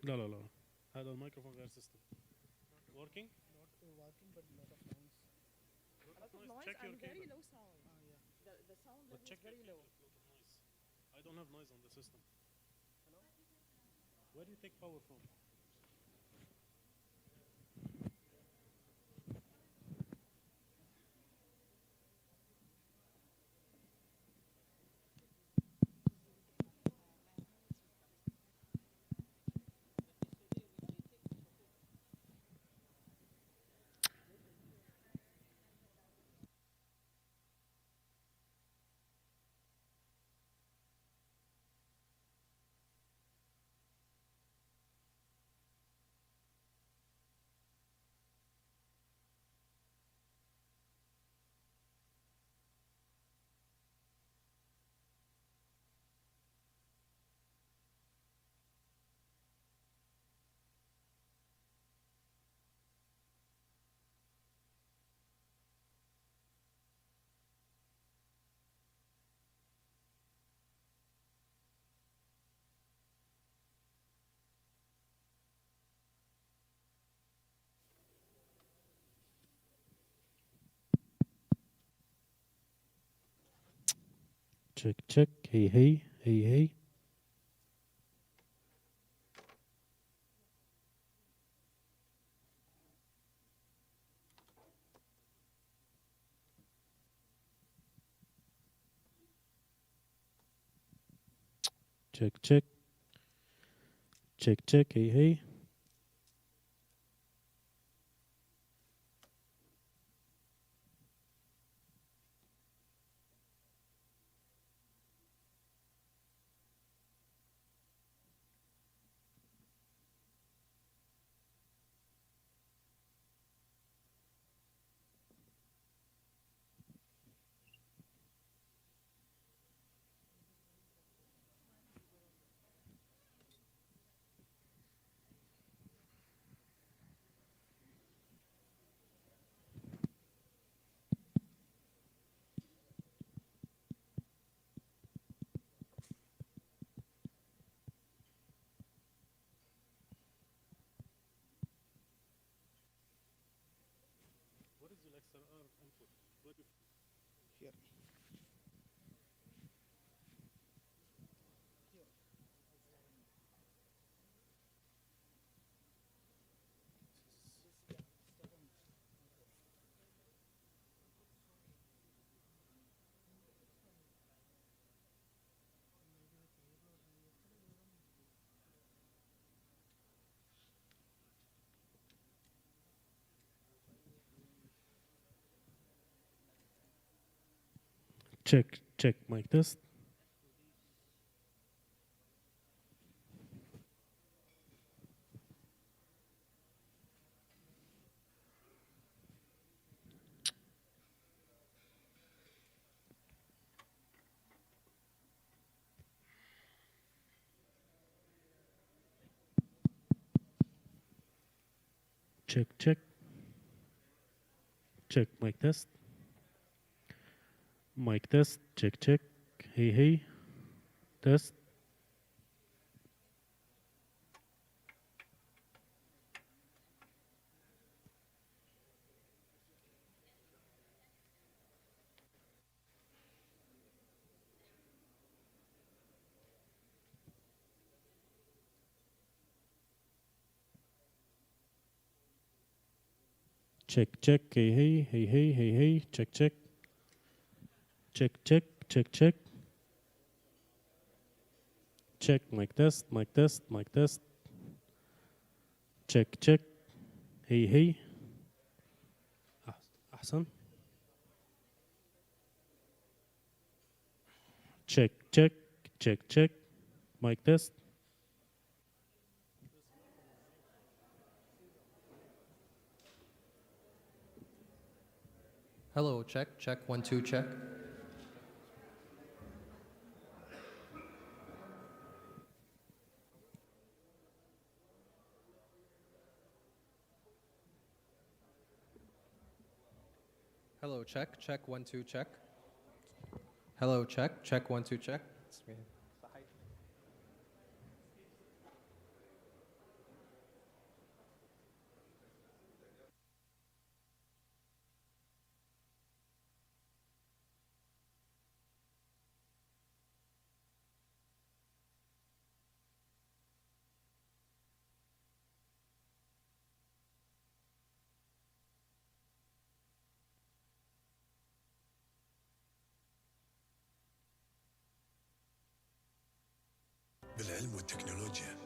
لا لا لا، هذا الميكروفون غير سيستم. Working? Not working, but lot of noise. Lot A of lot of noise. noise Check your and very cable. low sound. Yeah. The sound But level is check your very low. cable. Lot of noise. I don't have noise on the system. Hello? Where do you take power from? Check, check. Hey, hey, hey, hey. Check, check. Check, check. Hey, hey. What is the XLR input? Where do you Here. Here. This yeah, step on. check, check mic test. Check, check. Check mic test. Mic test. Check, check. Hey, hey. Test. Check, check. Hey, hey, hey, hey, hey, hey. Check, check. Check, check. Check, check. Check mic test. Mic test. Mic test. Check, check. Hey, hey. أحسن. Check, check. Check, check. Mic test. Hello, check, check, 1, 2, check. Hello, check, check, 1, 2, check. Hello, check, check, 1, 2, check. It's me. بالعلم والتكنولوجيا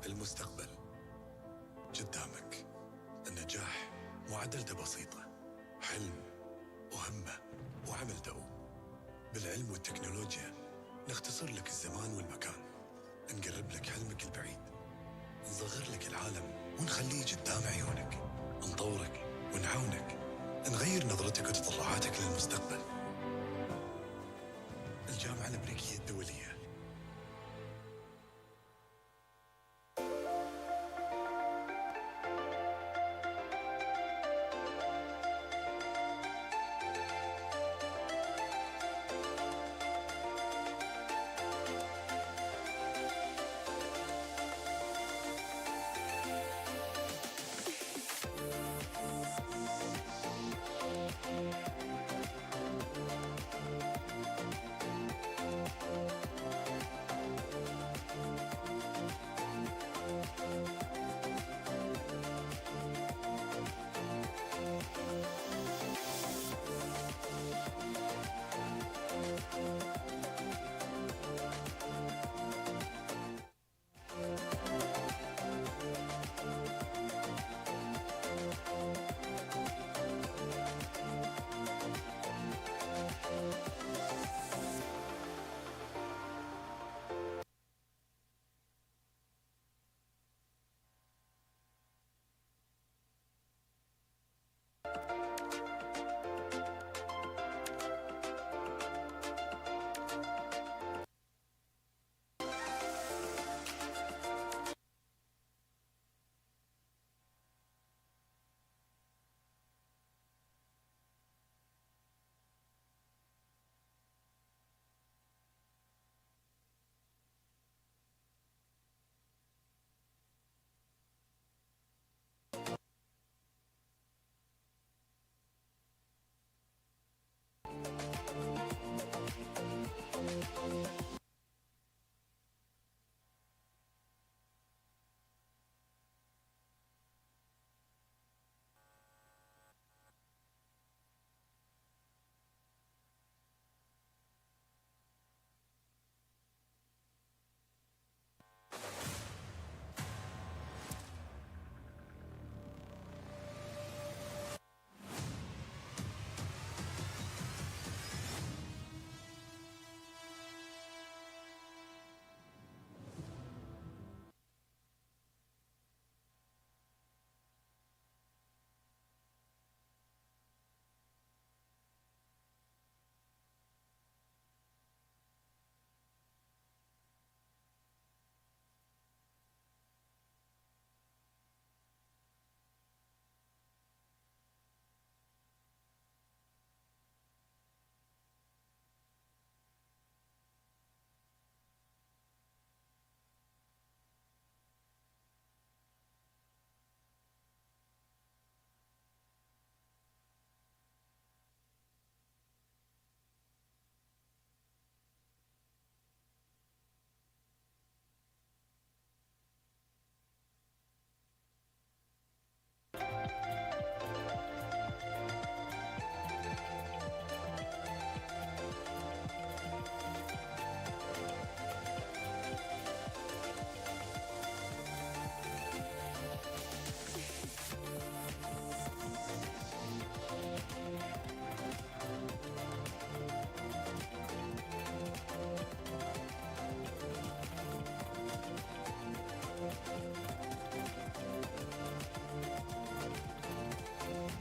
المستقبل قدامك. النجاح معادلته بسيطة، حلم وهمة وعمل دؤوب. بالعلم والتكنولوجيا نختصر لك الزمان والمكان، نقرب لك حلمك البعيد، نصغر لك العالم ونخليه قدام عيونك، نطورك ونعاونك، نغير نظرتك وتطلعاتك للمستقبل. الجامعة الأمريكية الدولية.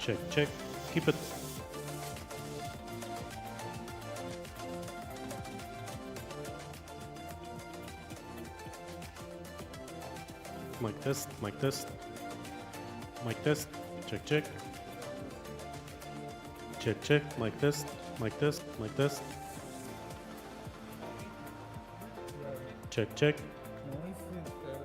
Check, check. Keep it. Mic test, mic test. Mic test. Check, check. Check, check. Mic test, mic test, mic test. Check, check. Noise is there.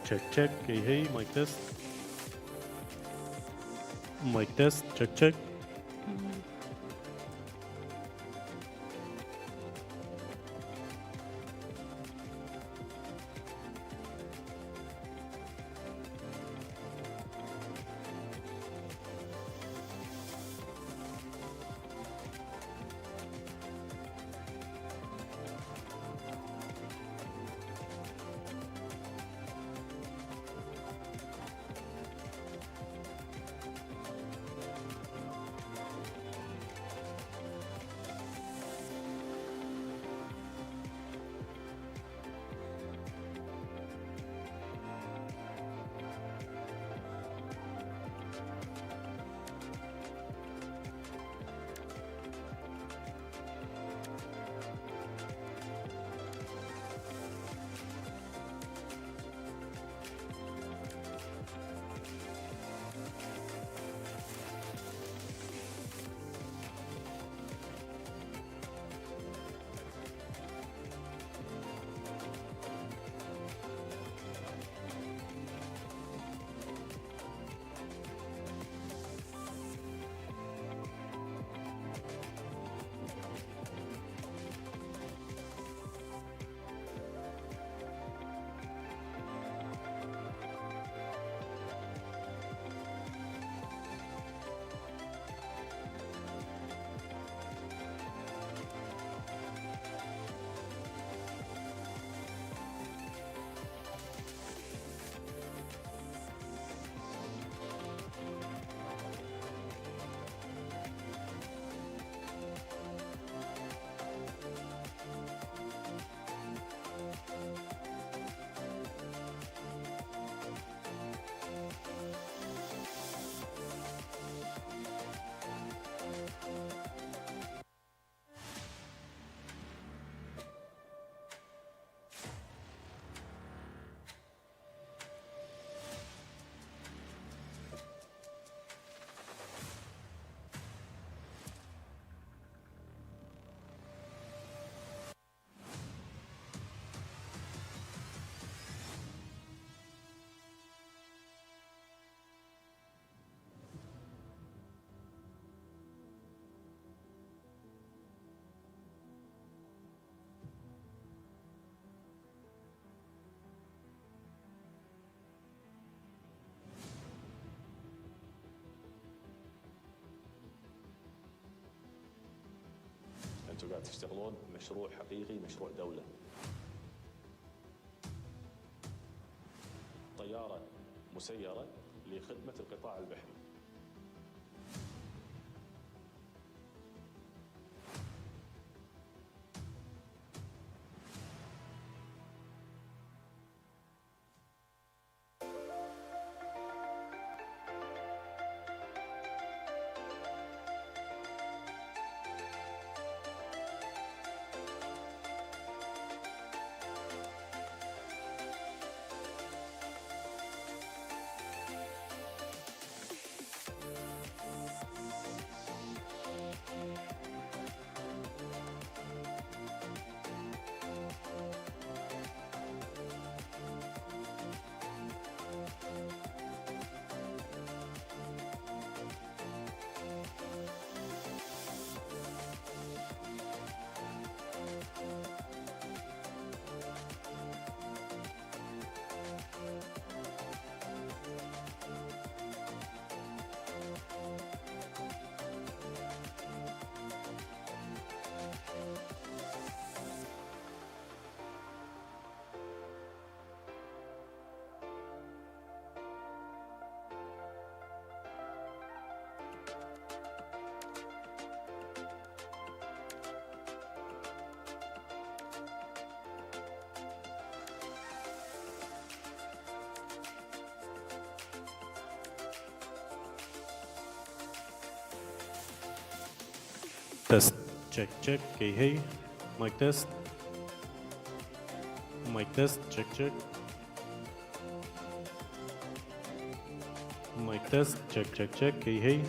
check check. Hey hey, mic test. Mic test, check check. انتم قاعد تشتغلون مشروع حقيقي، مشروع دولة. طيارة مسيرة لخدمة القطاع البحري. Test. Check, check. Hey, hey. Mic test. Mic test. Check, check. Mic test. Check, check, check. Hey, hey.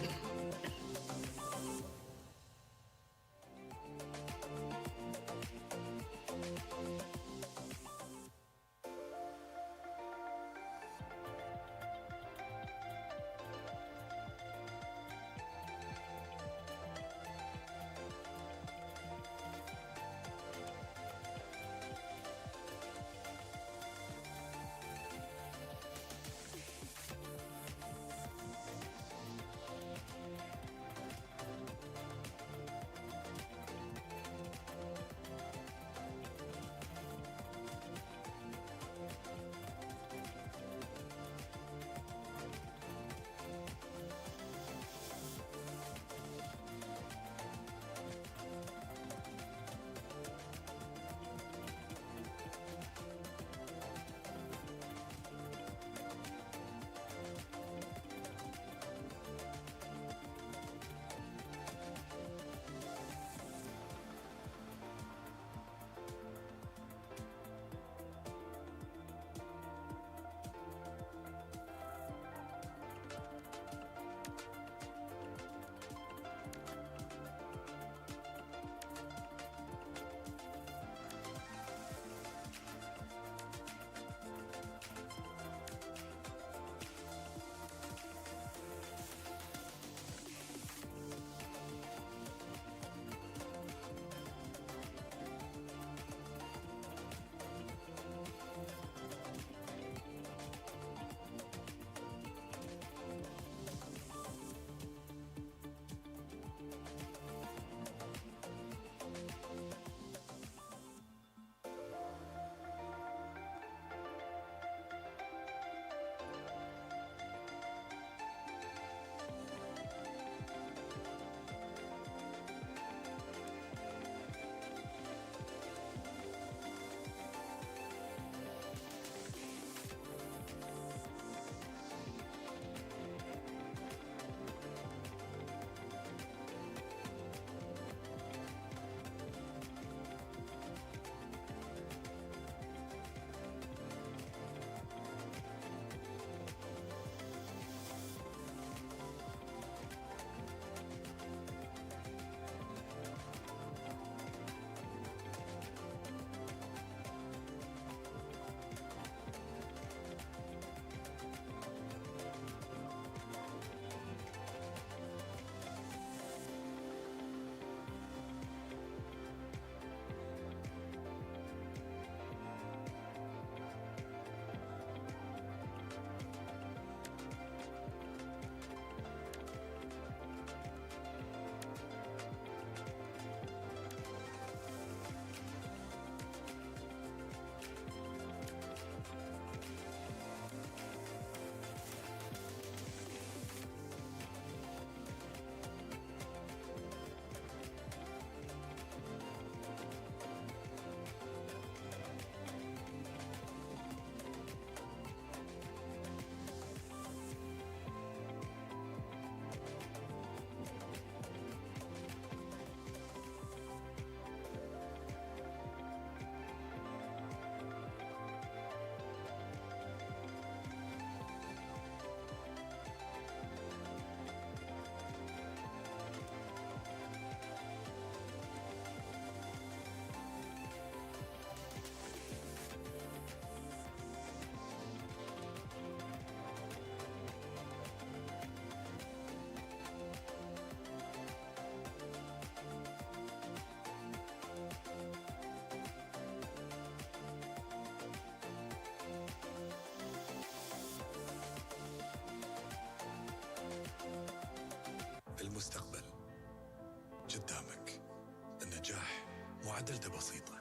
معادلته بسيطة: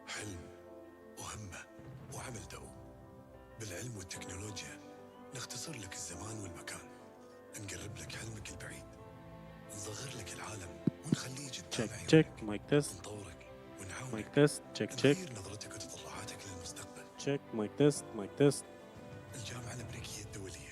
حلم وهمة وعمل دؤوب. بالعلم والتكنولوجيا نختصر لك الزمان والمكان، نقرب لك حلمك البعيد، نصغر لك العالم ونخليه قدام تشيك عيونك. تشيك مايك تيست نطورك مايك ونعاونك، تيست تشيك تشيك نغير نظرتك وتطلعاتك للمستقبل. تشيك مايك تيست مايك تيست. الجامعة الأمريكية الدولية.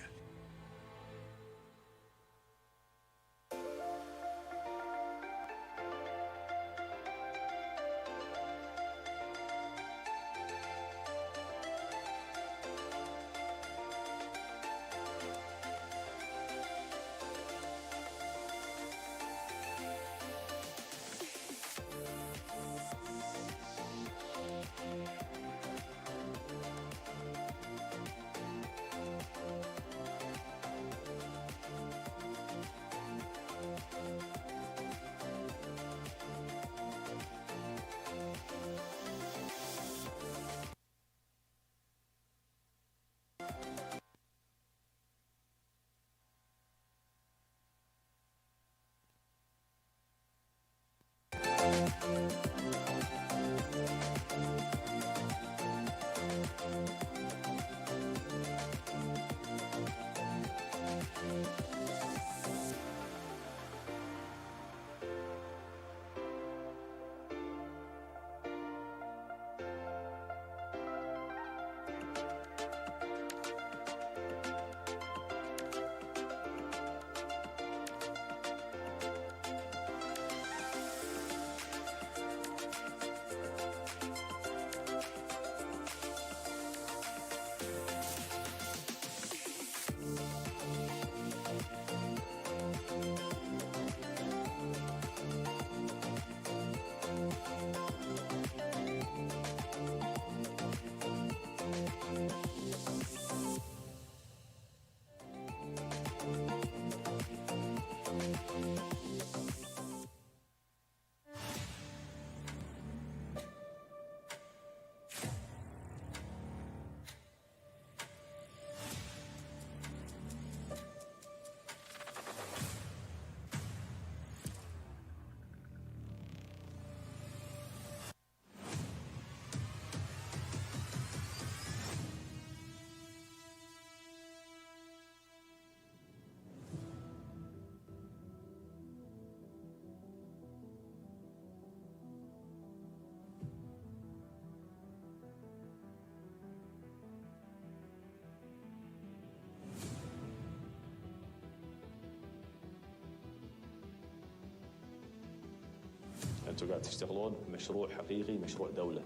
انتم قاعد تشتغلون مشروع حقيقي، مشروع دوله.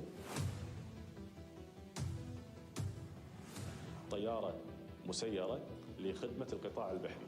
طياره مسيره لخدمه القطاع البحري.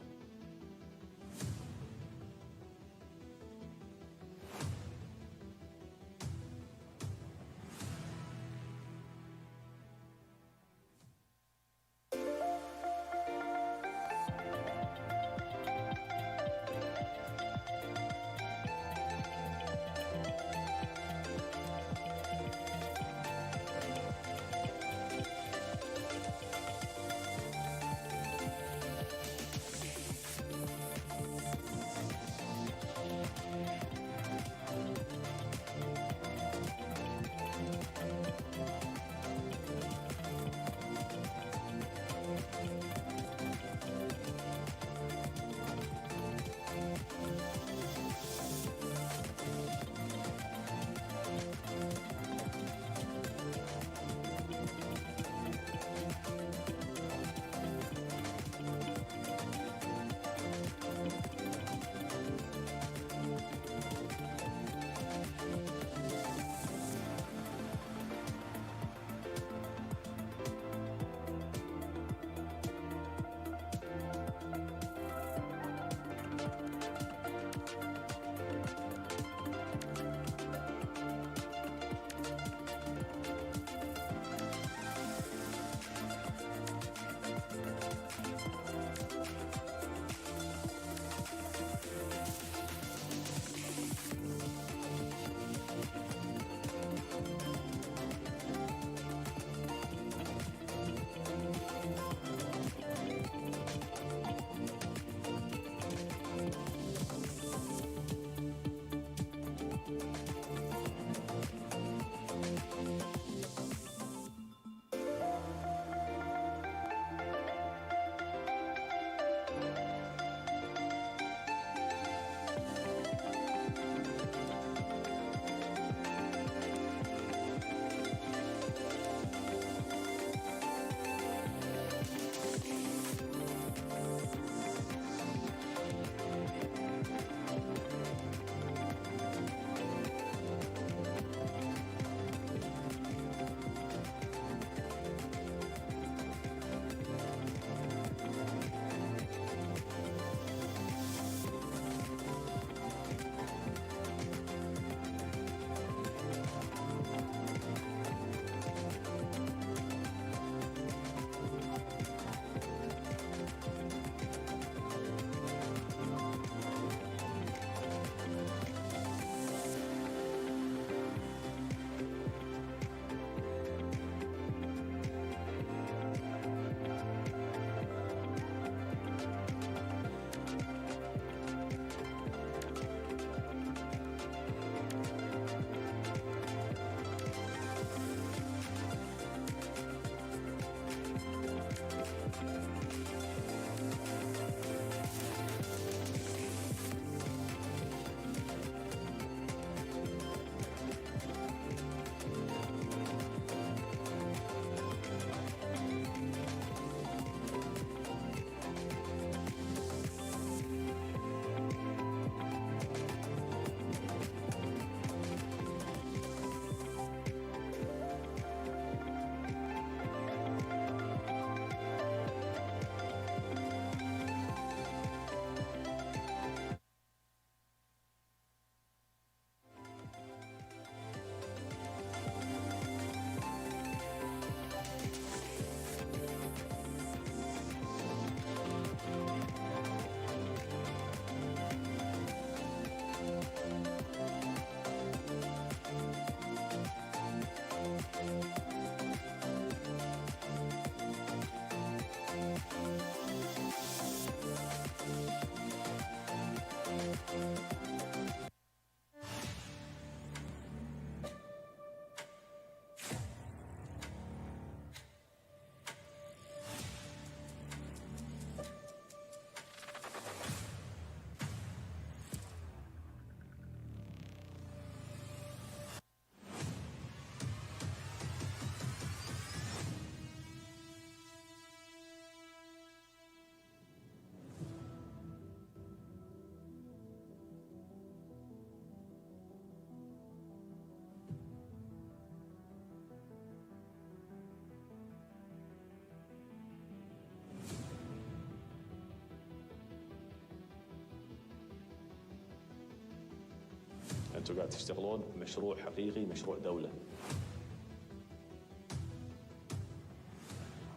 انتم قاعد تشتغلون مشروع حقيقي، مشروع دوله.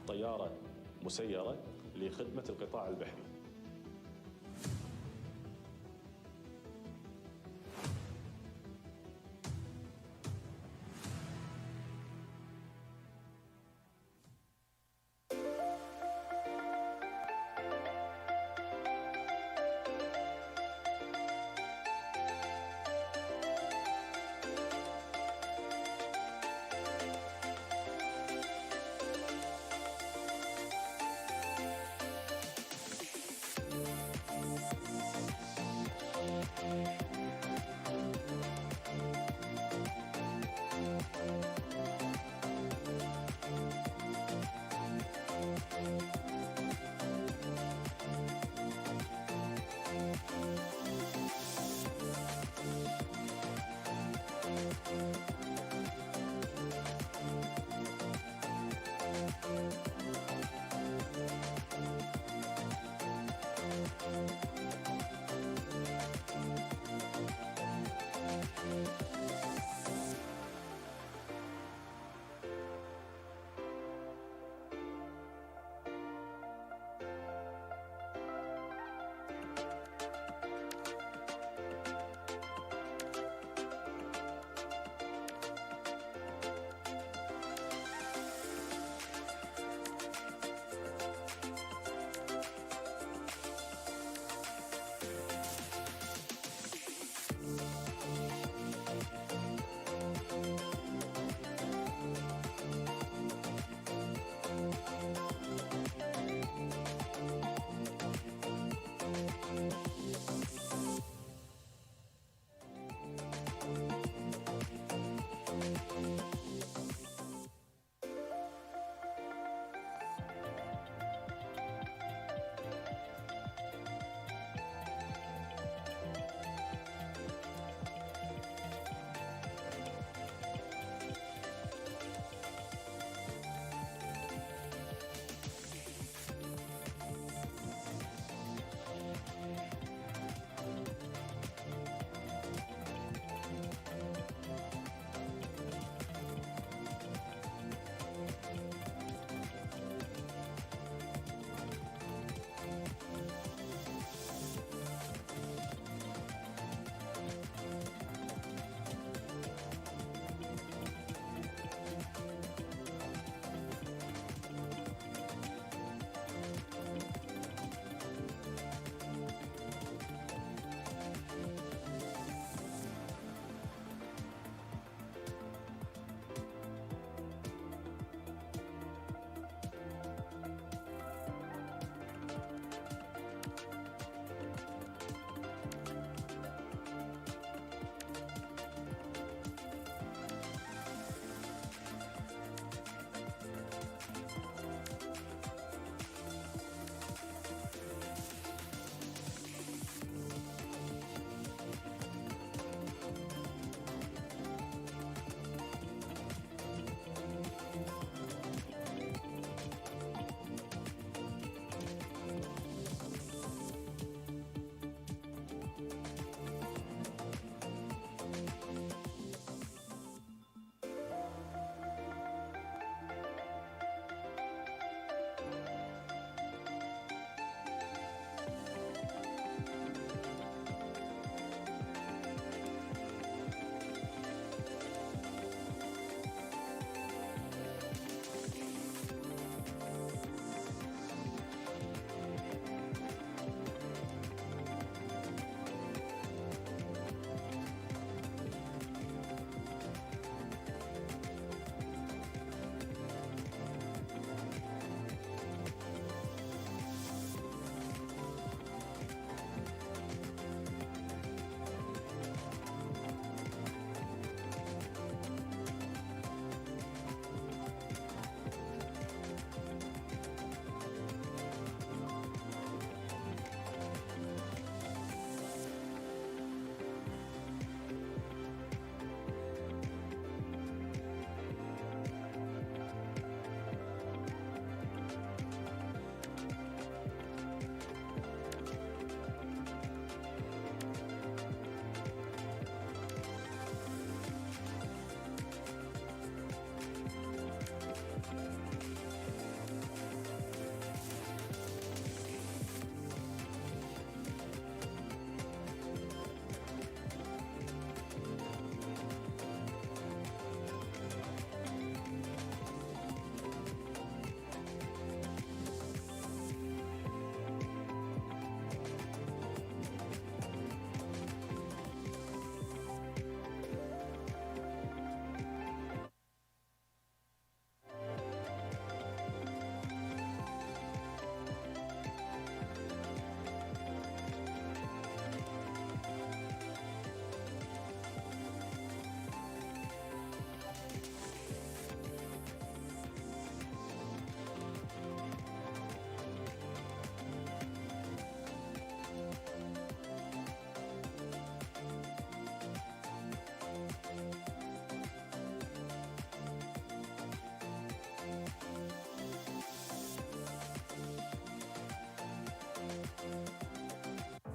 طياره مسيره لخدمه القطاع البحري.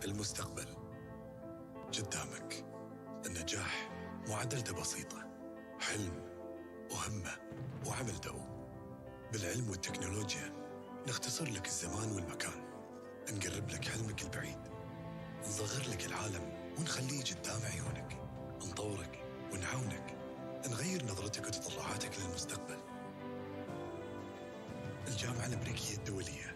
المستقبل قدامك. النجاح معادلته بسيطة: حلم وهمة وعمل دؤوب. بالعلم والتكنولوجيا نختصر لك الزمان والمكان، نقرب لك حلمك البعيد، نصغر لك العالم ونخليه قدام عيونك، نطورك ونعاونك، نغير نظرتك وتطلعاتك للمستقبل. الجامعة الأمريكية الدولية.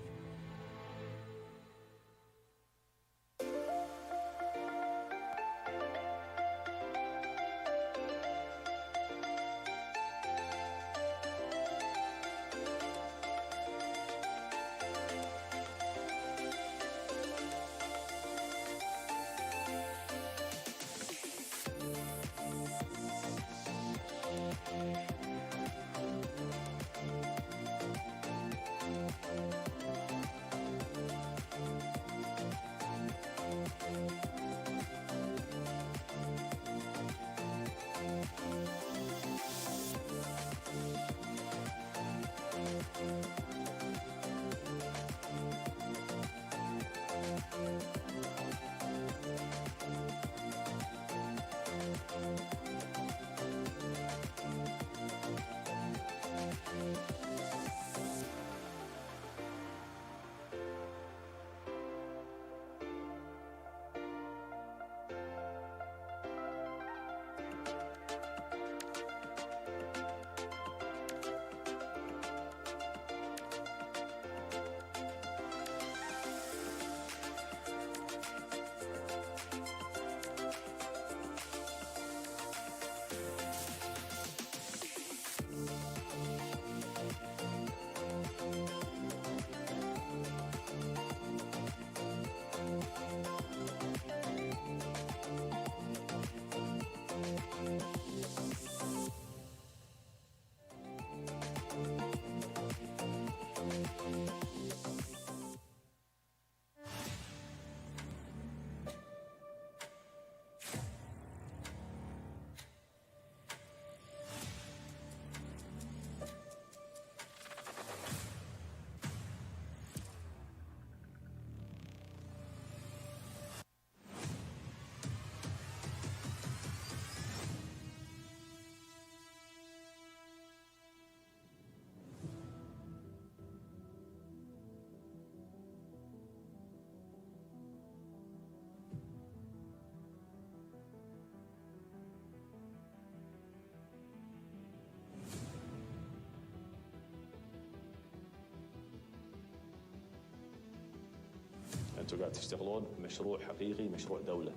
انتم قاعد تشتغلون مشروع حقيقي، مشروع دولة.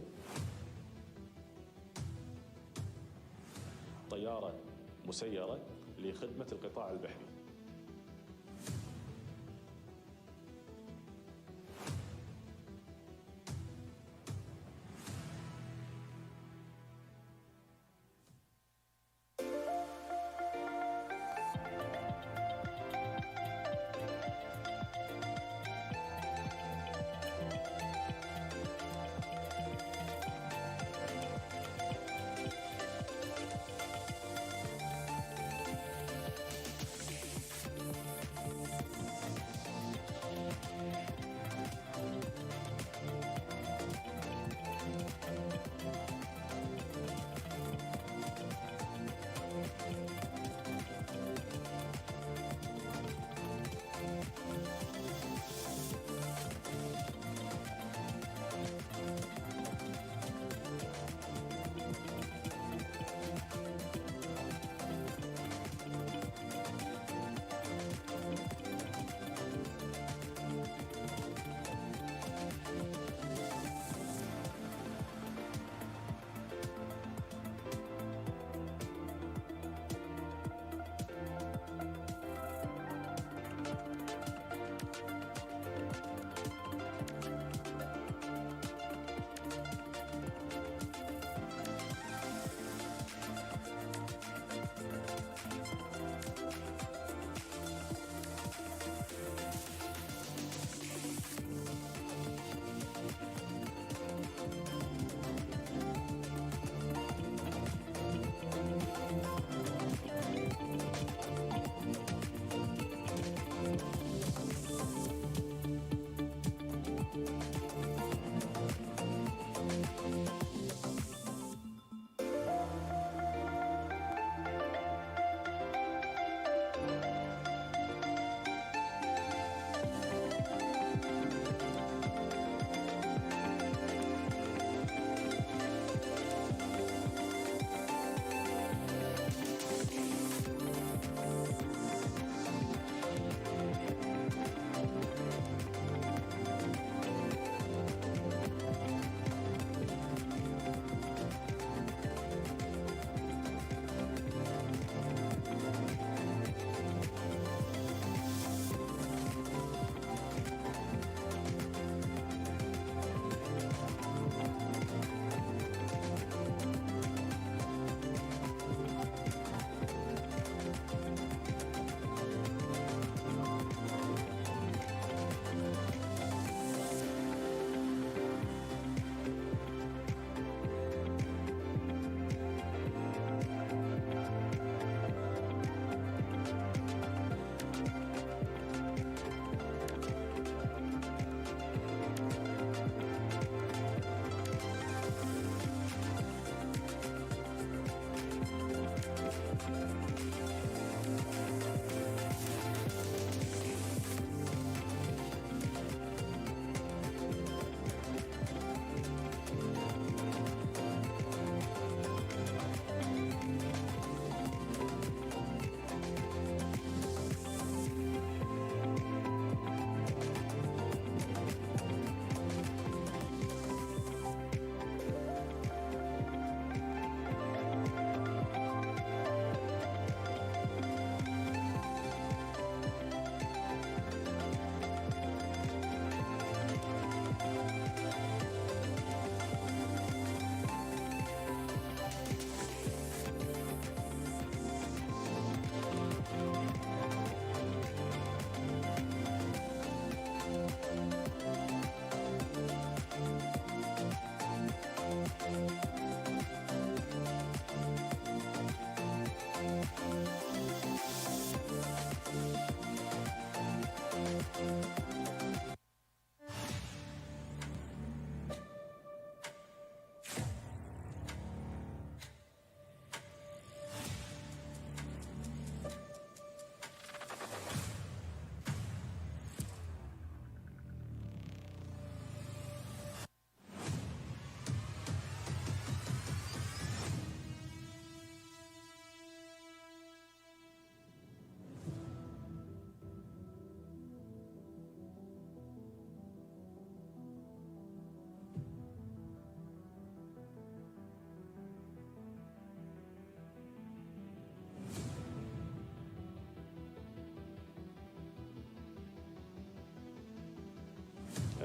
طيارة مسيرة لخدمة القطاع البحري.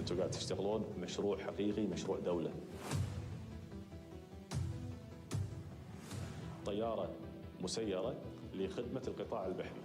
انتم قاعد تشتغلون بمشروع حقيقي، مشروع دوله. طياره مسيره لخدمه القطاع البحري.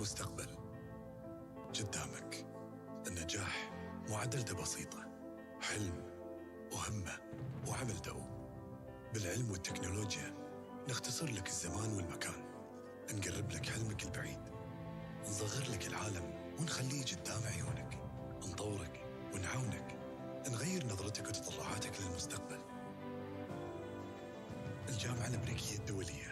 المستقبل قدامك. النجاح معادلته بسيطة: حلم وهمة وعمل دؤوب. بالعلم والتكنولوجيا نختصر لك الزمان والمكان، نقرب لك حلمك البعيد، نصغر لك العالم ونخليه قدام عيونك، نطورك ونعاونك، نغير نظرتك وتطلعاتك للمستقبل. الجامعة الأمريكية الدولية.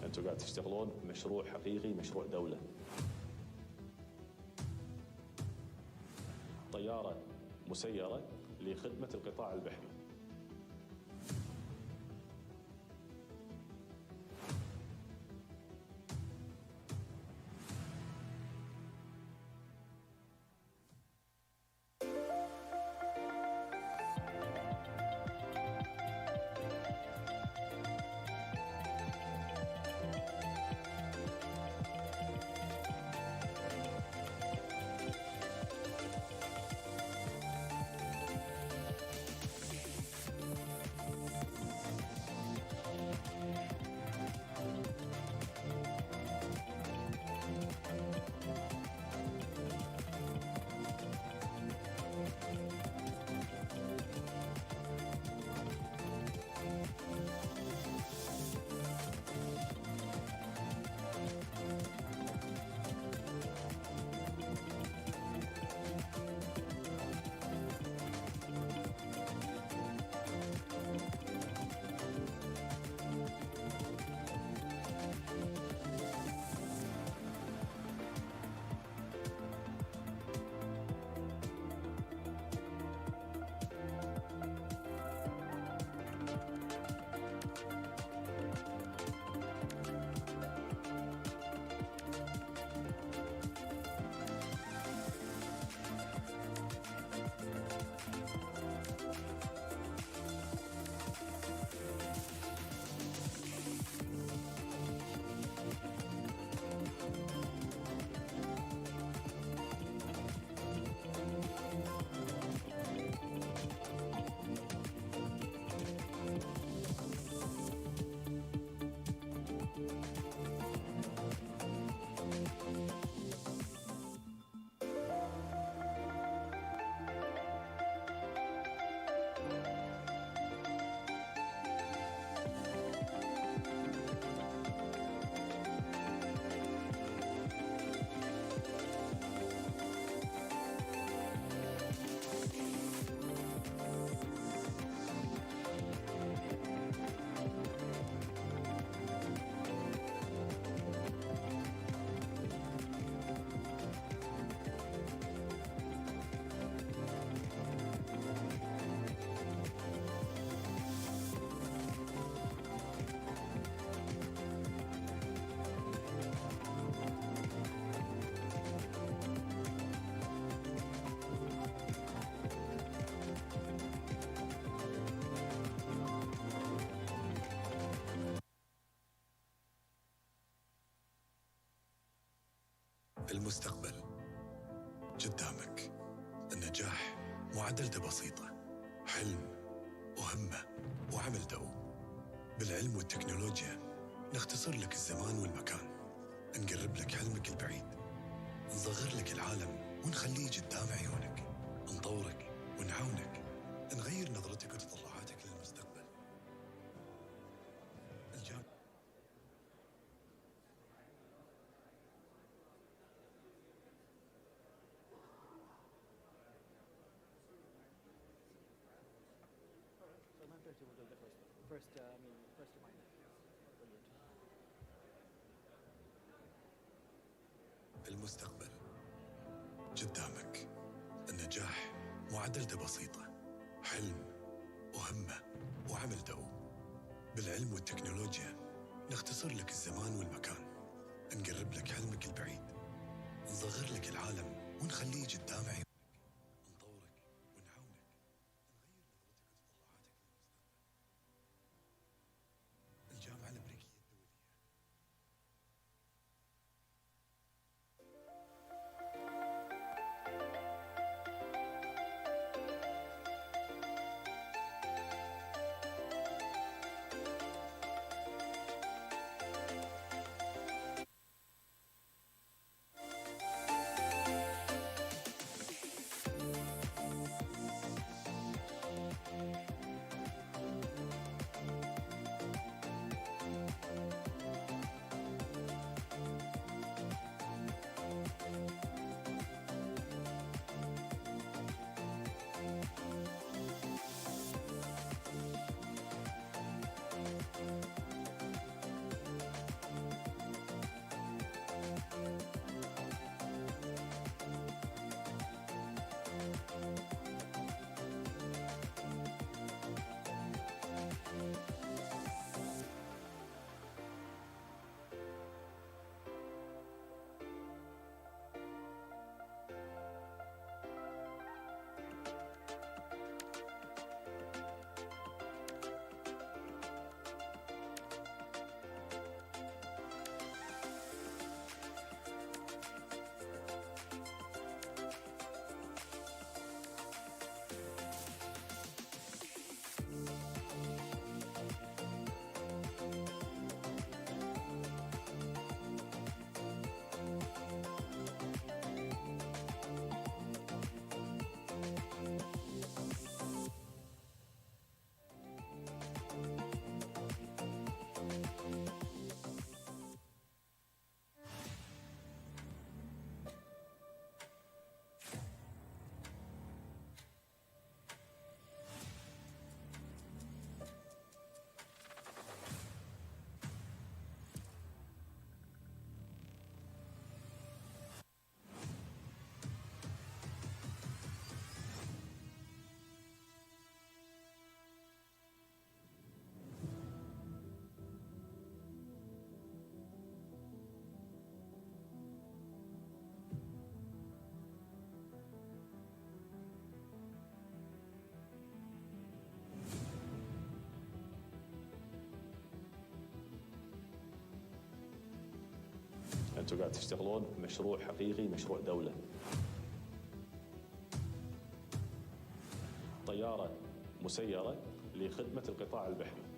أنتم قاعد تشتغلون بمشروع حقيقي، مشروع دولة. طيارة مسيرة لخدمة القطاع البحري. المستقبل قدامك. النجاح معادلته بسيطة: حلم وهمة وعمل دؤوب. بالعلم والتكنولوجيا نختصر لك الزمان والمكان، نقرب لك حلمك البعيد، نصغر لك العالم ونخليه قدام عيونك، نطورك ونعاونك، نغير نظرتك وتطلعاتك للمستقبل. الجامعة So 9:30 we'll do the first reminder. Brilliant. المستقبل قدامك. النجاح معادلته بسيطة: حلم وهمة وعمل دؤوب. بالعلم والتكنولوجيا نختصر لك الزمان والمكان، نقرب لك حلمك البعيد، نصغر لك العالم ونخليه قدام عيونك، نطورك ونعاونك، نغير نظرتك وتطلعاتك للمستقبل. الجامعة الأمريكية الدولية. أنتم قاعد تشتغلون بمشروع حقيقي، مشروع دولة. طيارة مسيرة لخدمة القطاع البحري.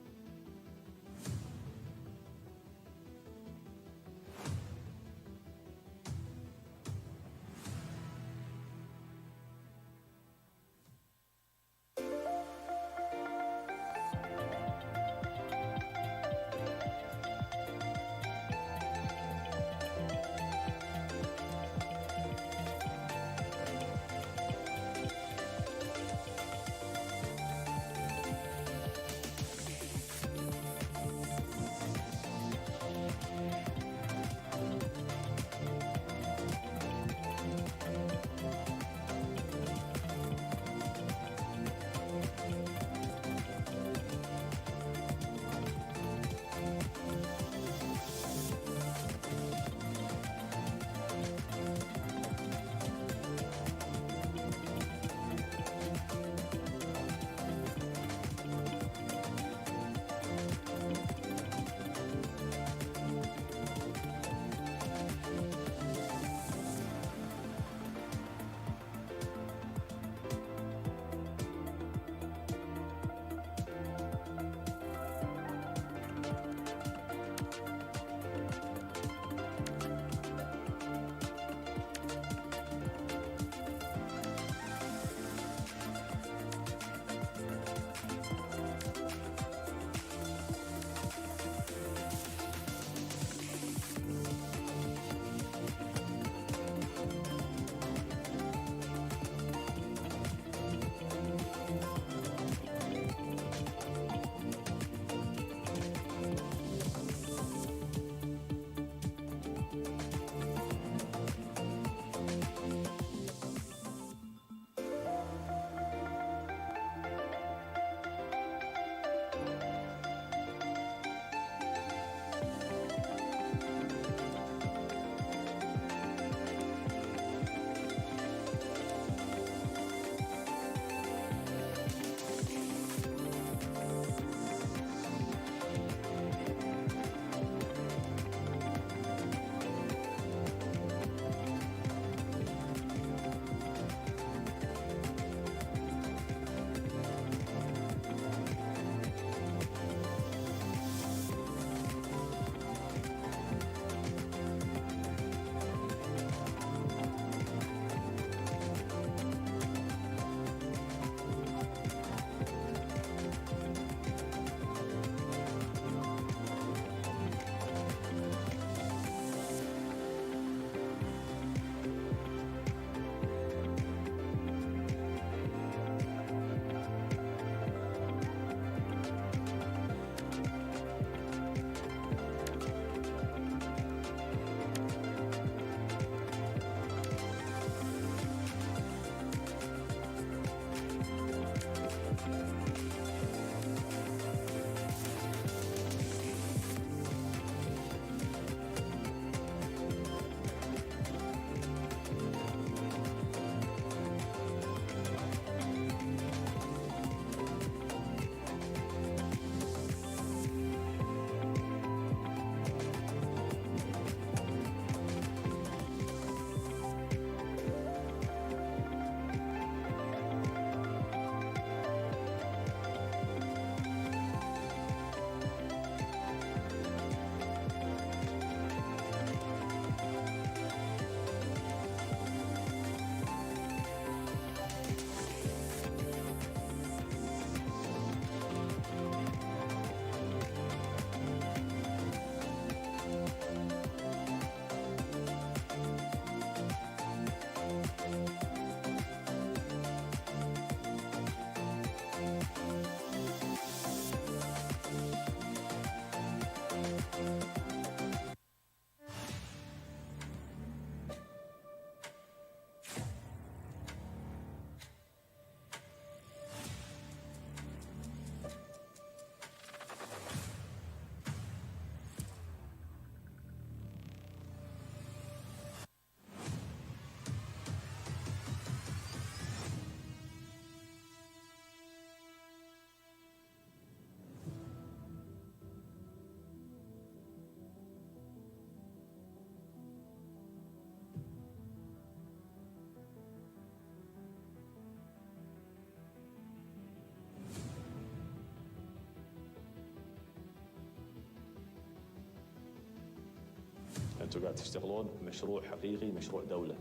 انتم قاعد تشتغلون مشروع حقيقي، مشروع دوله.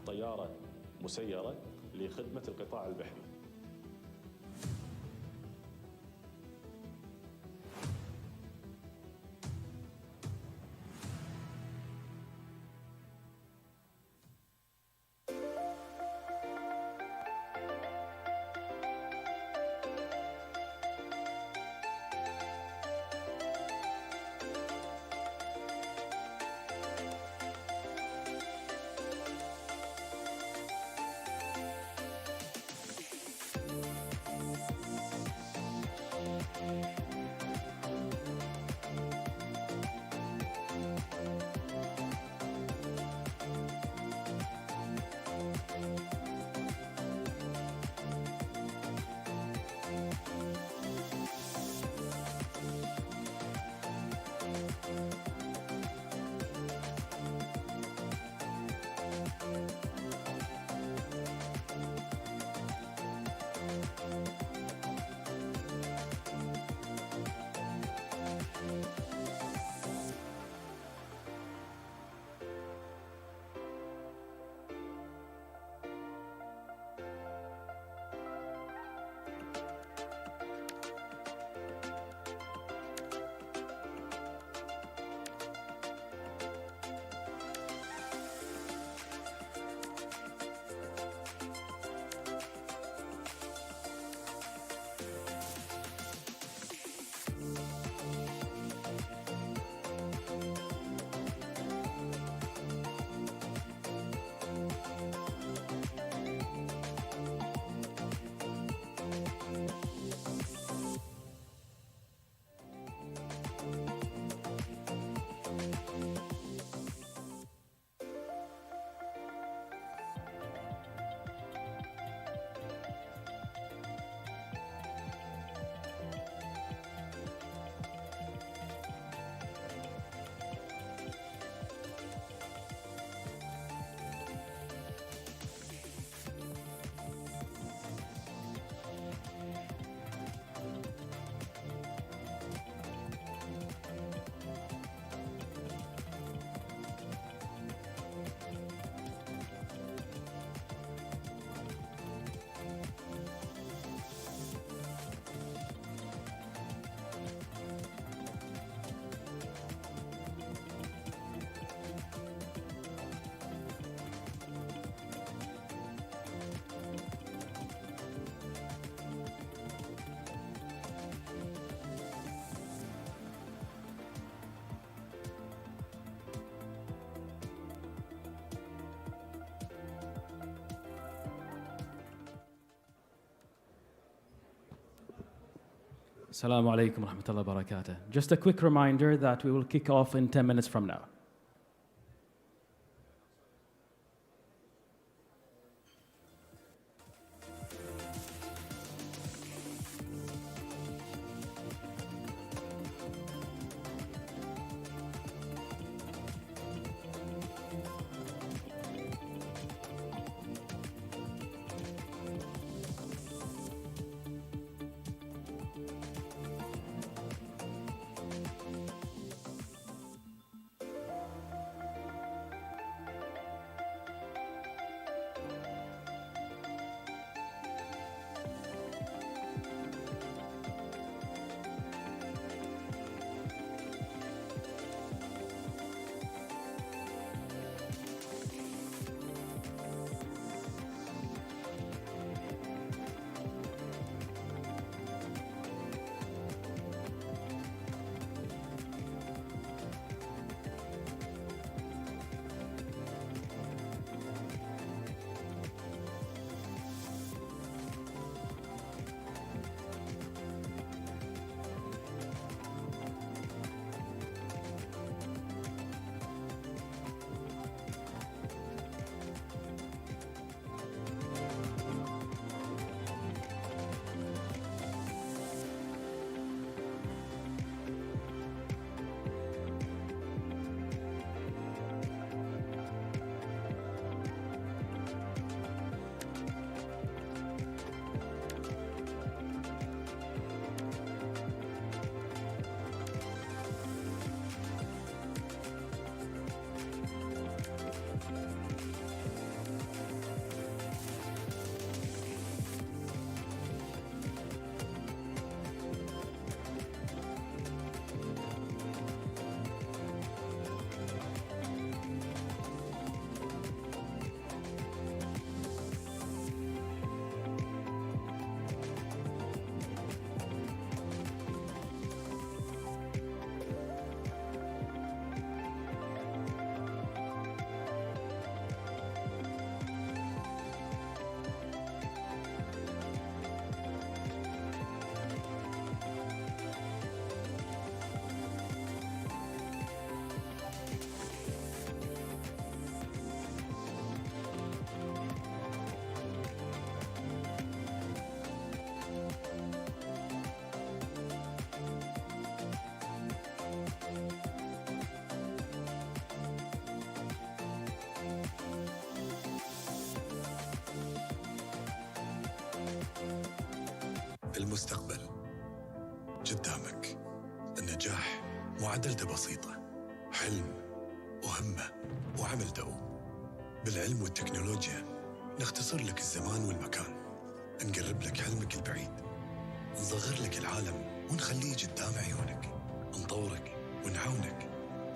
طياره مسيره لخدمه القطاع البحري. Assalamu alaikum wa rahmatullahi wa barakatuh. Just a quick reminder that we will kick off in 10 minutes from now. المستقبل قدامك. النجاح معادلته بسيطة: حلم وهمة وعمل دؤوب. بالعلم والتكنولوجيا نختصر لك الزمان والمكان، نقرب لك حلمك البعيد، نصغر لك العالم ونخليه قدام عيونك، نطورك ونعاونك،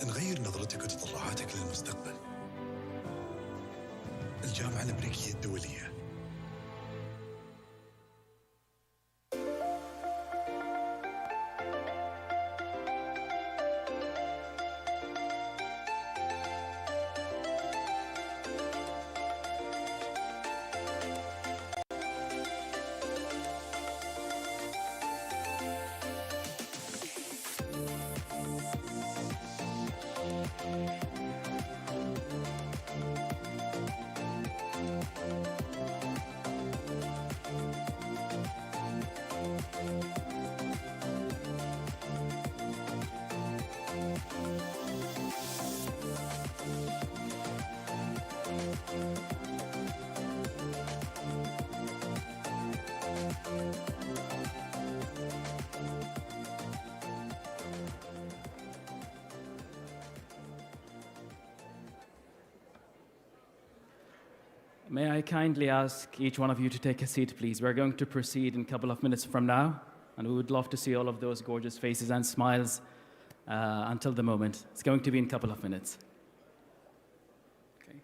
نغير نظرتك وتطلعاتك للمستقبل. الجامعة الأمريكية الدولية. May I kindly ask each one of you to take a seat, please? We're going to proceed in a couple of minutes from now, and we would love to see all of those gorgeous faces and smiles until the moment. It's going to be in a couple of minutes. Okay.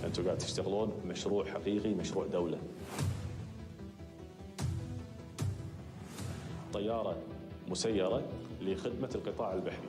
أنتم قاعد تشتغلون مشروع حقيقي، مشروع دولة. طيارة مسيرة لخدمة القطاع البحري.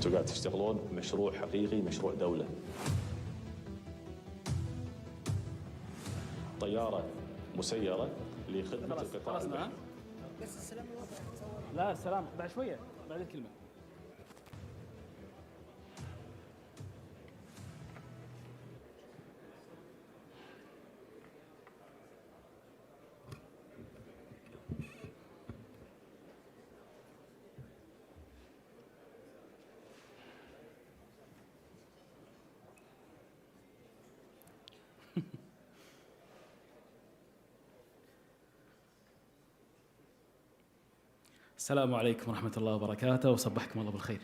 انتم قاعد تشتغلون بمشروع حقيقي، مشروع دولة. طيارة مسيرة لخدمة القطاع خلصنا ها؟ البحري. بس السلام الوضع تصور. لا السلام بعد شويه بعد الكلمه. السلام عليكم ورحمة الله وبركاته وصبحكم الله بالخير.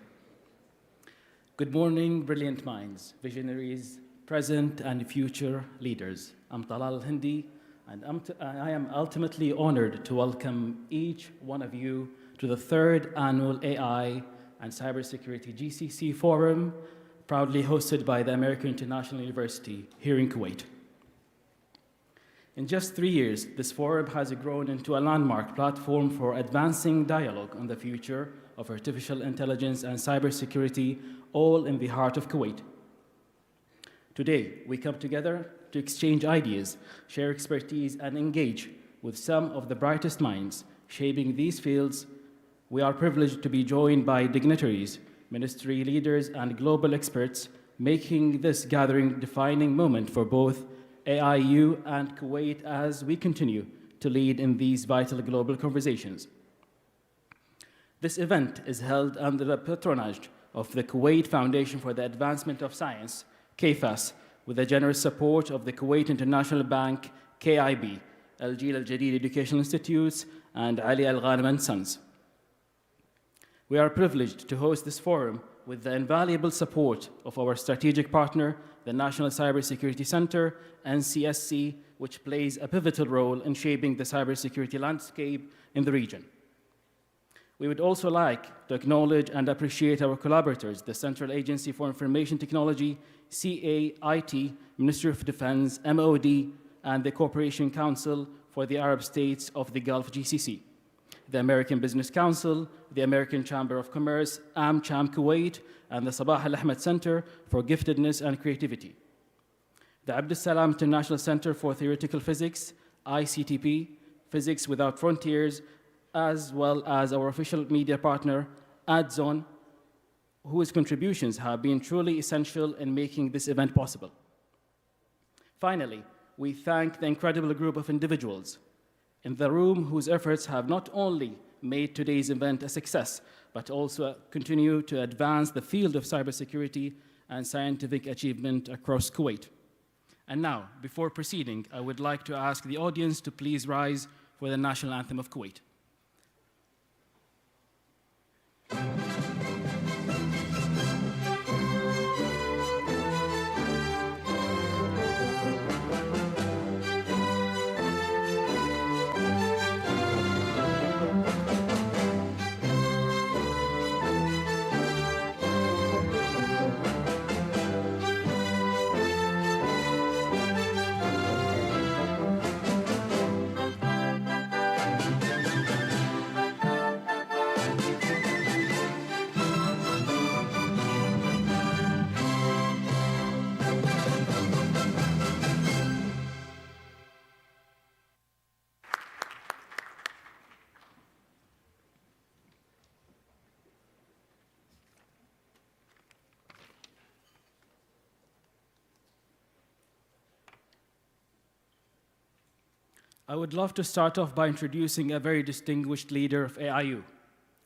Good morning, brilliant minds, visionaries, present and future leaders. I'm Talal Hindi, and I am ultimately honored to welcome each one of you to the third annual AI and Cybersecurity GCC Forum, proudly hosted by the American International University here in Kuwait. In just 3 years, this forum has grown into a landmark platform for advancing dialogue on the future of artificial intelligence and cybersecurity, all in the heart of Kuwait. Today, we come together to exchange ideas, share expertise, and engage with some of the brightest minds shaping these fields. We are privileged to be joined by dignitaries, ministry leaders, and global experts, making this gathering a defining moment for both AIU and Kuwait as we continue to lead in these vital global conversations. This event is held under the patronage of the Kuwait Foundation for the Advancement of Science, KFAS, with the generous support of the Kuwait International Bank, KIB, Al Jil Al Jadid Educational Institutes, and Ali Al Ghanem and Sons. We are privileged to host this forum with the invaluable support of our strategic partner, the National Cybersecurity Center, NCSC, which plays a pivotal role in shaping the cybersecurity landscape in the region. We would also like to acknowledge and appreciate our collaborators, the Central Agency for Information Technology, CAIT, Ministry of Defense, MOD, and the Cooperation Council for the Arab States of the Gulf GCC, the American Business Council, the American Chamber of Commerce, AmCham Kuwait, and the Sabah Al Ahmed Center for Giftedness and Creativity, the Abdus Salam International Center for Theoretical Physics, ICTP, Physics Without Frontiers, as well as our official media partner, AdZone, whose contributions have been truly essential in making this event possible. Finally, we thank the incredible group of individuals in the room whose efforts have not only made today's event a success, but also continue to advance the field of cybersecurity and scientific achievement across Kuwait. And now, before proceeding, I would like to ask the audience to please rise for the national anthem of Kuwait. I would love to start off by introducing a very distinguished leader of AIU,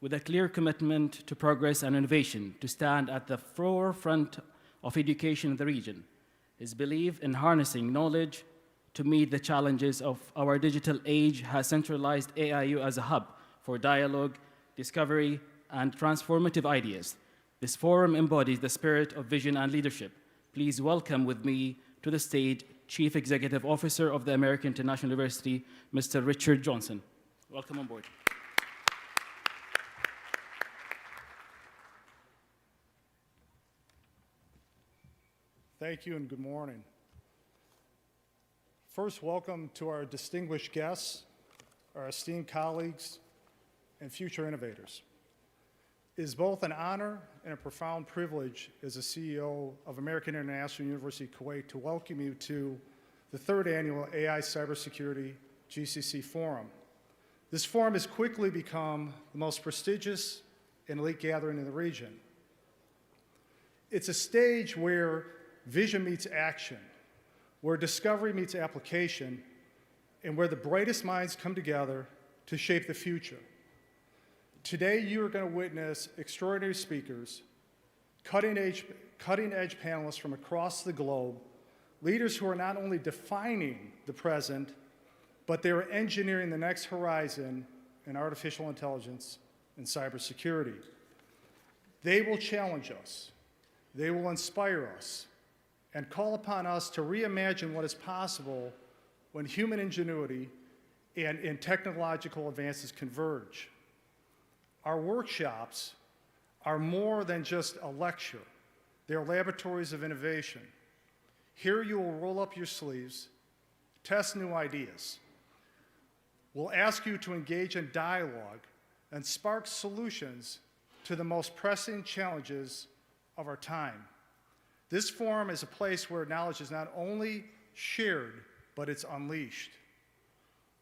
with a clear commitment to progress and innovation to stand at the forefront of education in the region. His belief in harnessing knowledge to meet the challenges of our digital age has centralized AIU as a hub for dialogue, discovery, and transformative ideas. This forum embodies the spirit of vision and leadership. Please welcome with me to the stage Chief Executive Officer of the American International University, Mr. Richard Johnson. Welcome on board. Thank you and good morning. First, welcome to our distinguished guests, our esteemed colleagues, and future innovators. It is both an honor and a profound privilege as the CEO of American International University Kuwait to welcome you to the third annual AI Cybersecurity GCC Forum. This forum has quickly become the most prestigious and elite gathering in the region. It's a stage where vision meets action, where discovery meets application, and where the brightest minds come together to shape the future. Today, you are going to witness extraordinary speakers, cutting-edge panelists from across the globe, leaders who are not only defining the present, but they are engineering the next horizon in artificial intelligence and cybersecurity. They will challenge us, they will inspire us, and call upon us to reimagine what is possible when human ingenuity and technological advances converge. Our workshops are more than just a lecture. They are laboratories of innovation. Here you will roll up your sleeves, test new ideas. We'll ask you to engage in dialogue and spark solutions to the most pressing challenges of our time. This forum is a place where knowledge is not only shared, but it's unleashed.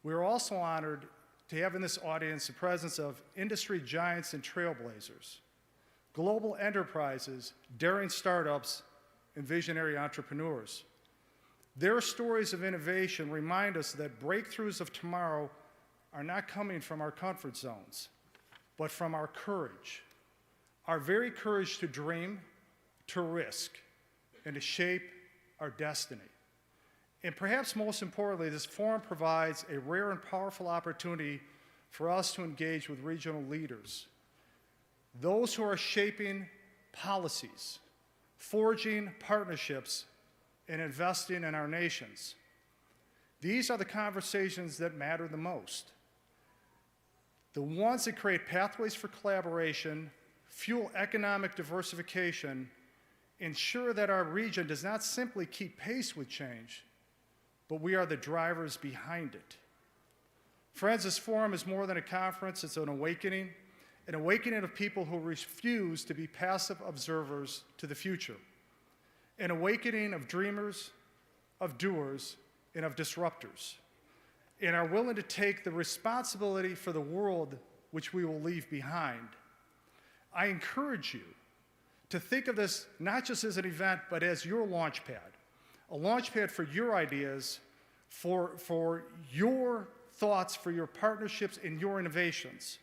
We are also honored to have in this audience the presence of industry giants and trailblazers, global enterprises, daring startups, and visionary entrepreneurs. Their stories of innovation remind us that breakthroughs of tomorrow are not coming from our comfort zones, but from our courage, our very courage to dream, to risk, and to shape our destiny. And perhaps most importantly, this forum provides a rare and powerful opportunity for us to engage with regional leaders, those who are shaping policies, forging partnerships, and investing in our nations. These are the conversations that matter the most, the ones that create pathways for collaboration, fuel economic diversification, ensure that our region does not simply keep pace with change, but we are the drivers behind it. Friends, this forum is more than a conference, it's an awakening of people who refuse to be passive observers to the future, an awakening of dreamers, of doers, and of disruptors, and are willing to take the responsibility for the world which we will leave behind. I encourage you to think of this not just as an event, but as your launch pad, a launch pad for your ideas, for your thoughts, for your partnerships, and your innovations.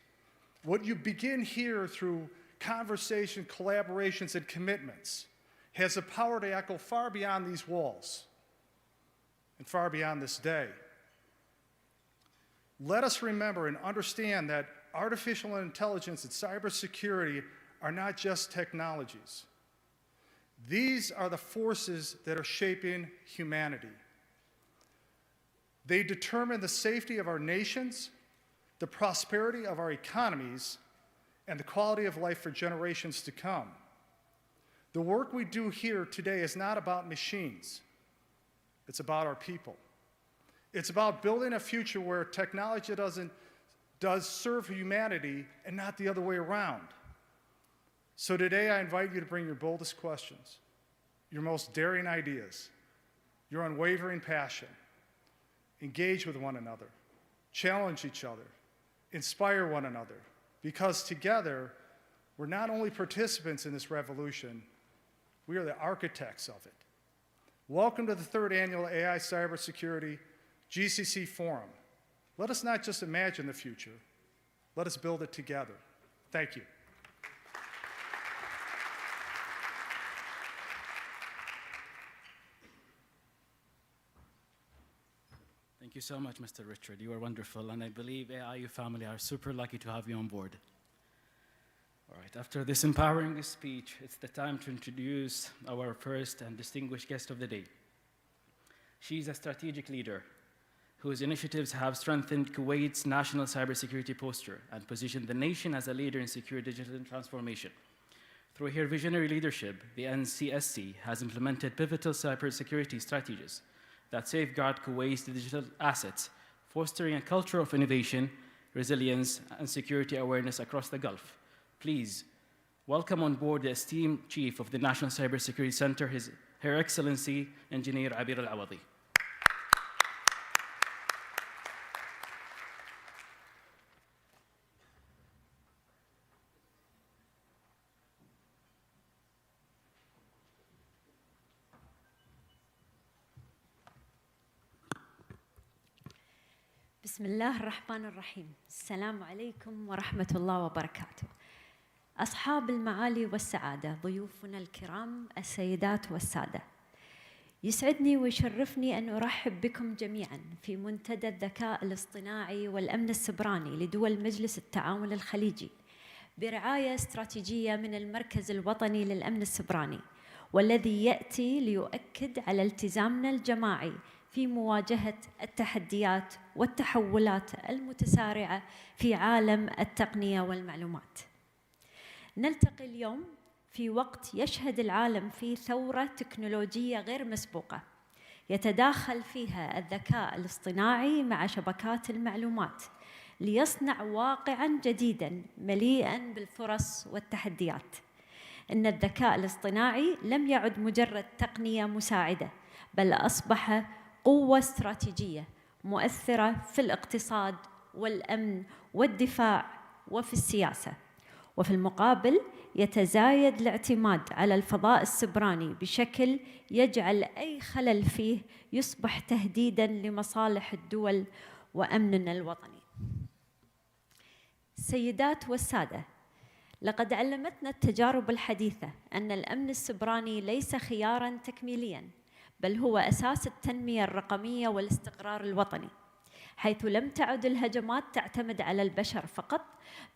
What you begin here through conversation, collaborations, and commitments has the power to echo far beyond these walls and far beyond this day. Let us remember and understand that artificial intelligence and cybersecurity are not just technologies. These are the forces that are shaping humanity. They determine the safety of our nations, the prosperity of our economies, and the quality of life for generations to come. The work we do here today is not about machines. It's about our people. It's about building a future where technology does serve humanity and not the other way around. So today I invite you to bring your boldest questions, your most daring ideas, your unwavering passion. Engage with one another, challenge each other, inspire one another, because together we're not only participants in this revolution, we are the architects of it. Welcome to the third annual AI Cybersecurity GCC Forum. Let us not just imagine the future, let us build it together. Thank you. Thank you so much, Mr. Richard. You are wonderful, and I believe AIU family are super lucky to have you on board. All right, after this empowering speech, it's the time to introduce our first and distinguished guest of the day. She's a strategic leader whose initiatives have strengthened Kuwait's national cybersecurity posture and positioned the nation as a leader in secure digital transformation. Through her visionary leadership, the NCSC has implemented pivotal cybersecurity strategies that safeguard Kuwait's digital assets, fostering a culture of innovation, resilience, and security awareness across the Gulf. Please welcome on board the esteemed Chief of the National Cybersecurity Center, Her Excellency Engineer Abir Al-Awadi. بسم الله الرحمن الرحيم. السلام عليكم ورحمة الله وبركاته. أصحاب المعالي والسعادة، ضيوفنا الكرام، السيدات والسادة، يسعدني ويشرفني أن أرحب بكم جميعاً في منتدى الذكاء الاصطناعي والأمن السبراني لدول مجلس التعاون الخليجي برعاية استراتيجية من المركز الوطني للأمن السبراني، والذي يأتي ليؤكد على التزامنا الجماعي في مواجهة التحديات والتحولات المتسارعة في عالم التقنية والمعلومات. نلتقي اليوم في وقت يشهد العالم فيه ثورة تكنولوجية غير مسبوقة، يتداخل فيها الذكاء الاصطناعي مع شبكات المعلومات ليصنع واقعاً جديداً مليئاً بالفرص والتحديات. إن الذكاء الاصطناعي لم يعد مجرد تقنية مساعدة، بل أصبح قوة استراتيجية مؤثرة في الاقتصاد والأمن والدفاع وفي السياسة. وفي المقابل يتزايد الاعتماد على الفضاء السبراني بشكل يجعل أي خلل فيه يصبح تهديداً لمصالح الدول وأمننا الوطني. السيدات والسادة، لقد علمتنا التجارب الحديثة أن الأمن السبراني ليس خياراً تكميلياً، بل هو أساس التنمية الرقمية والاستقرار الوطني، حيث لم تعد الهجمات تعتمد على البشر فقط،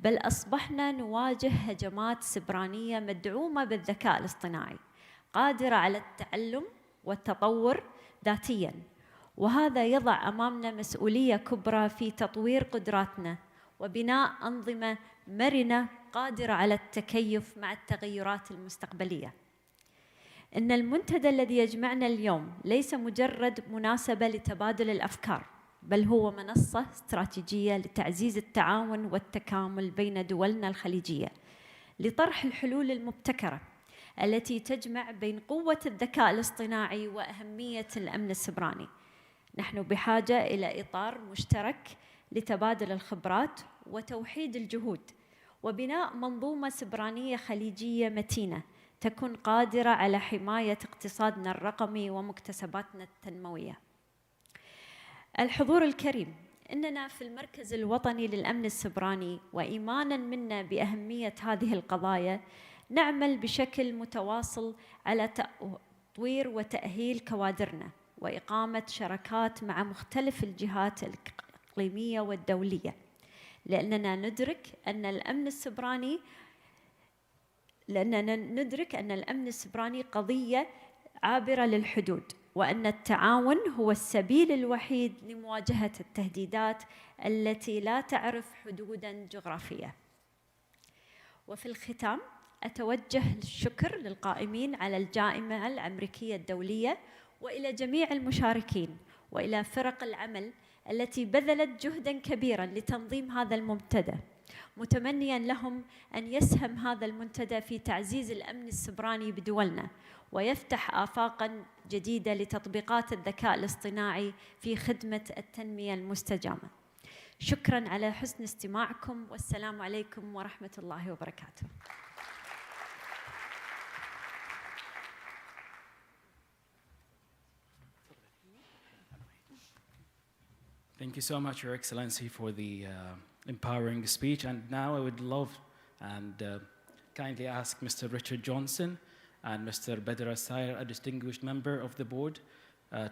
بل أصبحنا نواجه هجمات سبرانية مدعومة بالذكاء الاصطناعي، قادرة على التعلم والتطور ذاتياً. وهذا يضع أمامنا مسؤولية كبرى في تطوير قدراتنا وبناء أنظمة مرنة قادرة على التكيف مع التغيرات المستقبلية. إن المنتدى الذي يجمعنا اليوم ليس مجرد مناسبة لتبادل الأفكار، بل هو منصة استراتيجية لتعزيز التعاون والتكامل بين دولنا الخليجية، لطرح الحلول المبتكرة التي تجمع بين قوة الذكاء الاصطناعي وأهمية الأمن السبراني. نحن بحاجة إلى إطار مشترك لتبادل الخبرات وتوحيد الجهود، وبناء منظومة سبرانية خليجية متينة تكون قادرة على حماية اقتصادنا الرقمي ومكتسباتنا التنموية. الحضور الكريم، إننا في المركز الوطني للأمن السبراني، وإيماناً منا بأهمية هذه القضايا، نعمل بشكل متواصل على تطوير وتأهيل كوادرنا وإقامة شراكات مع مختلف الجهات الإقليمية والدولية، لأننا ندرك أن الأمن السبراني قضية عابرة للحدود، وأن التعاون هو السبيل الوحيد لمواجهة التهديدات التي لا تعرف حدوداً جغرافية. وفي الختام أتوجه الشكر للقائمين على الجائمة الأمريكية الدولية، وإلى جميع المشاركين، وإلى فرق العمل التي بذلت جهداً كبيراً لتنظيم هذا المنتدى، متمنياً لهم أن يسهم هذا المنتدى في تعزيز الأمن السبراني بدولنا، ويفتح آفاقاً جديدة لتطبيقات الذكاء الاصطناعي في خدمة التنمية المستدامة. شكراً على حسن استماعكم، والسلام عليكم ورحمة الله وبركاته. Thank you so much, Your Excellency, for the empowering speech. And now I would love and kindly ask Mr. Richard Johnson and Mr. Badr Assair, a distinguished member of the board,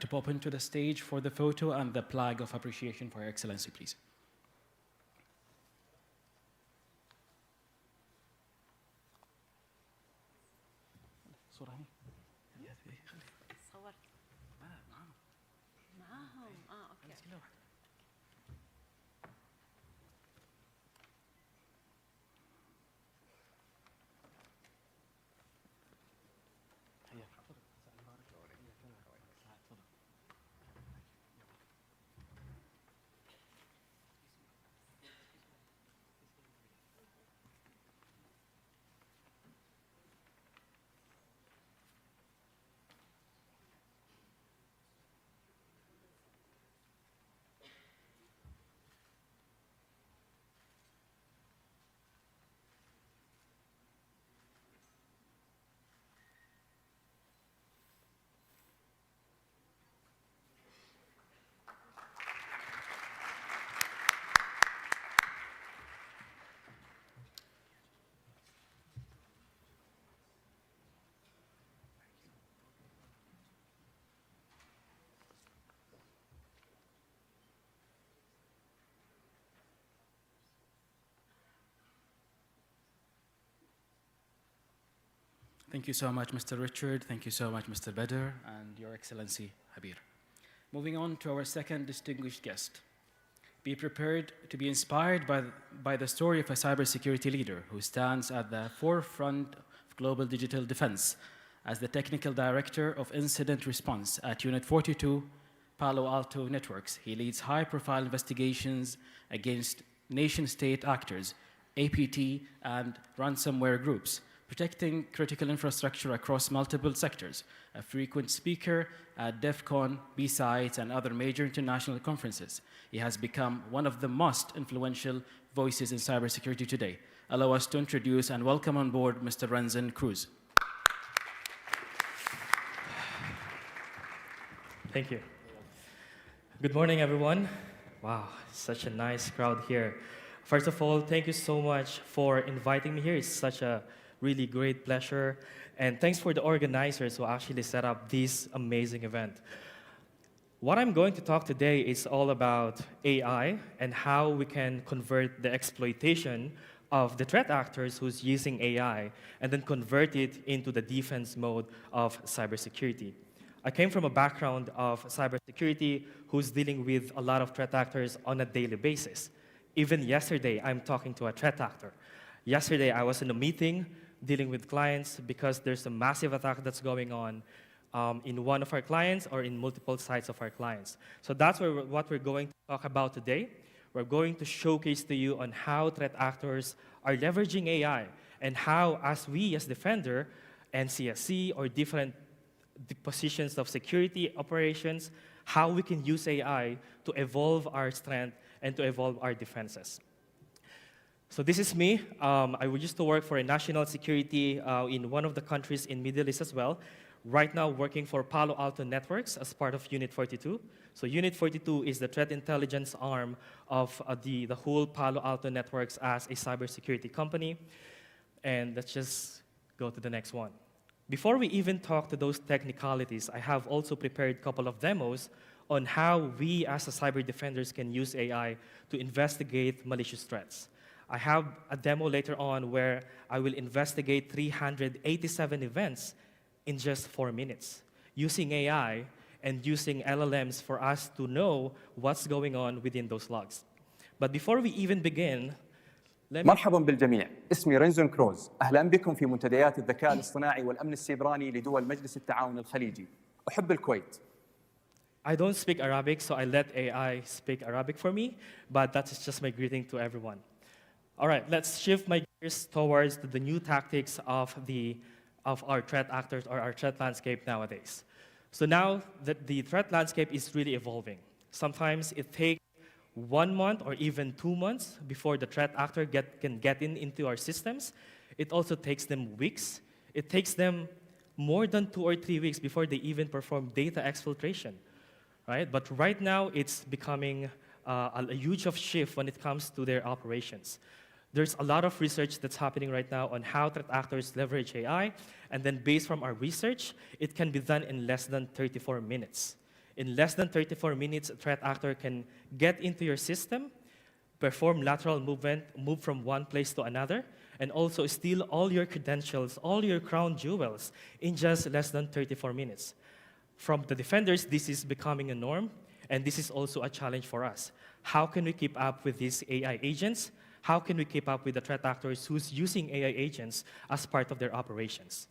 to pop into the stage for the photo and the flag of appreciation for Your Excellency, please. Thank you so much, Mr. Richard. Thank you so much, Mr. Badr, and Your Excellency, Habir. Moving on to our second distinguished guest. Be prepared to be inspired by the story of a cybersecurity leader who stands at the forefront of global digital defense as the Technical Director of Incident Response at Unit 42, Palo Alto Networks. He leads high-profile investigations against nation-state actors, APT, and ransomware groups, protecting critical infrastructure across multiple sectors, a frequent speaker at DEF CON, B-Sites, and other major international conferences. He has become one of the most influential voices in cybersecurity today. Allow us to introduce and welcome on board Mr. Renzen Cruz. Thank you. Good morning, everyone. Wow, such a nice crowd here. First of all, thank you so much for inviting me here. It's such a really great pleasure. And thanks for the organizers who actually set up this amazing event. What I'm going to talk today is all about AI and how we can convert the exploitation of the threat actors who's using AI and then convert it into the defense mode of cybersecurity. I came from a background of cybersecurity who's dealing with a lot of threat actors on a daily basis. Even yesterday, I'm talking to a threat actor. Yesterday, I was in a meeting dealing with clients because there's a massive attack that's going on in one of our clients or in multiple sites of our clients. So that's what we're going to talk about today. We're going to showcase to you on how threat actors are leveraging AI and how, as we as Defender, NCSC, or different positions of security operations, how we can use AI to evolve our strength and to evolve our defenses. So this is me. I used to work for a national security in one of the countries in Middle East as well. Right now working for Palo Alto Networks as part of Unit 42. So Unit 42 is the threat intelligence arm of the whole Palo Alto Networks as a cybersecurity company. And let's just go to the next one. Before we even talk to those technicalities, I have also prepared a couple of demos on how we as a cyber defenders can use AI to investigate malicious threats. I have a demo later on where I will investigate 387 events in just 4 minutes, using AI and using LLMs for us to know what's going on within those logs. But before we even begin, مرحبا بالجميع، اسمي رينزون كروز، أهلا بكم في منتديات الذكاء الاصطناعي والأمن السيبراني لدول مجلس التعاون الخليجي. أحب الكويت. I don't speak Arabic, so I let AI speak Arabic for me, but that's just my greeting to everyone. All right, let's shift my gears towards the new tactics of our threat actors or our threat landscape nowadays. So now that the threat landscape is really evolving. Sometimes it takes 1 month or even 2 months before the threat actor can get into our systems. It also takes them weeks. It takes them more than 2 or 3 weeks before they even perform data exfiltration, right? But right now, it's becoming a huge shift when it comes to their operations. There's a lot of research that's happening right now on how threat actors leverage AI, and then based from our research, it can be done in less than 34 minutes. In less than 34 minutes, a threat actor can get into your system, perform lateral movement, move from one place to another, and also steal all your credentials, all your crown jewels in just less than 34 minutes. From the defenders, this is becoming a norm, and this is also a challenge for us. How can we keep up with these AI agents? How can we keep up with the threat actors who's using AI agents as part of their operations?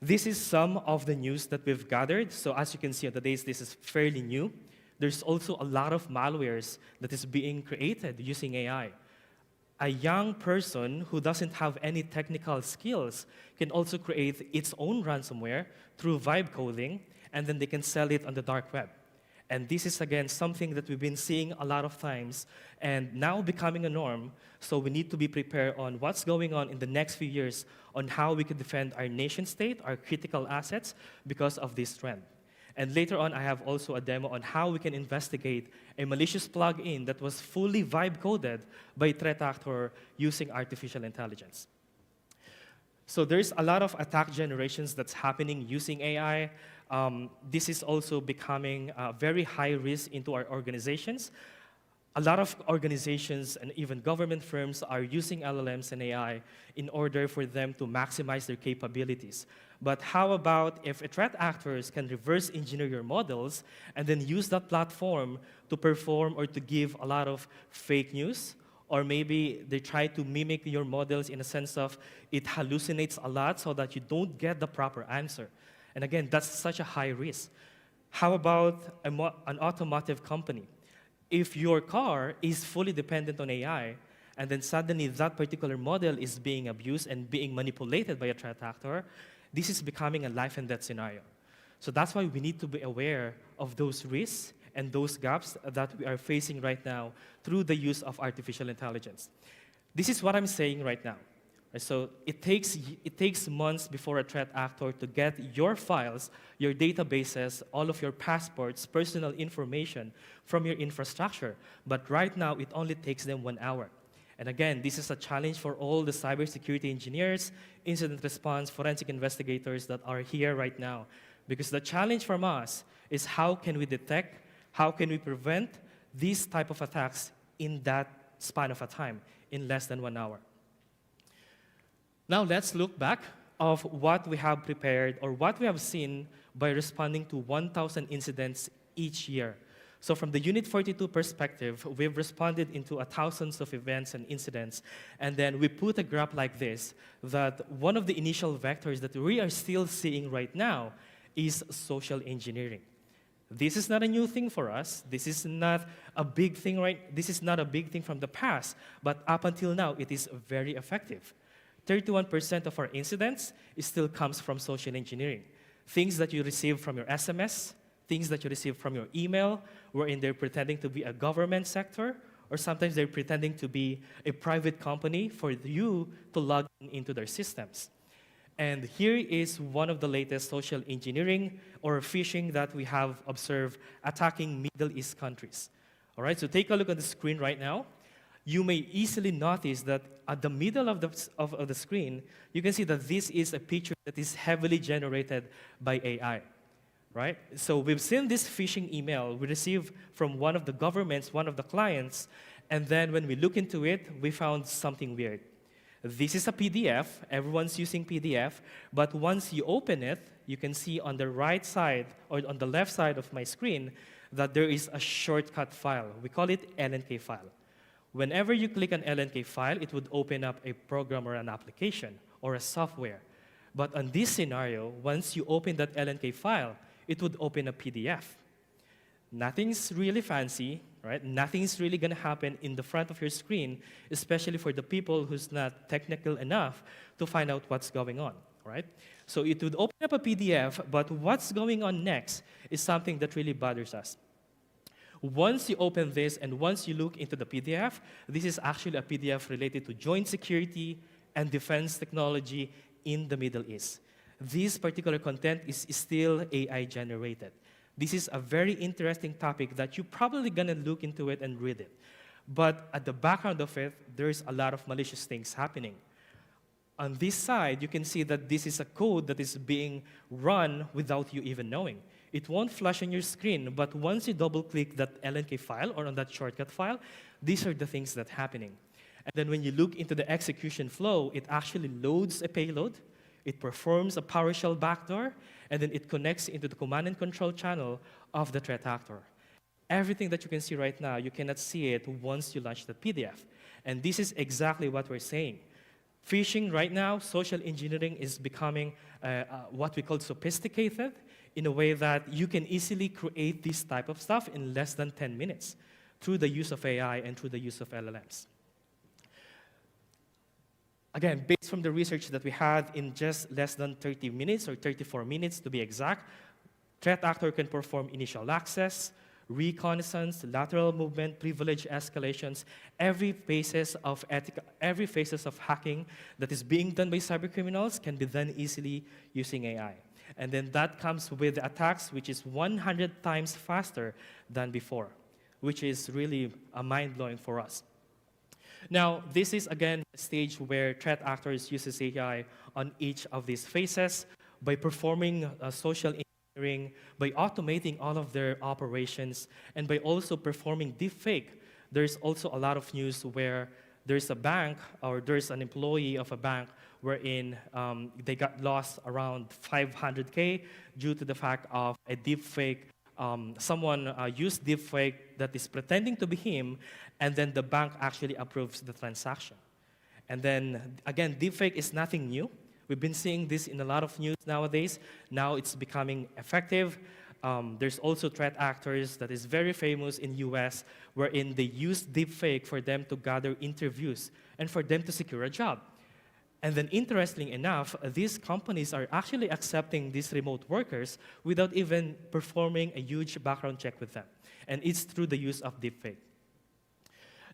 This is some of the news that we've gathered. So as you can see on the days, this is fairly new. There's also a lot of malwares that is being created using AI. A young person who doesn't have any technical skills can also create its own ransomware through vibe coding, and then they can sell it on the dark web. And this is, again, something that we've been seeing a lot of times and now becoming a norm. So we need to be prepared on what's going on in the next few years on how we can defend our nation state, our critical assets, because of this trend. And later on, I have also a demo on how we can investigate a malicious plugin that was fully vibe coded by a threat actor using artificial intelligence. So there's a lot of attack generations that's happening using AI. This is also becoming very high risk into our organizations. a lot of organizations and even government firms are using LLMs and AI in order for them to maximize their capabilities. But how about if threat actors can reverse engineer your models and then use that platform to perform or to give a lot of fake news? Or maybe they try to mimic your models in a sense of it hallucinates a lot so that you don't get the proper answer. And again, that's such a high risk. How about an automotive company? If your car is fully dependent on AI, and then suddenly that particular model is being abused and being manipulated by a threat actor, this is becoming a life and death scenario. So that's why we need to be aware of those risks and those gaps that we are facing right now through the use of artificial intelligence. This is what I'm saying right now. So it takes months before a threat actor to get your files, your databases, all of your passports, personal information from your infrastructure. But right now, it only takes them 1 hour. And again, this is a challenge for all the cybersecurity engineers, incident response, forensic investigators that are here right now. Because the challenge from us is how can we detect, how can we prevent these type of attacks in that span of a time, in less than 1 hour. Now let's look back of what we have prepared or what we have seen by responding to 1,000 incidents each year. So from the Unit 42 perspective, we've responded into thousands of events and incidents, and then we put a graph like this, that one of the initial vectors that we are still seeing right now is social engineering. This is not a new thing for us. This is not a big thing, right? This is not a big thing from the past, but up until now, it is very effective. 31% of our incidents still comes from social engineering. Things that you receive from your SMS, things that you receive from your email, wherein they're pretending to be a government sector, or sometimes they're pretending to be a private company for you to log into their systems. And here is one of the latest social engineering or phishing that we have observed attacking Middle East countries. All right, so take a look at the screen right now. You may easily notice that at the middle of the screen, you can see that this is a picture that is heavily generated by AI, right? So we've seen this phishing email we received from one of the governments, one of the clients, and then when we look into it, we found something weird. This is a PDF. Everyone's using PDF, but once you open it, you can see on the right side or on the left side of my screen that there is a shortcut file. We call it LNK file. Whenever you click an LNK file, it would open up a program or an application or a software. But on this scenario, once you open that LNK file, it would open a PDF. Nothing's really fancy, right? Nothing's really going to happen in the front of your screen, especially for the people who's not technical enough to find out what's going on, right? So it would open up a PDF, but what's going on next is something that really bothers us. Once you open this and once you look into the PDF, this is actually a PDF related to joint security and defense technology in the Middle East. This particular content is still AI generated. This is a very interesting topic that you're probably going to look into it and read it. But at the background of it, there's a lot of malicious things happening. On this side, you can see that this is a code that is being run without you even knowing. It won't flash on your screen, but once you double-click that LNK file or on that shortcut file, these are the things that are happening. And then when you look into the execution flow, it actually loads a payload, it performs a PowerShell backdoor, and then it connects into the command and control channel of the threat actor. Everything that you can see right now, you cannot see it once you launch the PDF. And this is exactly what we're saying. Phishing right now, social engineering is becoming what we call sophisticated in a way that you can easily create this type of stuff in less than 10 minutes through the use of AI and through the use of LLMs. Again, based from the research that we had in just less than 30 minutes or 34 minutes to be exact, threat actor can perform initial access, reconnaissance, lateral movement, privilege escalations, every phases of hacking that is being done by cybercriminals can be done easily using AI. And then that comes with attacks which is 100 times faster than before, which is really mind-blowing for us. Now, this is again a stage where threat actors uses AI on each of these phases by performing social engineering, by automating all of their operations, and by also performing deepfake there's also a lot of news where there's a bank or there's an employee of a bank wherein they got lost around 500K due to the fact of a deepfake. Someone used deepfake that is pretending to be him, and then the bank actually approves the transaction. And then, again, deepfake is nothing new. We've been seeing this in a lot of news nowadays. Now it's becoming effective. There's also threat actors that is very famous in US, wherein they use deepfake for them to gather interviews and for them to secure a job. And then, interestingly enough, these companies are actually accepting these remote workers without even performing a huge background check with them. And it's through the use of deepfake.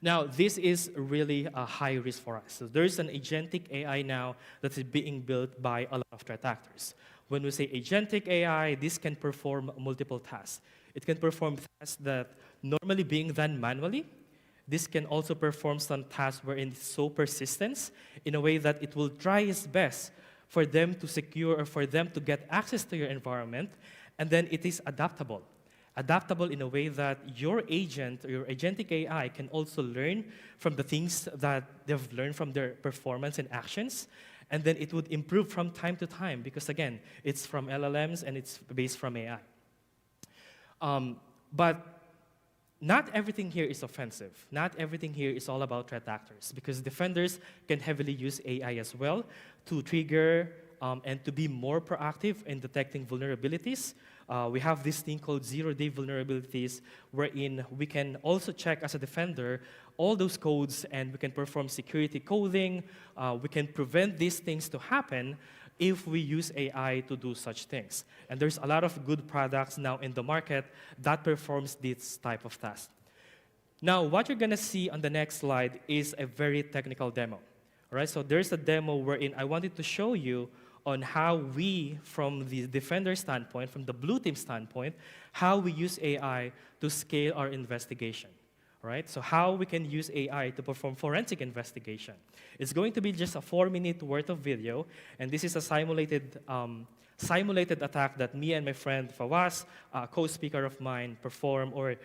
Now, this is really a high risk for us. So there's an agentic AI now that is being built by a lot of threat actors. When we say agentic AI, this can perform multiple tasks. It can perform tasks that normally being done manually. This can also perform some tasks wherein it's so persistent in a way that it will try its best for them to secure or for them to get access to your environment, and then it is adaptable. Adaptable in a way that your agent or your agentic AI can also learn from the things that they've learned from their performance and actions, and then it would improve from time to time because, again, it's from LLMs and it's based from AI. But not everything here is offensive. Not everything here is all about threat actors because defenders can heavily use AI as well to trigger and to be more proactive in detecting vulnerabilities. We have this thing called zero-day vulnerabilities wherein we can also check as a defender all those codes and we can perform security coding. We can prevent these things to happen if we use AI to do such things. And there's a lot of good products now in the market that performs this type of task. Now, what you're going to see on the next slide is a very technical demo. All right, so there's a demo wherein I wanted to show you on how we, from the defender standpoint, from the blue team standpoint, how we use AI to scale our investigation. Right? So how we can use AI to perform forensic investigation. It's going to be just a 4-minute worth of video, and this is a simulated attack that me and my friend Fawaz, a co-speaker of mine, performed or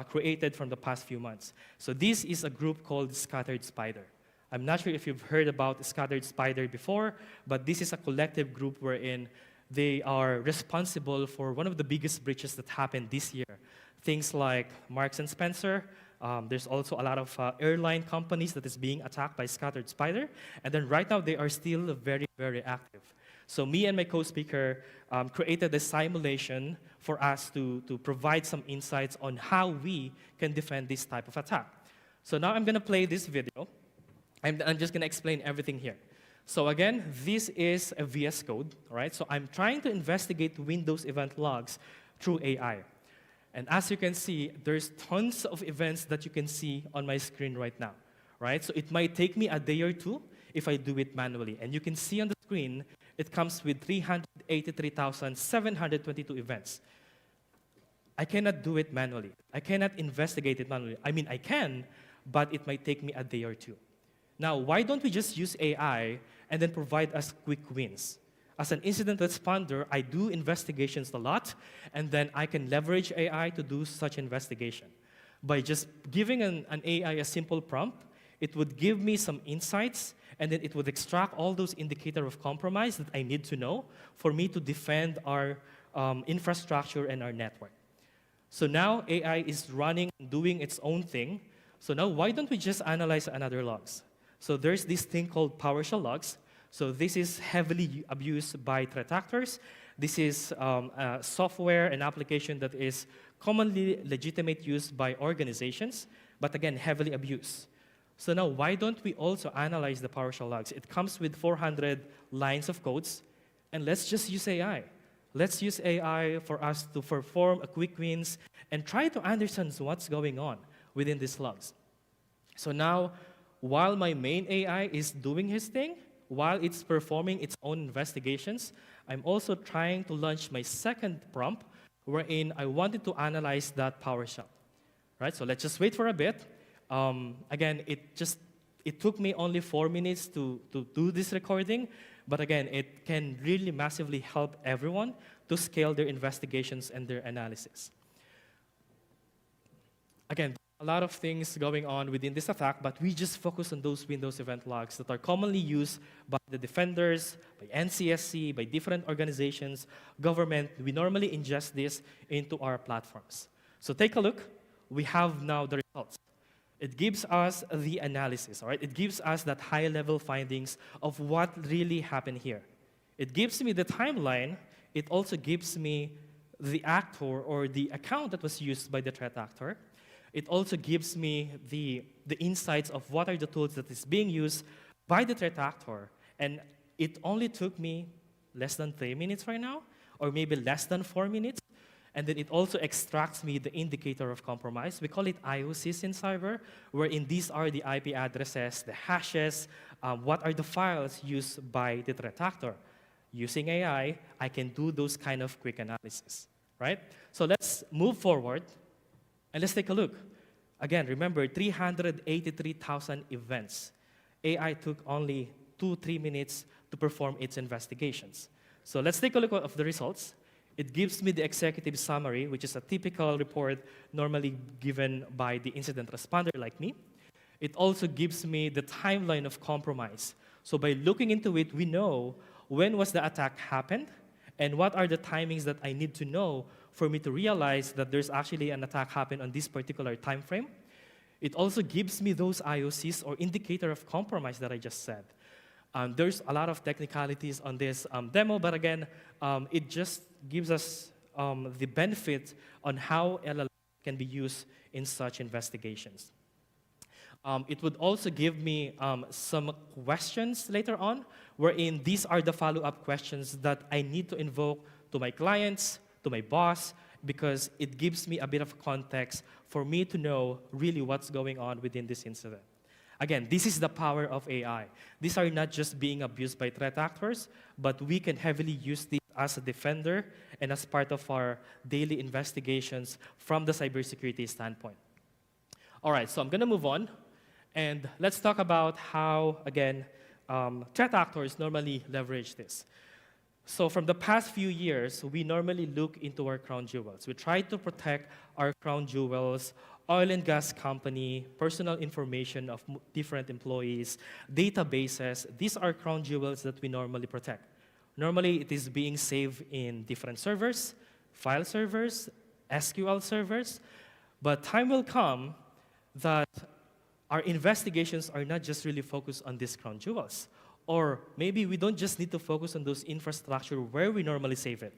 created from the past few months. So this is a group called Scattered Spider. I'm not sure if you've heard about Scattered Spider before, but this is a collective group wherein they are responsible for one of the biggest breaches that happened this year. Things like Marks & Spencer. There's also a lot of airline companies that is being attacked by Scattered Spider. And then right now, they are still very, very active. So me and my co-speaker created a simulation for us to provide some insights on how we can defend this type of attack. So now I'm going to play this video. I'm just going to explain everything here. So again, this is a VS Code, right? So I'm trying to investigate Windows event logs through AI. And as you can see, there's tons of events that you can see on my screen right now, right? So it might take me a day or two if I do it manually. And you can see on the screen, it comes with 383,722 events. I cannot do it manually. I cannot investigate it manually. I mean, I can, but it might take me a day or two. Now, why don't we just use AI and then provide us quick wins? As an incident responder, I do investigations a lot, and then I can leverage AI to do such investigation. By just giving an AI a simple prompt, it would give me some insights, and then it would extract all those indicators of compromise that I need to know for me to defend our infrastructure and our network. So now AI is running, doing its own thing. So now why don't we just analyze another logs? So there's this thing called PowerShell logs. So this is heavily abused by threat actors. This is software and application that is commonly legitimate use by organizations, but again, heavily abused. So now, why don't we also analyze the PowerShell logs? It comes with 400 lines of codes, and let's just use AI. Let's use AI for us to perform a quick wins and try to understand what's going on within these logs. So now, while my main AI is doing his thing, while it's performing its own investigations, I'm also trying to launch my second prompt wherein I wanted to analyze that PowerShell. Right? So let's just wait for a bit. Again, it took me only 4 minutes to do this recording, but again, it can really massively help everyone to scale their investigations and their analysis. Again, a lot of things going on within this attack, but we just focus on those Windows event logs that are commonly used by the defenders, by NCSC, by different organizations, government. We normally ingest this into our platforms. So take a look. We have now the results. It gives us the analysis, all right? It gives us that high-level findings of what really happened here. It gives me the timeline. It also gives me the actor or the account that was used by the threat actor. It also gives me the insights of what are the tools that is being used by the threat actor. And it only took me less than 3 minutes right now, or maybe less than 4 minutes. And then it also extracts me the indicator of compromise. We call it IOCs in cyber, wherein these are the IP addresses, the hashes, what are the files used by the threat actor. Using AI, I can do those kind of quick analysis, right? So let's move forward. And let's take a look. Again, remember, 383,000 events. AI took only 2-3 minutes to perform its investigations. So let's take a look at the results. It gives me the executive summary, which is a typical report normally given by the incident responder like me. It also gives me the timeline of compromise. So by looking into it, we know when was the attack happened, and what are the timings that I need to know for me to realize that there's actually an attack happened on this particular time frame. It also gives me those IOCs or indicator of compromise that I just said. There's a lot of technicalities on this demo, but again, it just gives us the benefit on how LLM can be used in such investigations. It would also give me some questions later on, wherein these are the follow-up questions that I need to invoke to my clients, to my boss, because it gives me a bit of context for me to know really what's going on within this incident. Again, this is the power of AI. These are not just being abused by threat actors, but we can heavily use this as a defender and as part of our daily investigations from the cybersecurity standpoint. All right, so I'm going to move on. And let's talk about how, again, threat actors normally leverage this. So from the past few years, we normally look into our crown jewels. We try to protect our crown jewels, oil and gas company, personal information of different employees, databases. These are crown jewels that we normally protect. Normally, it is being saved in different servers, file servers, SQL servers. But time will come that our investigations are not just really focused on these crown jewels. Or maybe we don't just need to focus on those infrastructure where we normally save it.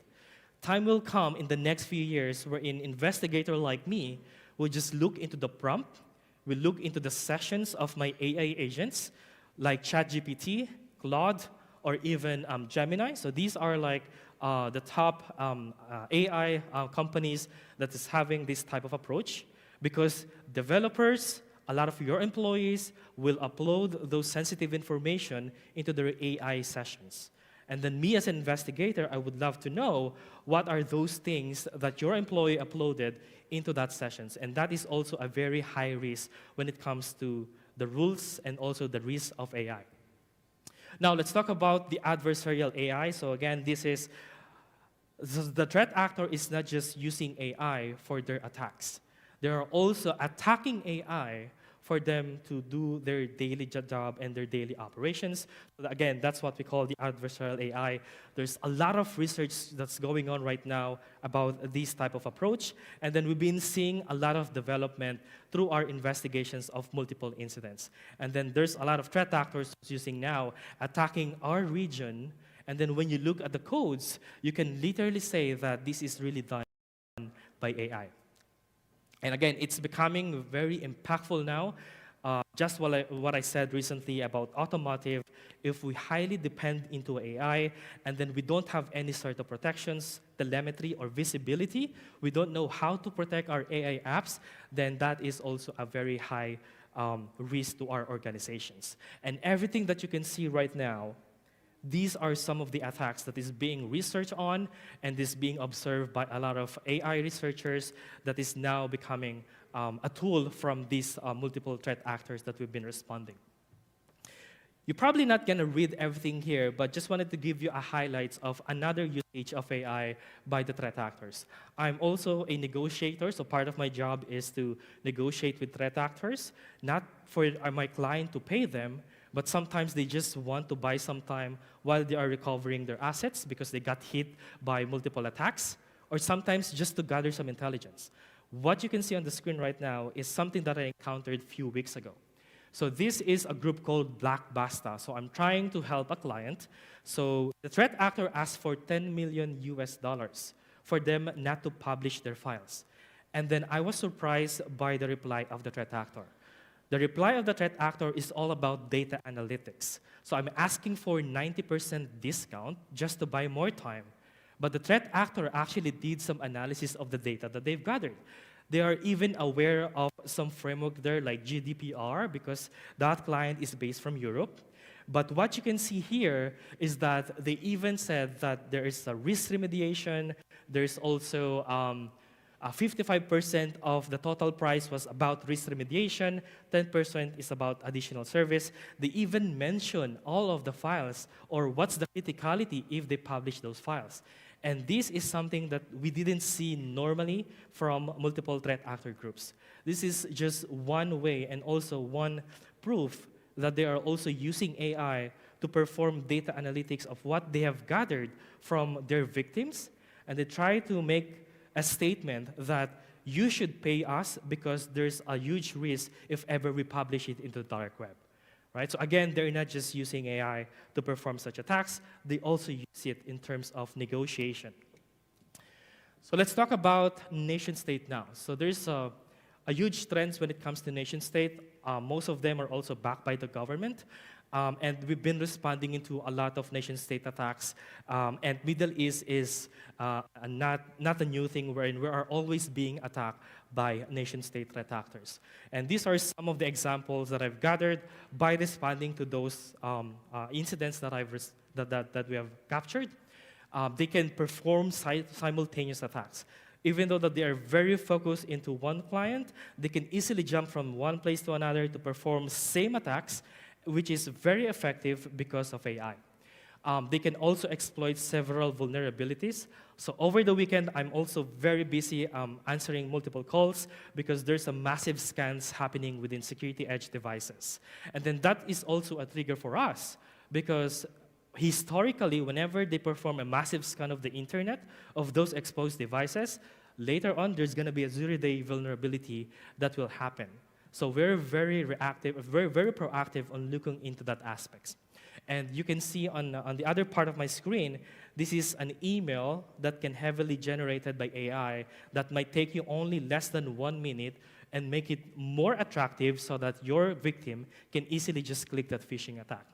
Time will come in the next few years where an investigator like me will just look into the prompt, will look into the sessions of my AI agents, like ChatGPT, Claude, or even Gemini. So these are like the top AI companies that is having this type of approach, because developers, a lot of your employees will upload those sensitive information into their AI sessions. And then me as an investigator, I would love to know what are those things that your employee uploaded into that sessions. And that is also a very high risk when it comes to the rules and also the risk of AI. Now let's talk about the adversarial AI. So again, this is the threat actor is not just using AI for their attacks. They are also attacking AI for them to do their daily job and their daily operations. Again, that's what we call the adversarial AI. There's a lot of research that's going on right now about this type of approach. And then we've been seeing a lot of development through our investigations of multiple incidents. And then there's a lot of threat actors using now, attacking our region. And then when you look at the codes, you can literally say that this is really done by AI. And again, it's becoming very impactful now. Just what I said recently about automotive, if we highly depend into AI and then we don't have any sort of protections, telemetry, or visibility, we don't know how to protect our AI apps, then that is also a very high risk to our organizations. And everything that you can see right now, these are some of the attacks that is being researched on and is being observed by a lot of AI researchers that is now becoming a tool from these multiple threat actors that we've been responding. You're probably not going to read everything here, but just wanted to give you a highlights of another usage of AI by the threat actors. I'm also a negotiator, so part of my job is to negotiate with threat actors, not for my client to pay them, but sometimes they just want to buy some time while they are recovering their assets because they got hit by multiple attacks, or sometimes just to gather some intelligence. What you can see on the screen right now is something that I encountered a few weeks ago. So this is a group called Black Basta. So I'm trying to help a client. So the threat actor asked for 10 million US dollars for them not to publish their files. And then I was surprised by the reply of the threat actor. The reply of the threat actor is all about data analytics. So I'm asking for 90% discount just to buy more time. But the threat actor actually did some analysis of the data that they've gathered. They are even aware of some framework there like GDPR because that client is based from Europe. But what you can see here is that they even said that there is a risk remediation. There's also 55% of the total price was about risk remediation. 10% is about additional service. They even mention all of the files or what's the criticality if they publish those files. And this is something that we didn't see normally from multiple threat actor groups. This is just one way and also one proof that they are also using AI to perform data analytics of what they have gathered from their victims. And they try to make a statement that you should pay us because there's a huge risk if ever we publish it into the dark web. Right? So again, they're not just using AI to perform such attacks, they also use it in terms of negotiation. So let's talk about nation state now. So there's a huge trend when it comes to nation state. Most of them are also backed by the government. And we've been responding into a lot of nation-state attacks. And Middle East is not a new thing wherein we are always being attacked by nation-state threat actors. And these are some of the examples that I've gathered by responding to those incidents that, that we have captured. They can perform simultaneous attacks. Even though that they are very focused into one client, they can easily jump from one place to another to perform same attacks, which is very effective because of AI. They can also exploit several vulnerabilities. So over the weekend, I'm also very busy answering multiple calls because there's a massive scans happening within security edge devices. And then that is also a trigger for us because historically, whenever they perform a massive scan of the internet of those exposed devices, later on, there's going to be a zero-day vulnerability that will happen. So we're very reactive, very proactive on looking into that aspects. And you can see on the other part of my screen, this is an email that can heavily generated by AI that might take you only less than 1 minute and make it more attractive so that your victim can easily just click that phishing attack.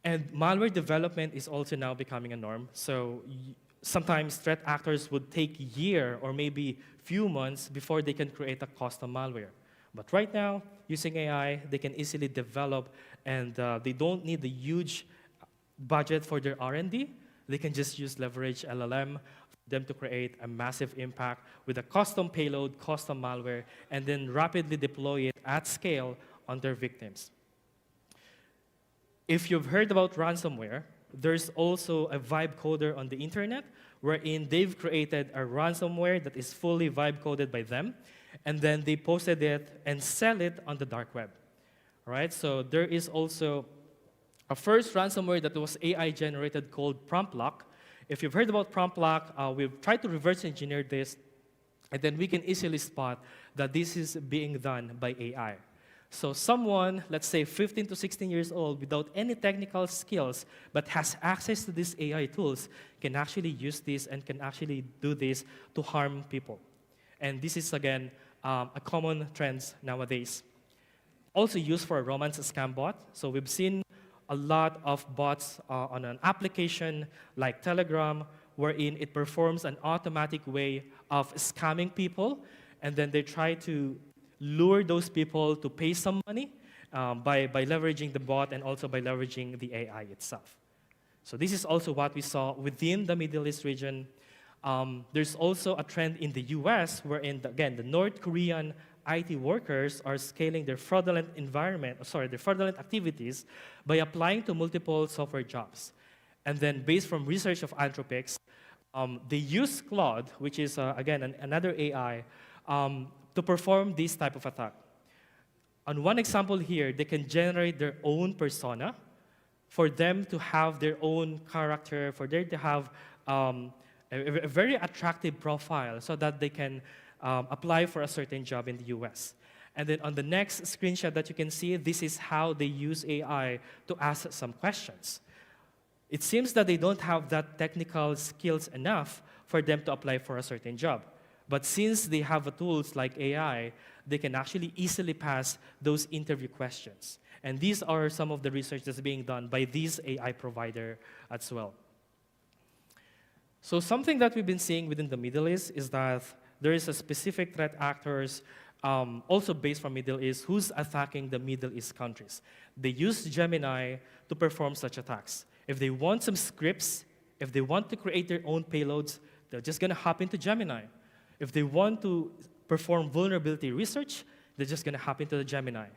And malware development is also now becoming a norm. So sometimes threat actors would take a year or maybe few months before they can create a custom malware. But right now, using AI, they can easily develop and they don't need the huge budget for their R&D. They can just use leverage LLM for them to create a massive impact with a custom payload, custom malware, and then rapidly deploy it at scale on their victims. If you've heard about ransomware, there's also a vibe coder on the internet wherein they've created a ransomware that is fully vibe coded by them, and then they posted it and sell it on the dark web. Right? So there is also a first ransomware that was AI generated called Prompt Lock. If you've heard about Prompt Lock, we've tried to reverse engineer this, and then we can easily spot that this is being done by AI. So someone, let's say 15 to 16 years old, without any technical skills, but has access to these AI tools, can actually use this and can actually do this to harm people. And this is, again, a common trend nowadays. Also used for a romance scam bot. So we've seen a lot of bots on an application like Telegram, wherein it performs an automatic way of scamming people, and then they try to lure those people to pay some money by leveraging the bot and also by leveraging the AI itself. So this is also what we saw within the Middle East region. There's also a trend in the US wherein, again, the North Korean IT workers are scaling their fraudulent their fraudulent activities by applying to multiple software jobs. And then based from research of Anthropics, they use Claude, which is, again, another AI, to perform this type of attack. On one example here, they can generate their own persona for them to have their own character, for them to have a very attractive profile so that they can apply for a certain job in the US. And then on the next screenshot that you can see, this is how they use AI to ask some questions. It seems that they don't have that technical skills enough for them to apply for a certain job. But since they have tools like AI, they can actually easily pass those interview questions. And these are some of the research that's being done by this AI provider as well. So something that we've been seeing within the Middle East is that there is a specific threat actors also based from Middle East who's attacking the Middle East countries. They use Gemini to perform such attacks. If they want some scripts, if they want to create their own payloads, they're just going to hop into Gemini. If they want to perform vulnerability research, they're just going to hop into the Gemini.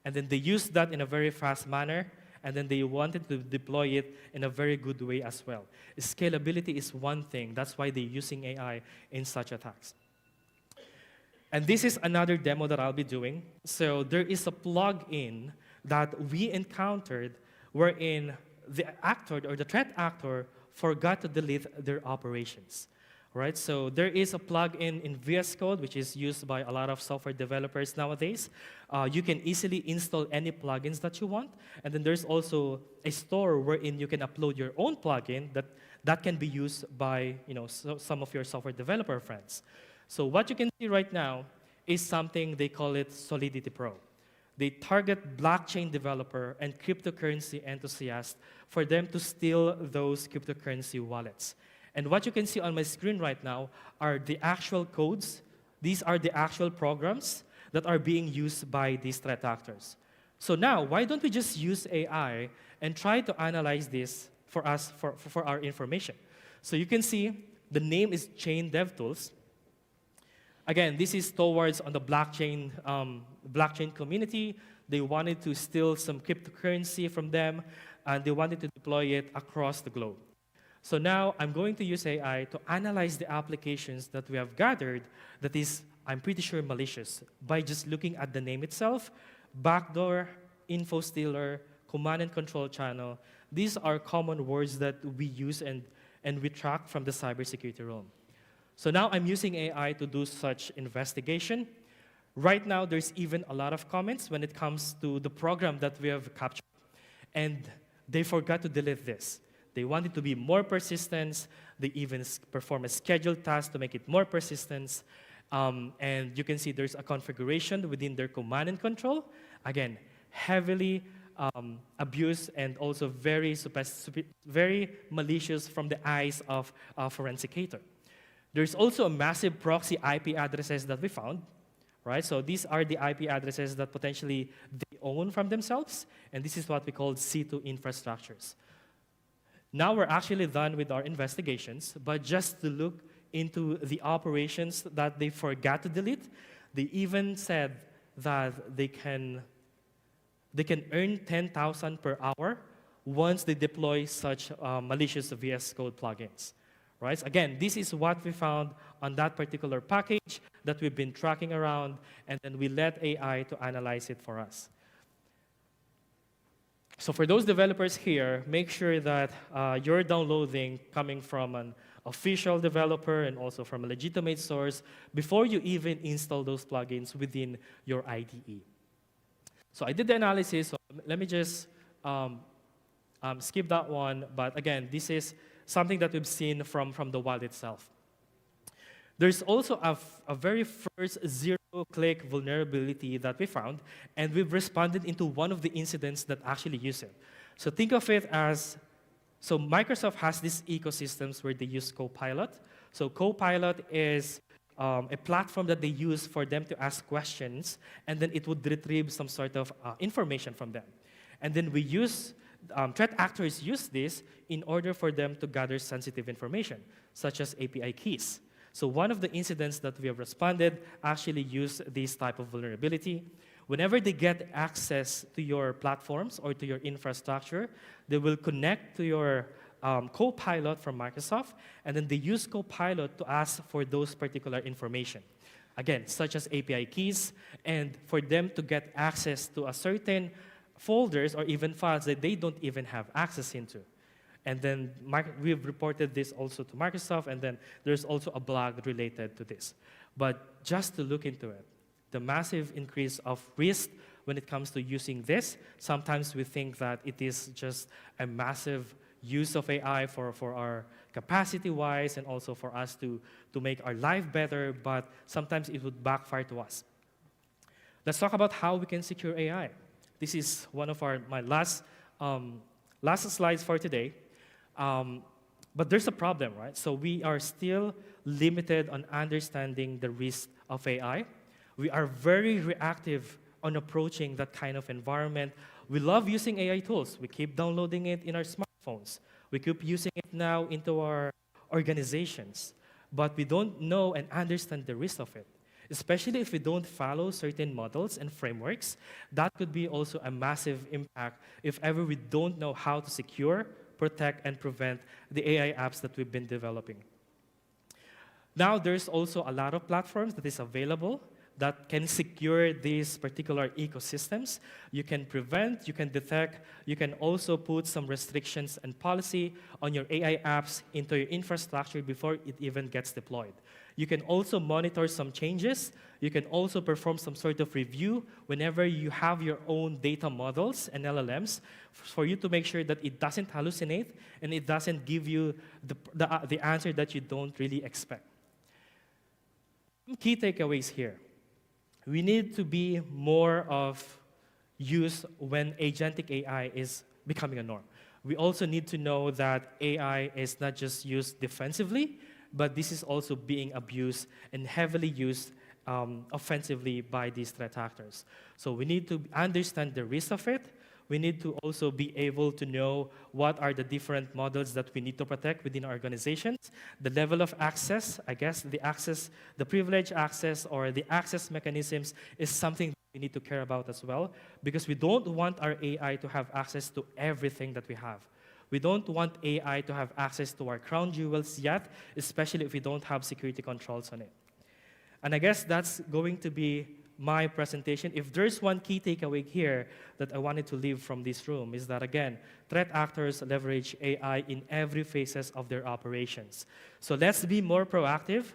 And then they use that in a very fast manner, and then they wanted to deploy it in a very good way as well. Scalability is one thing. That's why they're using AI in such attacks. And this is another demo that I'll be doing. So there is a plugin that we encountered wherein the actor or the threat actor forgot to delete their operations. Right? So there is a plugin in VS Code, which is used by a lot of software developers nowadays. You can easily install any plugins that you want. And then there's also a store wherein you can upload your own plugin that can be used by some of your software developer friends. So what you can see right now is something they call it Solidity Pro. They target blockchain developer and cryptocurrency enthusiasts for them to steal those cryptocurrency wallets. And what you can see on my screen right now are the actual codes. These are the actual programs that are being used by these threat actors. So now, why don't we just use AI and try to analyze this for us, for our information? So you can see the name is Chain Dev Tools. Again, this is towards on the blockchain community. They wanted to steal some cryptocurrency from them, and they wanted to deploy it across the globe. So now I'm going to use AI to analyze the applications that we have gathered that is, I'm pretty sure, malicious by just looking at the name itself, backdoor, info stealer, command and control channel. These are common words that we use and we track from the cybersecurity realm. So now I'm using AI to do such investigation. Right now, there's even a lot of comments when it comes to the program that we have captured. And they forgot to delete this. They want it to be more persistent. They even perform a scheduled task to make it more persistent. And you can see there's a configuration within their command and control. Again, heavily abused and also very malicious from the eyes of a forensic hater. There's also a massive proxy IP addresses that we found. Right? So these are the IP addresses that potentially they own from themselves. And this is what we call C2 infrastructures. Now we're actually done with our investigations, but just to look into the operations that they forgot to delete, they even said that they can earn 10,000 per hour once they deploy such malicious VS Code plugins. Right? So again, this is what we found on that particular package that we've been tracking around, and then we let AI to analyze it for us. So for those developers here, make sure that you're downloading coming from an official developer and also from a legitimate source before you even install those plugins within your IDE. So I did the analysis, so let me just skip that one. But again, this is something that we've seen from the wild itself. There's also a very first zero-click vulnerability that we found, and we've responded into one of the incidents that actually use it. So think of it as, so Microsoft has these ecosystems where they use Copilot. So Copilot is a platform that they use for them to ask questions, and then it would retrieve some sort of information from them. And then we use, threat actors use this in order for them to gather sensitive information, such as API keys. So one of the incidents that we have responded actually used this type of vulnerability. Whenever they get access to your platforms or to your infrastructure, they will connect to your Copilot from Microsoft, and then they use Copilot to ask for those particular information. Again, such as API keys, and for them to get access to a certain folders or even files that they don't even have access into. And then we've reported this also to Microsoft, and then there's also a blog related to this. But just to look into it, the massive increase of risk when it comes to using this, sometimes we think that it is just a massive use of AI for our capacity-wise and also for us to make our life better, but sometimes it would backfire to us. Let's talk about how we can secure AI. This is one of my last slides for today. But there's a problem, right? So we are still limited on understanding the risk of AI. We are very reactive on approaching that kind of environment. We love using AI tools. We keep downloading it in our smartphones. We keep using it now into our organizations. But we don't know and understand the risk of it, especially if we don't follow certain models and frameworks. That could be also a massive impact if ever we don't know how to secure, protect, and prevent the AI apps that we've been developing. Now, there's also a lot of platforms that is available that can secure these particular ecosystems. You can prevent, you can detect, you can also put some restrictions and policy on your AI apps into your infrastructure before it even gets deployed. You can also monitor some changes. You can also perform some sort of review whenever you have your own data models and LLMs for you to make sure that it doesn't hallucinate and it doesn't give you the answer that you don't really expect. Key takeaways here. We need to be more of use when agentic AI is becoming a norm. We also need to know that AI is not just used defensively, but this is also being abused and heavily used offensively by these threat actors. So we need to understand the risk of it. We need to also be able to know what are the different models that we need to protect within our organizations. The level of access, I guess the privileged access or the access mechanisms is something we need to care about as well, because we don't want our AI to have access to everything that we have. We don't want AI to have access to our crown jewels yet, especially if we don't have security controls on it. And I guess that's going to be my presentation. If there's one key takeaway here that I wanted to leave from this room is that, again, threat actors leverage AI in every phases of their operations. So let's be more proactive,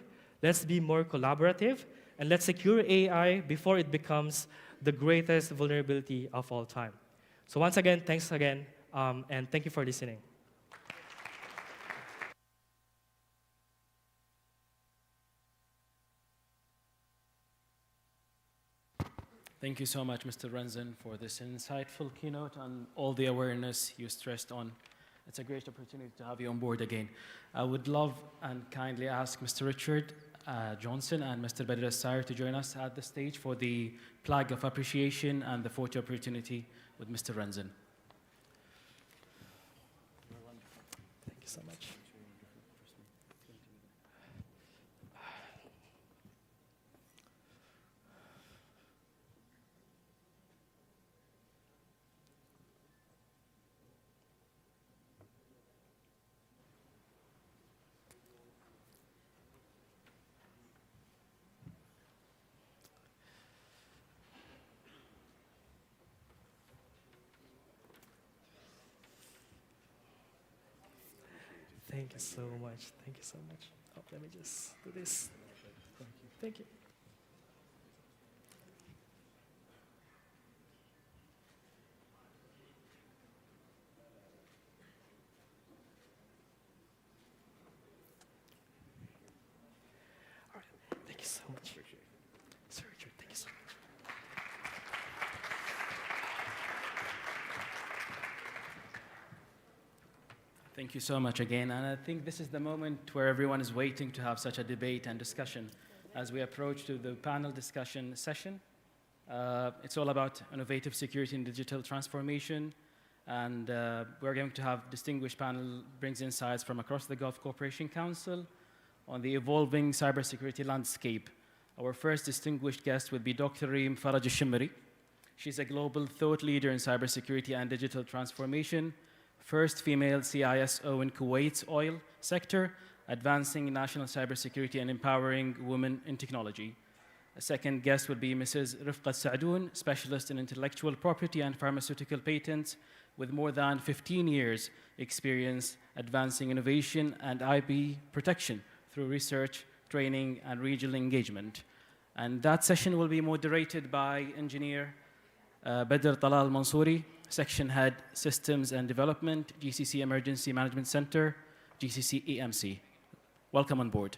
let's be more collaborative, and let's secure AI before it becomes the greatest vulnerability of all time. So once again, thanks again, and thank you for listening. Thank you so much, Mr. Renzin, for this insightful keynote and all the awareness you stressed on. It's a great opportunity to have you on board again. I would love and kindly ask Mr. Richard Johnson and Mr. Badr Sire to join us at the stage for the flag of appreciation and the photo opportunity with Mr. Renzin. Thank you so much. Thank you so much. Thank you so much. Oh, let me just do this. Thank you. All right. Thank you so much. Sir Richard, thank you so much. Thank you so much again. And I think this is the moment where everyone is waiting to have such a debate and discussion as we approach to the panel discussion session. It's all about innovative security and digital transformation. And we're going to have distinguished panel brings insights from across the Gulf Cooperation Council, on the evolving cybersecurity landscape. Our first distinguished guest would be Dr. Reem Faraj al-Shimmari. She's a global thought leader in cybersecurity and digital transformation, first female CISO in Kuwait's oil sector, advancing national cybersecurity and empowering women in technology. A second guest would be Mrs. Rifqa Saadoun, specialist in intellectual property and pharmaceutical patents, with more than 15 years experience advancing innovation and IP protection through research, training, and regional engagement. And that session will be moderated by engineer Badr Talal Mansouri, Section Head, Systems and Development, GCC Emergency Management Center, GCC EMC. Welcome on board.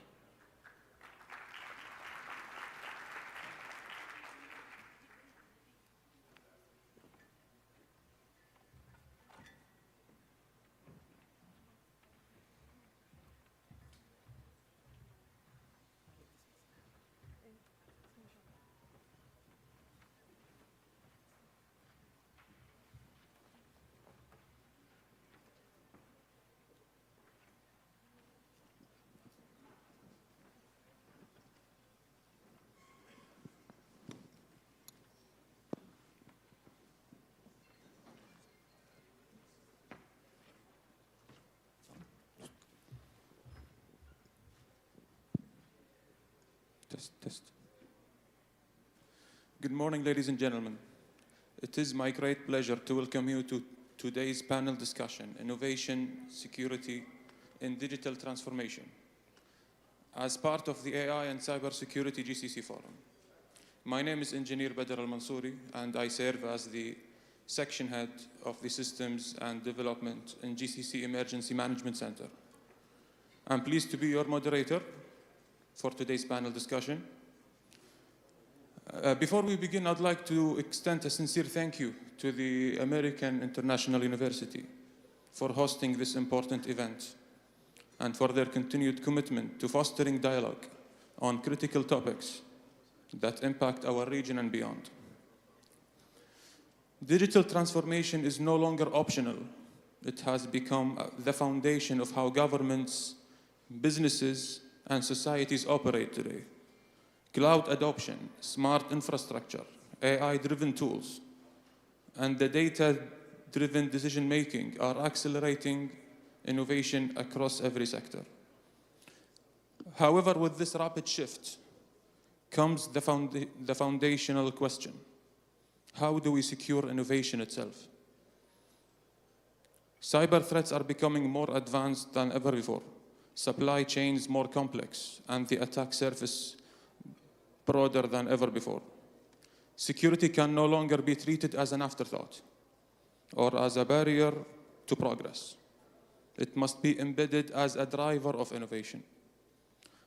Test. Good morning, ladies and gentlemen. It is my great pleasure to welcome you to today's panel discussion, Innovation, Security, and Digital Transformation, as part of the AI and Cybersecurity GCC Forum. My name is Engineer Badr Al-Mansouri, and I serve as the Section Head of the Systems and Development in GCC Emergency Management Center. I'm pleased to be your moderator for today's panel discussion. Before we begin, I'd like to extend a sincere thank you to the American International University for hosting this important event and for their continued commitment to fostering dialogue on critical topics that impact our region and beyond. Digital transformation is no longer optional. It has become the foundation of how governments, businesses, and societies operate today. Cloud adoption, smart infrastructure, AI-driven tools, and the data-driven decision-making are accelerating innovation across every sector. However, with this rapid shift comes the foundational question: how do we secure innovation itself? Cyber threats are becoming more advanced than ever before. Supply chains more complex, and the attack surface broader than ever before. Security can no longer be treated as an afterthought or as a barrier to progress. It must be embedded as a driver of innovation.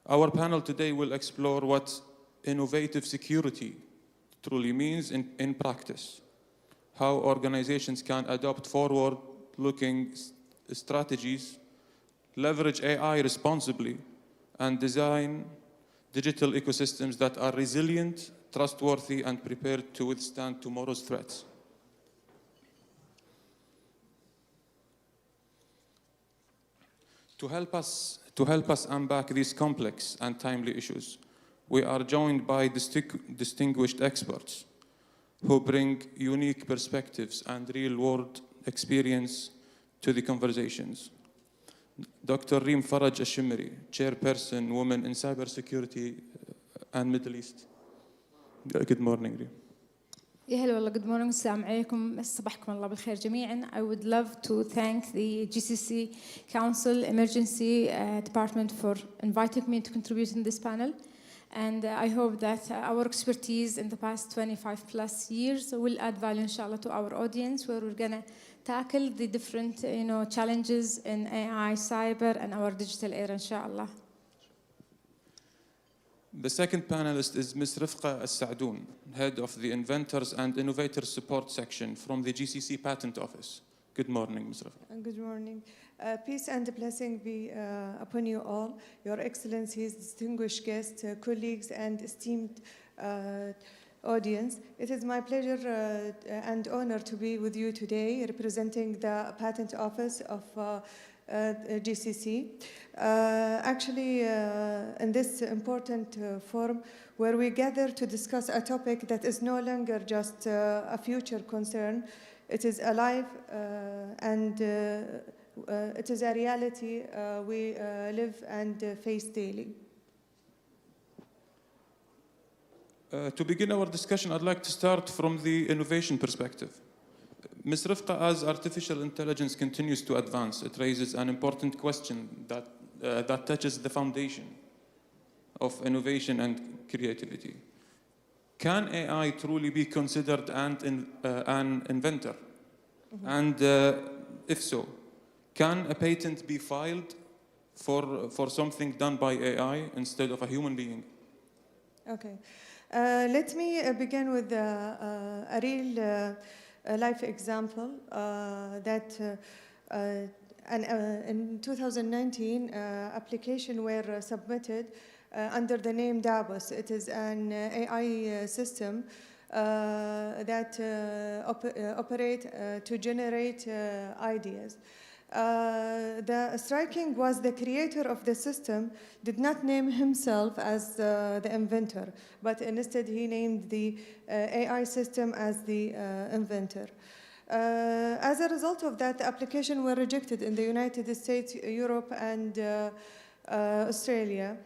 Our panel today will explore what innovative security truly means in practice, how organizations can adopt forward-looking strategies, leverage AI responsibly, and design digital ecosystems that are resilient, trustworthy, and prepared to withstand tomorrow's threats. To help us unpack these complex and timely issues, we are joined by distinguished experts who bring unique perspectives and real-world experience to the conversations. Dr. Reem Faraj al-Shimmari, Chairperson, Women in Cybersecurity and Middle East. Good morning, Reem. يا هلا والله. Good morning. السلام عليكم. صباحكم الله بالخير جميعا. I would love to thank the GCC Council Emergency Department for inviting me to contribute in this panel. And I hope that our expertise in the past 25 plus years will add value, inshallah, to our audience, where we're going to tackle the different challenges in AI, cyber, and our digital era, inshallah. The second panelist is Ms. Rifqa Saadoun, Head of the Inventors and Innovators Support Section from the GCC Patent Office. Good morning, Ms. Rifqa. Good morning. Peace and blessing be upon you all, Your Excellencies, distinguished guests, colleagues, and esteemed audience. It is my pleasure and honor to be with you today, representing the Patent Office of GCC. Actually, in this important forum, where we gather to discuss a topic that is no longer just a future concern, it is alive and it is a reality we live and face daily. To begin our discussion, I'd like to start from the innovation perspective. Ms. Rifqa, as artificial intelligence continues to advance, it raises an important question that touches the foundation of innovation and creativity. Can AI truly be considered an inventor? Mm-hmm. And if so, can a patent be filed for something done by AI instead of a human being? Okay. Let me begin with a real life example that in 2019, application were submitted under the name Davos. It is an AI system that operate to generate ideas. The striking was the creator of the system did not name himself as the inventor, but instead he named the AI system as the inventor. As a result of that, the application were rejected in the United States, Europe, and Australia.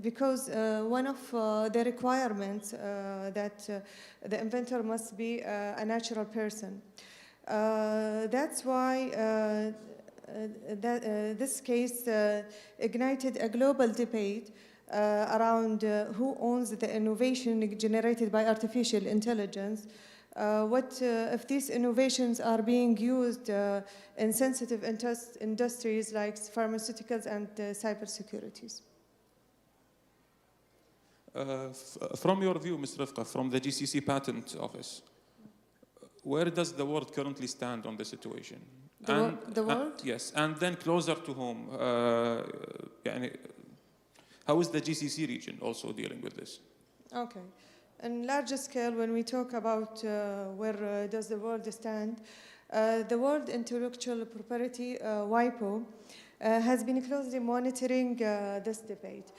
Because one of the requirements that the inventor must be a natural person. That's why this case ignited a global debate around who owns the innovation generated by artificial intelligence. What if these innovations are being used in sensitive industries like pharmaceuticals and cybersecurities? From your view, Ms. Rifqa, from the GCC Patent Office, where does the world currently stand on the situation? The world? Yes, and then closer to home, how is the GCC region also dealing with this? Okay. On larger scale, when we talk about where does the world stand, the World Intellectual Property, WIPO, has been closely monitoring this debate.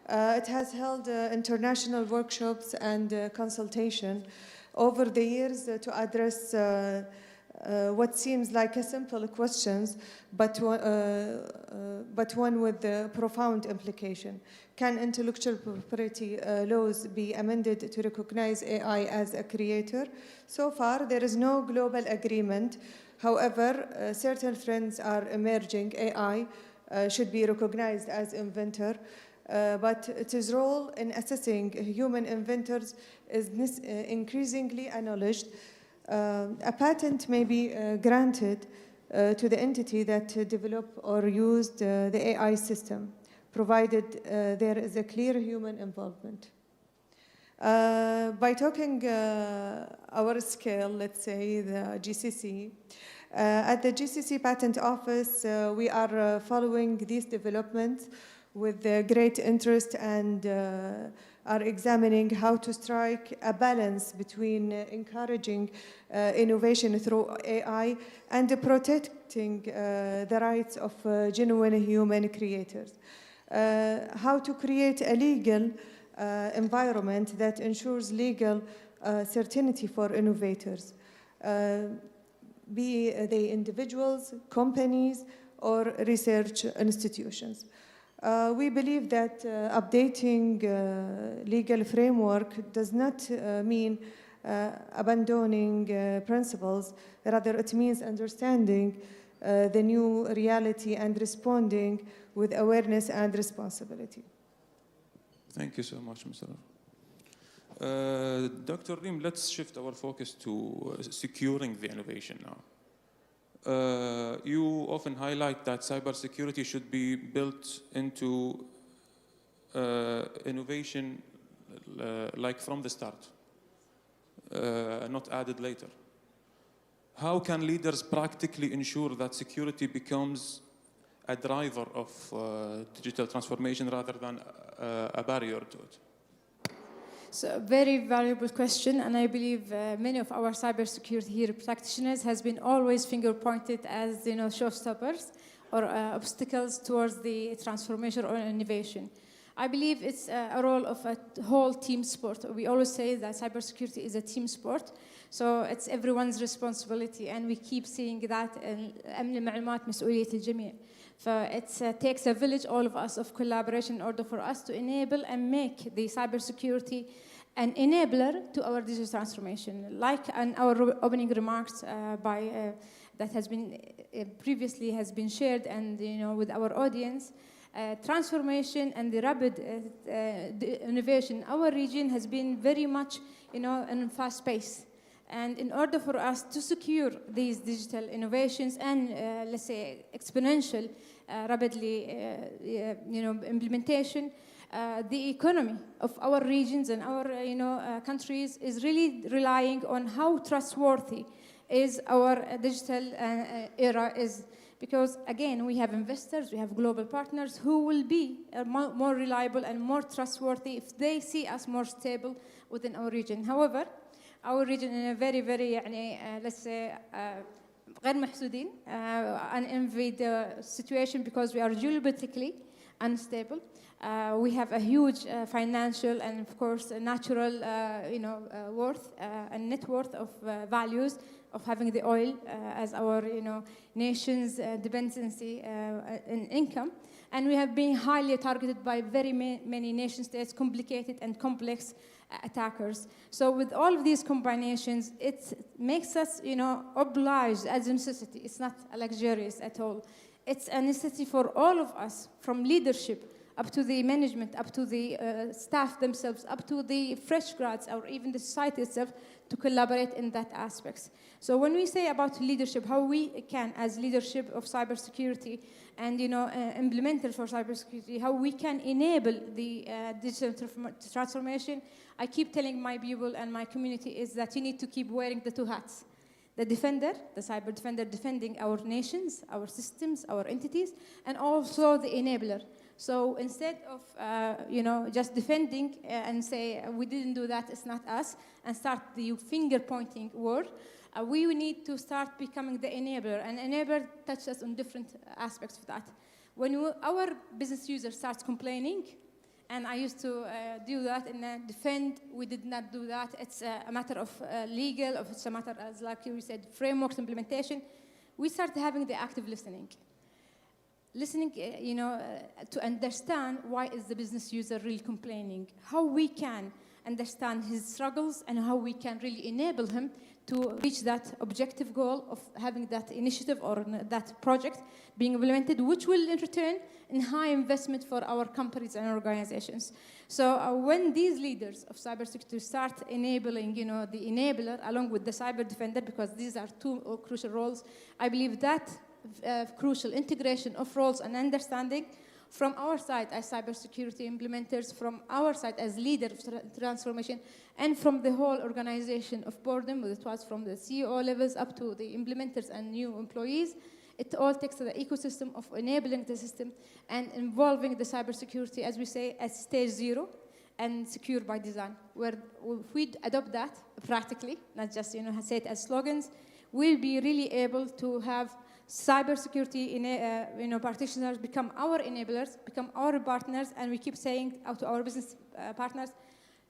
It has held international workshops and consultation over the years to address what seems like a simple questions, but one with profound implication. Can intellectual property laws be amended to recognize AI as a creator? So far, there is no global agreement. However, certain trends are emerging. AI should be recognized as inventor, but its role in assessing human inventors is increasingly acknowledged. A patent may be granted to the entity that developed or used the AI system, provided there is a clear human involvement. By talking our scale, let's say the GCC, at the GCC Patent Office, we are following these developments with great interest and are examining how to strike a balance between encouraging innovation through AI and protecting the rights of genuine human creators. How to create a legal environment that ensures legal certainty for innovators, be they individuals, companies, or research institutions. We believe that updating legal framework does not mean abandoning principles. Rather, it means understanding the new reality and responding with awareness and responsibility. Thank you so much, Mr. Dr. Reem, let's shift our focus to securing the innovation now. You often highlight that cybersecurity should be built into innovation like from the start, not added later. How can leaders practically ensure that security becomes a driver of digital transformation rather than a barrier to it? So very valuable question, and I believe many of our cybersecurity here practitioners has been always finger pointed as showstoppers or obstacles towards the transformation or innovation. I believe it's a role of a whole team sport. We always say that cybersecurity is a team sport, so it's everyone's responsibility, and we keep seeing that أمن المعلومات مسؤولية الجميع. It takes a village, all of us, of collaboration in order for us to enable and make the cybersecurity an enabler to our digital transformation. Like in our opening remarks that has been previously has been shared and with our audience, transformation and the rapid the innovation in our region has been very much in a fast pace. And in order for us to secure these digital innovations and let's say exponential rapidly implementation, the economy of our regions and our countries is really relying on how trustworthy is our digital era is. Because again, we have investors, we have global partners who will be more reliable and more trustworthy if they see us more stable within our region. However, our region in a very, very let's say غير محسودين, unenvied situation because we are geopolitically unstable. We have a huge financial and of course natural worth and net worth of values of having the oil as our nation's dependency in income, and we have been highly targeted by very many nation states, complicated and complex attackers. So with all of these combinations, it makes us obliged as a necessity. It's not luxurious at all. It's a necessity for all of us, from leadership up to the management, up to the staff themselves, up to the fresh grads, or even the society itself, to collaborate in that aspects. So when we say about leadership, how we can, as leadership of cybersecurity and implementers for cybersecurity, how we can enable the digital transformation, I keep telling my people and my community is that you need to keep wearing the two hats. The defender, the cyber defender, defending our nations, our systems, our entities, and also the enabler. So instead of just defending and say we didn't do that, it's not us, and start the finger-pointing war, we need to start becoming the enabler. And enabler touches on different aspects of that. When our business user starts complaining, and I used to do that and defend, we did not do that. It's a matter of legal, it's a matter, as like you said, frameworks, implementation. We started having the active listening. Listening, to understand why is the business user really complaining, how we can understand his struggles, and how we can really enable him to reach that objective goal of having that initiative or that project being implemented, which will in return in high investment for our companies and organizations. So when these leaders of cybersecurity start enabling, the enabler along with the cyber defender, because these are two crucial roles, I believe that crucial integration of roles and understanding from our side as cybersecurity implementers, from our side as leaders of transformation, and from the whole organization of boredom, it was from the CEO levels up to the implementers and new employees. It all takes the ecosystem of enabling the system and involving the cybersecurity, as we say, at stage 0 and secure by design. Where if we adopt that practically, not just say it as slogans, we'll be really able to have cybersecurity practitioners become our enablers, become our partners, and we keep saying out to our business partners,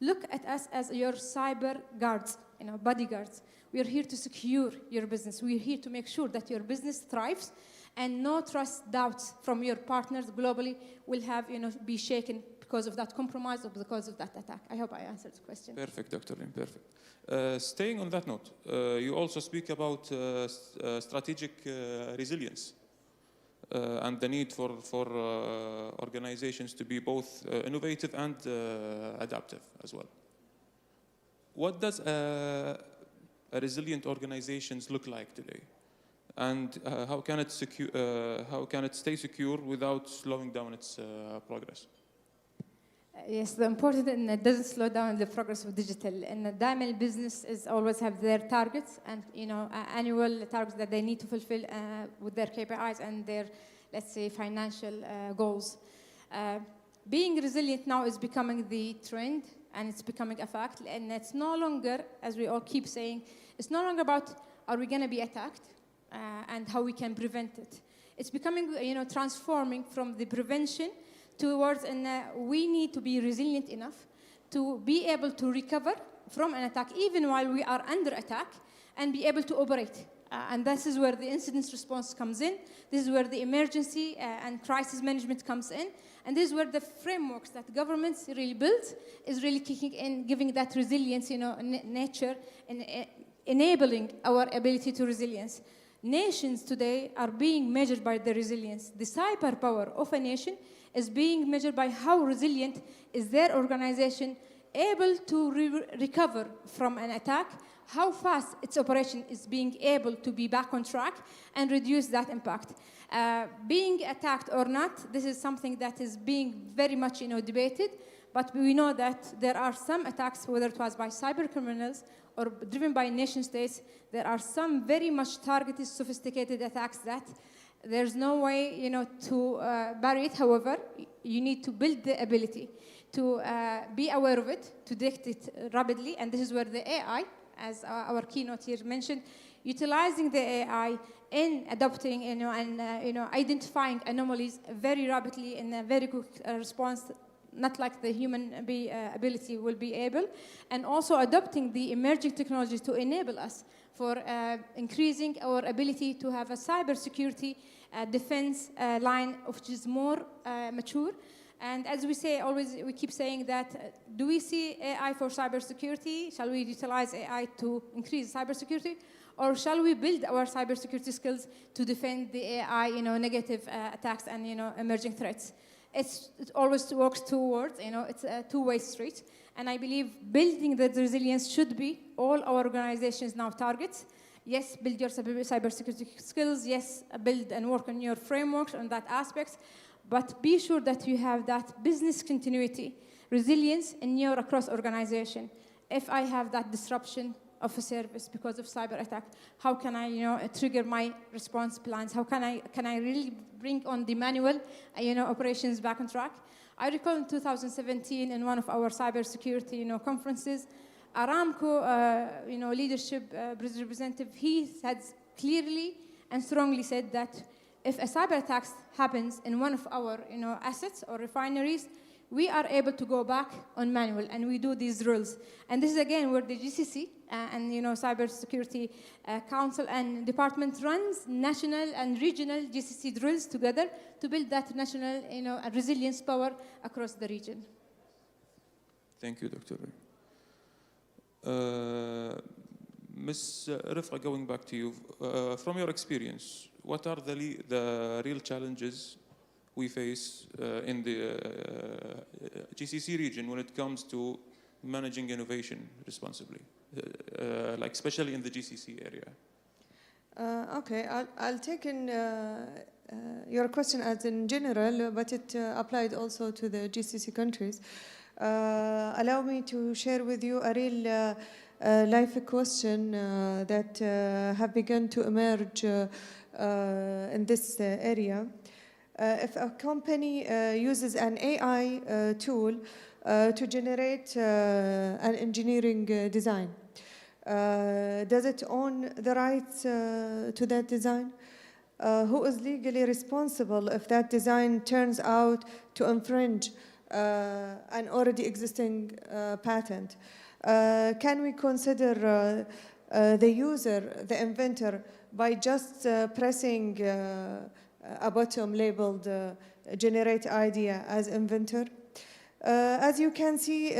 look at us as your cyber guards, bodyguards. We are here to secure your business. We are here to make sure that your business thrives, and no trust doubts from your partners globally will have be shaken because of that compromise or because of that attack. I hope I answered the question. Perfect, Dr. Lim, perfect. Staying on that note, you also speak about strategic resilience and the need for organizations to be both innovative and adaptive as well. What does a resilient organizations look like today? And how can it stay secure without slowing down its progress? Yes, the important thing it doesn't slow down the progress of digital. And the diamond business is always have their targets and annual targets that they need to fulfill with their KPIs and their, let's say, financial goals. Being resilient now is becoming the trend, and it's becoming a fact. And it's no longer, as we all keep saying, it's no longer about are we going to be attacked and how we can prevent it. It's becoming, transforming from the prevention towards, and we need to be resilient enough to be able to recover from an attack, even while we are under attack, and be able to operate. And this is where the incident response comes in. This is where the emergency and crisis management comes in. And this is where the frameworks that governments really build is really kicking in, giving that resilience, nature, and enabling our ability to resilience. Nations today are being measured by their resilience. The cyber power of a nation is being measured by how resilient is their organization able to recover from an attack, how fast its operation is being able to be back on track and reduce that impact. Being attacked or not, this is something that is being very much debated, but we know that there are some attacks, whether it was by cyber criminals or driven by nation states, there are some very much targeted, sophisticated attacks that there's no way to bury it. However, you need to build the ability to be aware of it, to detect it rapidly, and this is where the AI, as our keynote here mentioned, utilizing the AI in adopting and identifying anomalies very rapidly in a very quick response, not like the human ability will be able, and also adopting the emerging technologies to enable us for increasing our ability to have a cybersecurity defense line which is more mature. And as we say, always we keep saying that, do we see AI for cybersecurity? Shall we utilize AI to increase cybersecurity? Or shall we build our cybersecurity skills to defend the AI, negative attacks and, emerging threats? It always works towards, it's a two-way street. And I believe building the resilience should be all our organizations now targets. Yes, build your cybersecurity skills. Yes, build and work on your frameworks on that aspects. But be sure that you have that business continuity, resilience in your across organization. If I have that disruption of a service because of cyber attack, how can I, trigger my response plans? How can I really bring on the manual, operations back on track? I recall in 2017 in one of our cybersecurity, conferences, Aramco, leadership representative, he had clearly and strongly said that if a cyber attack happens in one of our assets or refineries, we are able to go back on manual and we do these rules. And this is again where the GCC and Cybersecurity Council and Department runs national and regional GCC drills together to build that national resilience power across the region. Thank you, Dr. Ms. Rifqa, going back to you, from your experience, what are the real challenges we face in the GCC region when it comes to managing innovation responsibly, like especially in the GCC area? Okay, I'll take in your question as in general, but it applied also to the GCC countries. Allow me to share with you a real life question that have begun to emerge in this area. If a company uses an AI tool to generate an engineering design, does it own the rights to that design? Who is legally responsible if that design turns out to infringe an already existing patent? Can we consider the user, the inventor, by just pressing a button labeled generate idea as inventor? As you can see,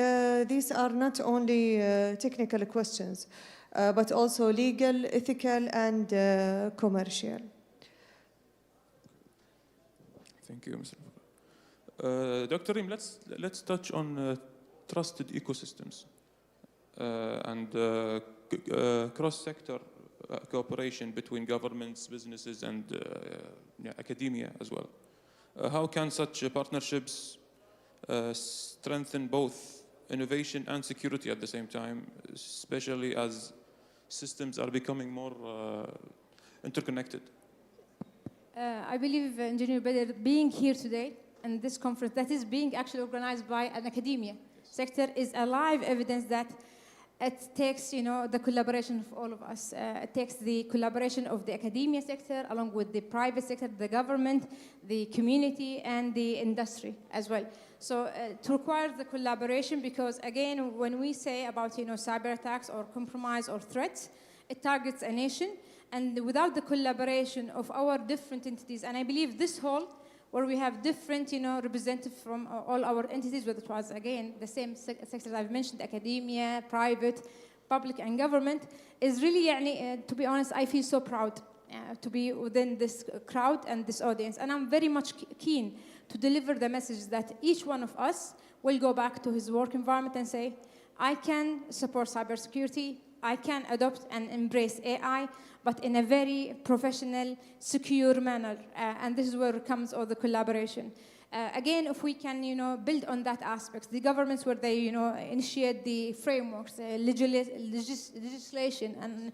these are not only technical questions, but also legal, ethical, and commercial. Thank you, Mr. Dr. Reem, let's touch on trusted ecosystems and cross-sector cooperation between governments, businesses, and academia as well. How can such partnerships strengthen both innovation and security at the same time, especially as systems are becoming more interconnected? I believe, Engineer Badr, being here today in this conference that is being actually organized by an academia, sector is a live evidence that it takes, the collaboration of all of us. It takes the collaboration of the academia sector along with the private sector, the government, the community, and the industry as well. So it requires the collaboration because, again, when we say about, cyber attacks or compromise or threats, it targets a nation. And without the collaboration of our different entities, and I believe this whole where we have different, representatives from all our entities, whether it was, again, the same sectors I've mentioned, academia, private, public, and government, is really, to be honest, I feel so proud to be within this crowd and this audience. And I'm very much keen to deliver the message that each one of us will go back to his work environment and say, I can support cybersecurity, I can adopt and embrace AI, but in a very professional, secure manner. And this is where comes all the collaboration. Again, if we can, build on that aspect, the governments where they, initiate the frameworks, legislation, and,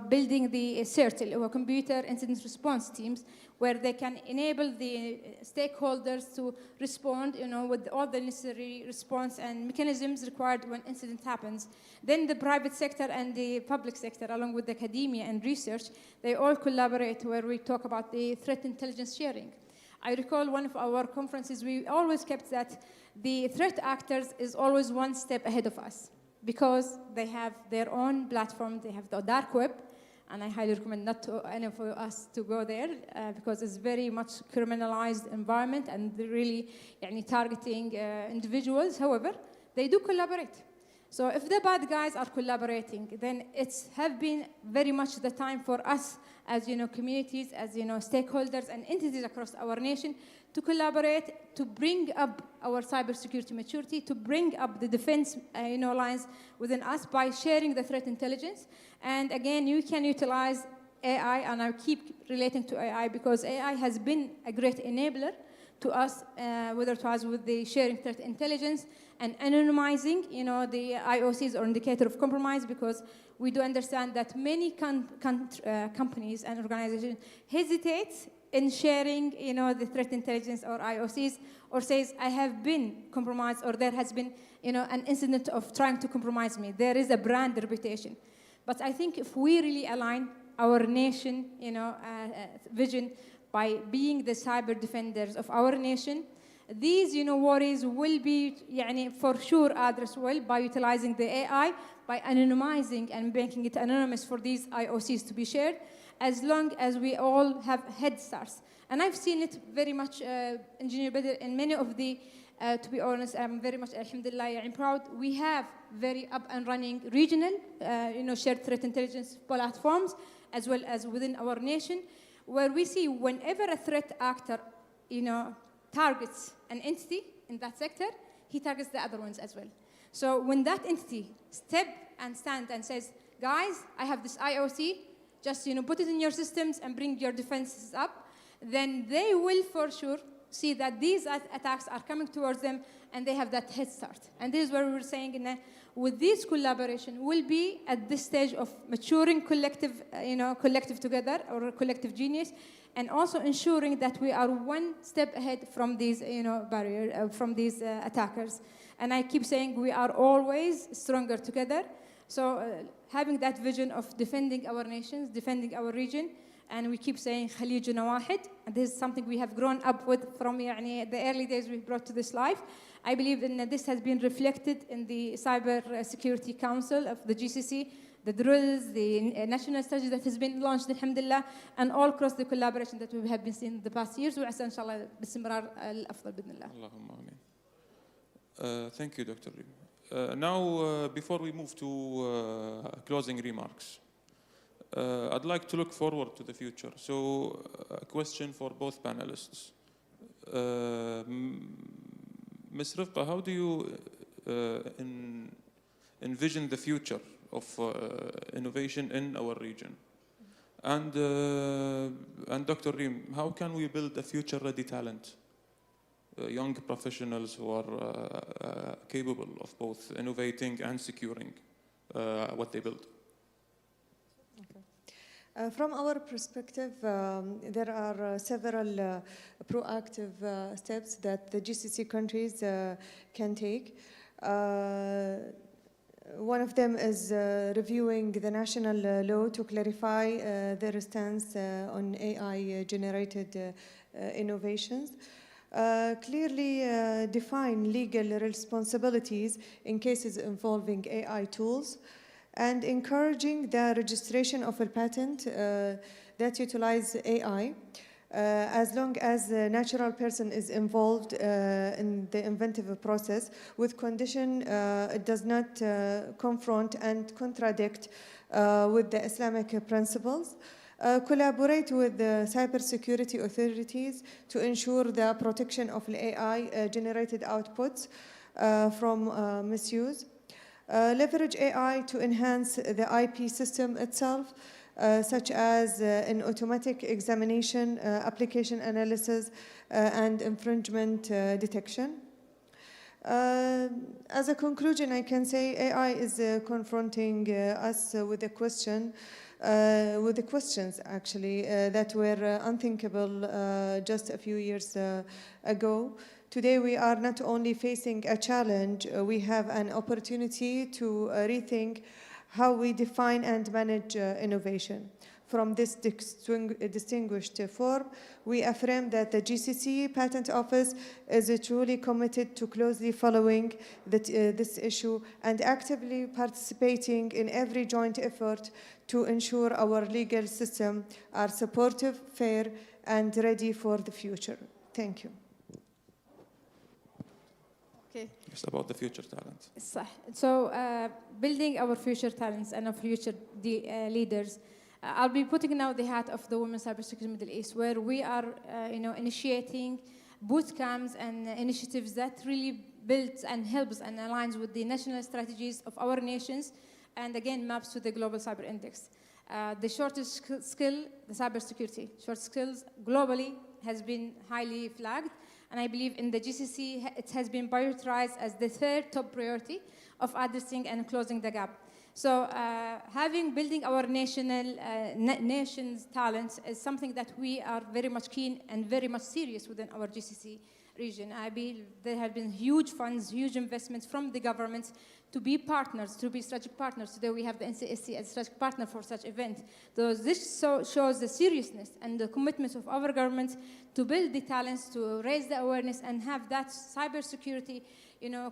building the CERTIL, or computer incident response teams, where they can enable the stakeholders to respond, with all the necessary response and mechanisms required when incident happens. Then the private sector and the public sector, along with academia and research, they all collaborate where we talk about the threat intelligence sharing. I recall one of our conferences, we always kept that the threat actors is always one step ahead of us because they have their own platform, they have the dark web, and I highly recommend not to any of us to go there because it's very much criminalized environment and they're really targeting individuals. However, they do collaborate. So if the bad guys are collaborating, then it's have been very much the time for us as communities, as stakeholders and entities across our nation to collaborate, to bring up our cybersecurity maturity, to bring up the defense lines within us by sharing the threat intelligence. And again, you can utilize AI, and I keep relating to AI because AI has been a great enabler to us, whether it was with the sharing threat intelligence and anonymizing, the IOCs or indicator of compromise, because we do understand that many companies and organizations hesitate in sharing, the threat intelligence or IOCs, or says, I have been compromised, or there has been, an incident of trying to compromise me. There is a brand reputation. But I think if we really align our nation, vision by being the cyber defenders of our nation, these, worries will be, for sure addressed well by utilizing the AI, by anonymizing and making it anonymous for these IOCs to be shared, as long as we all have head starts. And I've seen it very much, Engineer Badr, in many of the, to be honest, I'm very much, alhamdulillah, I'm proud. We have very up and running regional, shared threat intelligence platforms, as well as within our nation, where we see whenever a threat actor, targets an entity in that sector, he targets the other ones as well. So when that entity step and stand and says, guys, I have this IOC, just put it in your systems and bring your defenses up, then they will for sure see that these attacks are coming towards them and they have that head start. And this is where we were saying, with this collaboration, we'll be at this stage of maturing collective together, or collective genius, and also ensuring that we are one step ahead from these, barriers, from these attackers. And I keep saying we are always stronger together. So having that vision of defending our nations, defending our region, and we keep saying Khalijuna Wahid, and this is something we have grown up with from the early days we brought to this life. I believe that this has been reflected in the Cyber Security Council of the GCC, the drills, the national strategy that has been launched, alhamdulillah, and all across the collaboration that we have been seeing in the past years. وعسى إن شاء الله باستمرار الأفضل بإذن الله. اللهم آمين. Thank you, Dr. Reem. Now, before we move to closing remarks, I'd like to look forward to the future. So, a question for both panelists. Ms. Rifqa, how do you envision the future of innovation in our region? And Dr. Reem, how can we build a future-ready talent? Young professionals who are capable of both innovating and securing what they build. From our perspective, there are several proactive steps that the GCC countries can take. One of them is reviewing the national law to clarify their stance on AI-generated innovations. Clearly define legal responsibilities in cases involving AI tools, and encouraging the registration of a patent that utilize AI, as long as a natural person is involved in the inventive process, with condition it does not confront and contradict with the Islamic principles. Collaborate with the cybersecurity authorities to ensure the protection of AI-generated outputs from misuse. Leverage AI to enhance the IP system itself, such as in automatic examination, application analysis, and infringement detection. As a conclusion, I can say AI is confronting us with a question, with the questions actually that were unthinkable just a few years ago. Today we are not only facing a challenge, we have an opportunity to rethink how we define and manage innovation. From this distinguished forum, we affirm that the GCC Patent Office is truly committed to closely following this issue and actively participating in every joint effort to ensure our legal system are supportive, fair, and ready for the future. Thank you. Okay. It's about the future talent. So building our future talents and our future leaders. I'll be putting now the hat of the Women Cybersecurity Middle East, where we are initiating boot camps and initiatives that really builds and helps and aligns with the national strategies of our nations, and again maps to the Global Cyber Index. The shortest skill, the cybersecurity, short skills globally has been highly flagged. And I believe in the GCC, it has been prioritized as the third top priority of addressing and closing the gap. So building our nation's talents is something that we are very much keen and very much serious within our GCC region. I believe there have been huge funds, huge investments from the governments to be partners, to be strategic partners. Today we have the NCSC as strategic partner for such event. So this shows the seriousness and the commitment of our government to build the talents, to raise the awareness, and have that cybersecurity,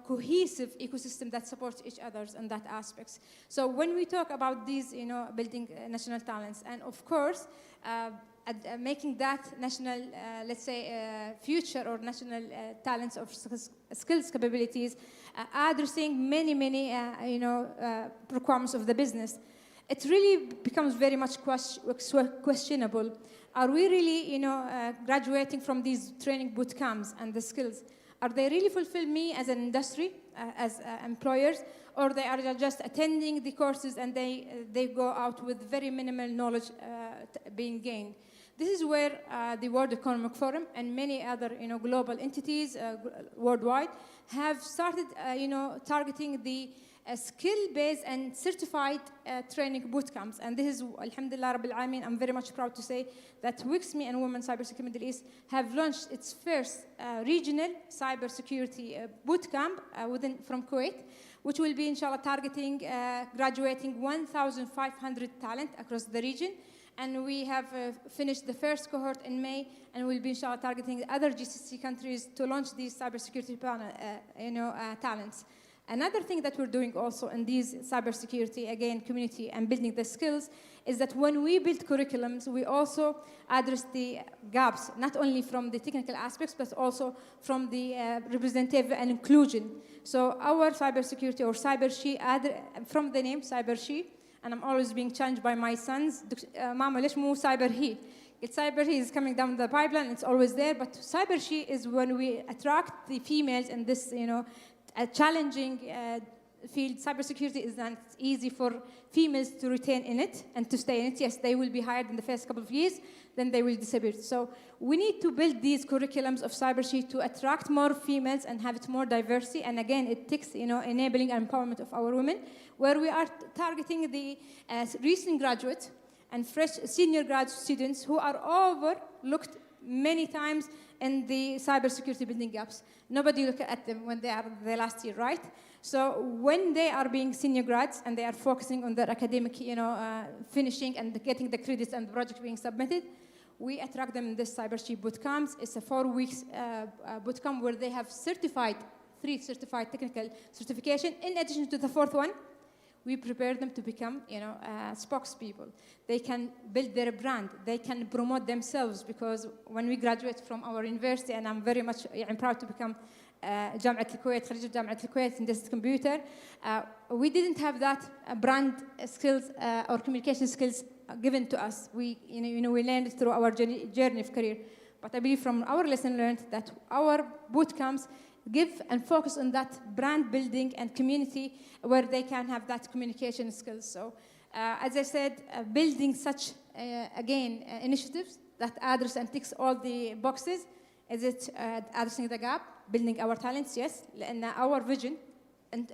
cohesive ecosystem that supports each other in that aspects. So when we talk about these, building national talents, and of course, making that national, let's say, future or national talents of skills capabilities, addressing many, requirements of the business, it really becomes very much questionable. Are we really, graduating from these training boot camps and the skills? Are they really fulfill me as an industry, as employers, or they are just attending the courses and they go out with very minimal knowledge being gained? This is where the World Economic Forum and many other global entities worldwide have started targeting the skill-based and certified training boot camps. And this is, alhamdulillah rabbil alameen, I'm very much proud to say that WIXME and Women Cybersecurity Middle East have launched its first regional cybersecurity boot camp from Kuwait, which will be inshallah targeting graduating 1,500 talent across the region. And we have finished the first cohort in May, and we'll be inshallah targeting other GCC countries to launch these cybersecurity talents. Another thing that we're doing also in these cybersecurity, again, community and building the skills, is that when we build curriculums, we also address the gaps, not only from the technical aspects, but also from the representative and inclusion. So our cybersecurity or CyberShe, from the name CyberShe, and I'm always being challenged by my sons, Mama, lesh mu CyberHe? CyberHe is coming down the pipeline, it's always there, but CyberShe is when we attract the females in this, a challenging field. Cybersecurity is not easy for females to retain in it and to stay in it. Yes, they will be hired in the first couple of years, then they will disappear. So we need to build these curriculums of CyberShe to attract more females and have it more diversity. And again, it takes enabling and empowerment of our women, where we are targeting the recent graduate and fresh senior grad students who are overlooked many times in the cybersecurity building gaps. Nobody look at them when they are the last year, right? So when they are being senior grads and they are focusing on their academic, finishing and getting the credits and the project being submitted, we attract them in this cybersecurity bootcamps. It's a 4 weeks bootcamp where they have 3 certified technical certification. In addition to the 4th one, we prepare them to become, spokespeople. They can build their brand. They can promote themselves, because when we graduate from our university, and I'm very much proud to become جامعة الكويت خريجة جامعة الكويت in this computer, we didn't have that brand skills or communication skills given to us. We learned it through our journey of career. But I believe from our lesson learned that our boot camps give and focus on that brand building and community where they can have that communication skills. So, as I said, building such, initiatives that address and ticks all the boxes. Is it addressing the gap, building our talents? Yes, and our vision, and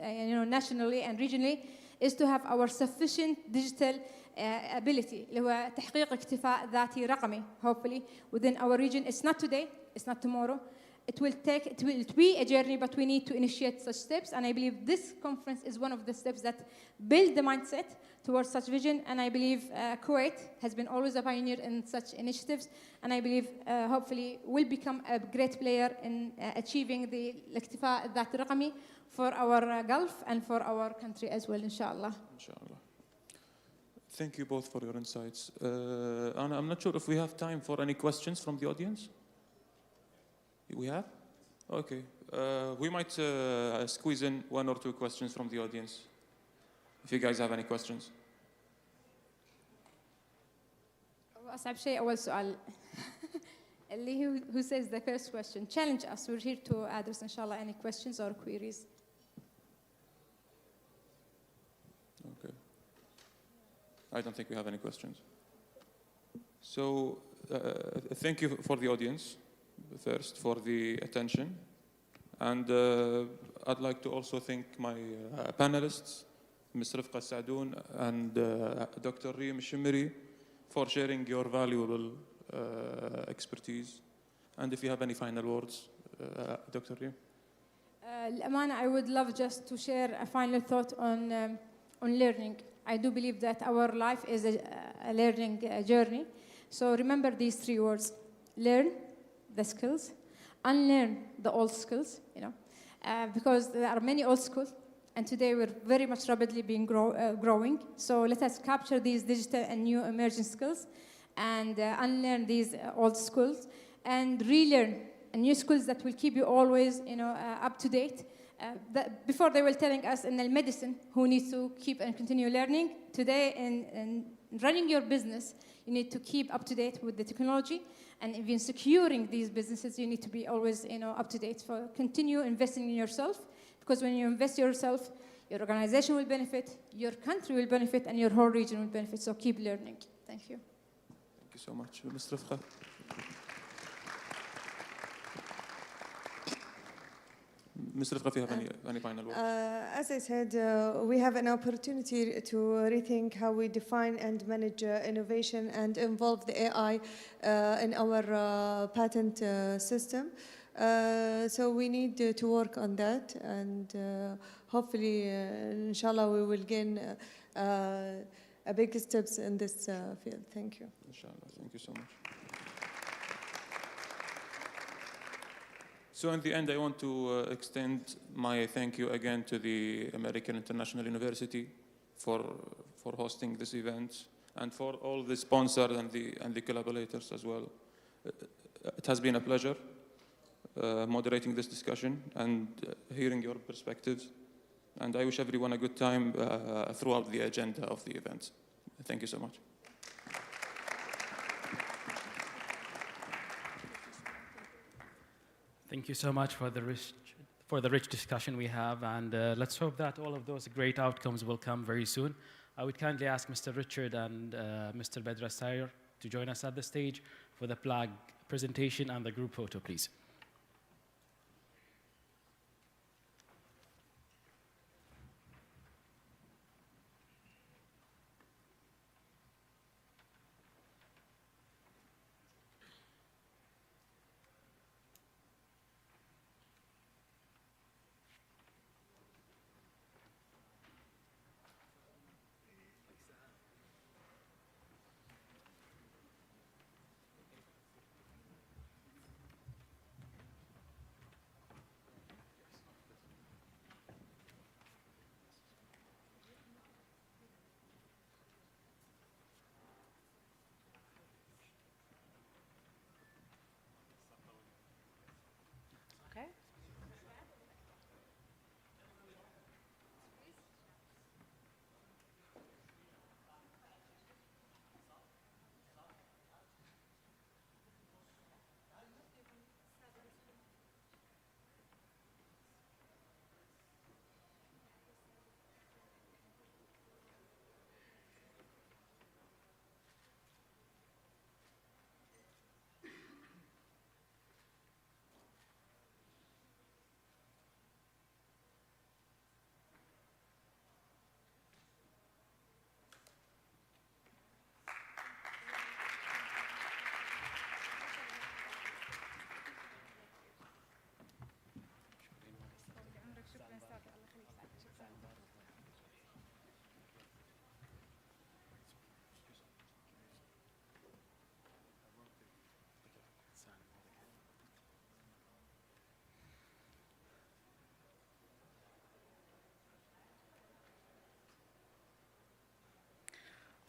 nationally and regionally, is to have our sufficient digital ability, اللي هو تحقيق اكتفاء ذاتي رقمي, hopefully within our region. It's not today, it's not tomorrow. It will be a journey, but we need to initiate such steps. And I believe this conference is one of the steps that build the mindset towards such vision. And I believe Kuwait has been always a pioneer in such initiatives. And I believe, hopefully, will become a great player in achieving the الاكتفاء الذاتي الرقمي for our Gulf and for our country as well, inshallah. Inshallah. Thank you both for your insights. Anna, I'm not sure if we have time for any questions from the audience. We have? Okay. We might squeeze in 1 or 2 questions from the audience, if you guys have any questions. أصعب شيء أول سؤال اللي who says the first question. Challenge us. We're here to address, inshallah, any questions or queries. Okay. I don't think we have any questions. So, thank you for the audience. First, for the attention. And I'd like to also thank my panelists, Ms. Rifqa Sadoun and Dr. Reem Shimiri, for sharing your valuable expertise. And if you have any final words, Dr. Reem. Amana, I would love just to share a final thought on learning. I do believe that our life is a learning journey. So remember these 3 words: learn the skills, unlearn the old skills, because there are many old schools, and today we're very much rapidly being growing. So let us capture these digital and new emerging skills, and unlearn these old skills, and relearn new skills that will keep you always, up to date. Before they were telling us in the medicine who needs to keep and continue learning. Today, in running your business, you need to keep up to date with the technology. And even securing these businesses, you need to be always, up to date. So continue investing in yourself, because when you invest in yourself, your organization will benefit, your country will benefit, and your whole region will benefit. So keep learning. Thank you. Thank you so much. Ms. Rifqa. Ms. Rifqa, if you have any final words? As I said, we have an opportunity to rethink how we define and manage innovation and involve the AI in our patent system. So we need to work on that, and hopefully, inshallah, we will gain a big steps in this field. Thank you. Inshallah. Thank you so much. So in the end, I want to extend my thank you again to the American International University for hosting this event, and for all the sponsors and the collaborators as well. It has been a pleasure moderating this discussion and hearing your perspectives. And I wish everyone a good time throughout the agenda of the event. Thank you so much. Thank you so much for the rich discussion we have, and let's hope that all of those great outcomes will come very soon. I would kindly ask Mr. Richard and Mr. Bedra Sayer to join us at the stage for the flag presentation and the group photo, please.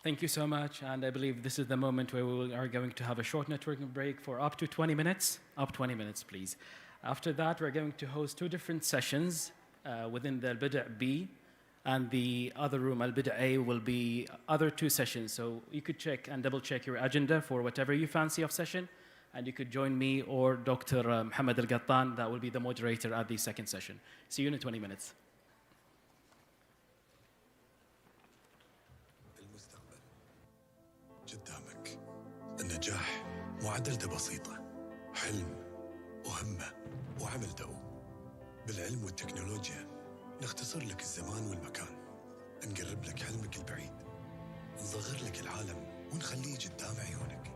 Thank you so much, and I believe this is the moment where we are going to have a short networking break for up to 20 minutes. Up 20 minutes, please. After that, we're going to host two different sessions within the Al-Bida' B, and the other room, Al-Bida' A, will be other two sessions. So you could check and double check your agenda for whatever you fancy of session, and you could join me or Dr. Mohammed Al-Gattan, that will be the moderator at the second session. See you in 20 minutes. المستقبل قدامك. النجاح معادلته بسيطة، حلم وهمة وعمل دؤوب. بالعلم والتكنولوجيا نختصر لك الزمان والمكان، نقرب لك حلمك البعيد، نصغر لك العالم ونخليه قدام عيونك.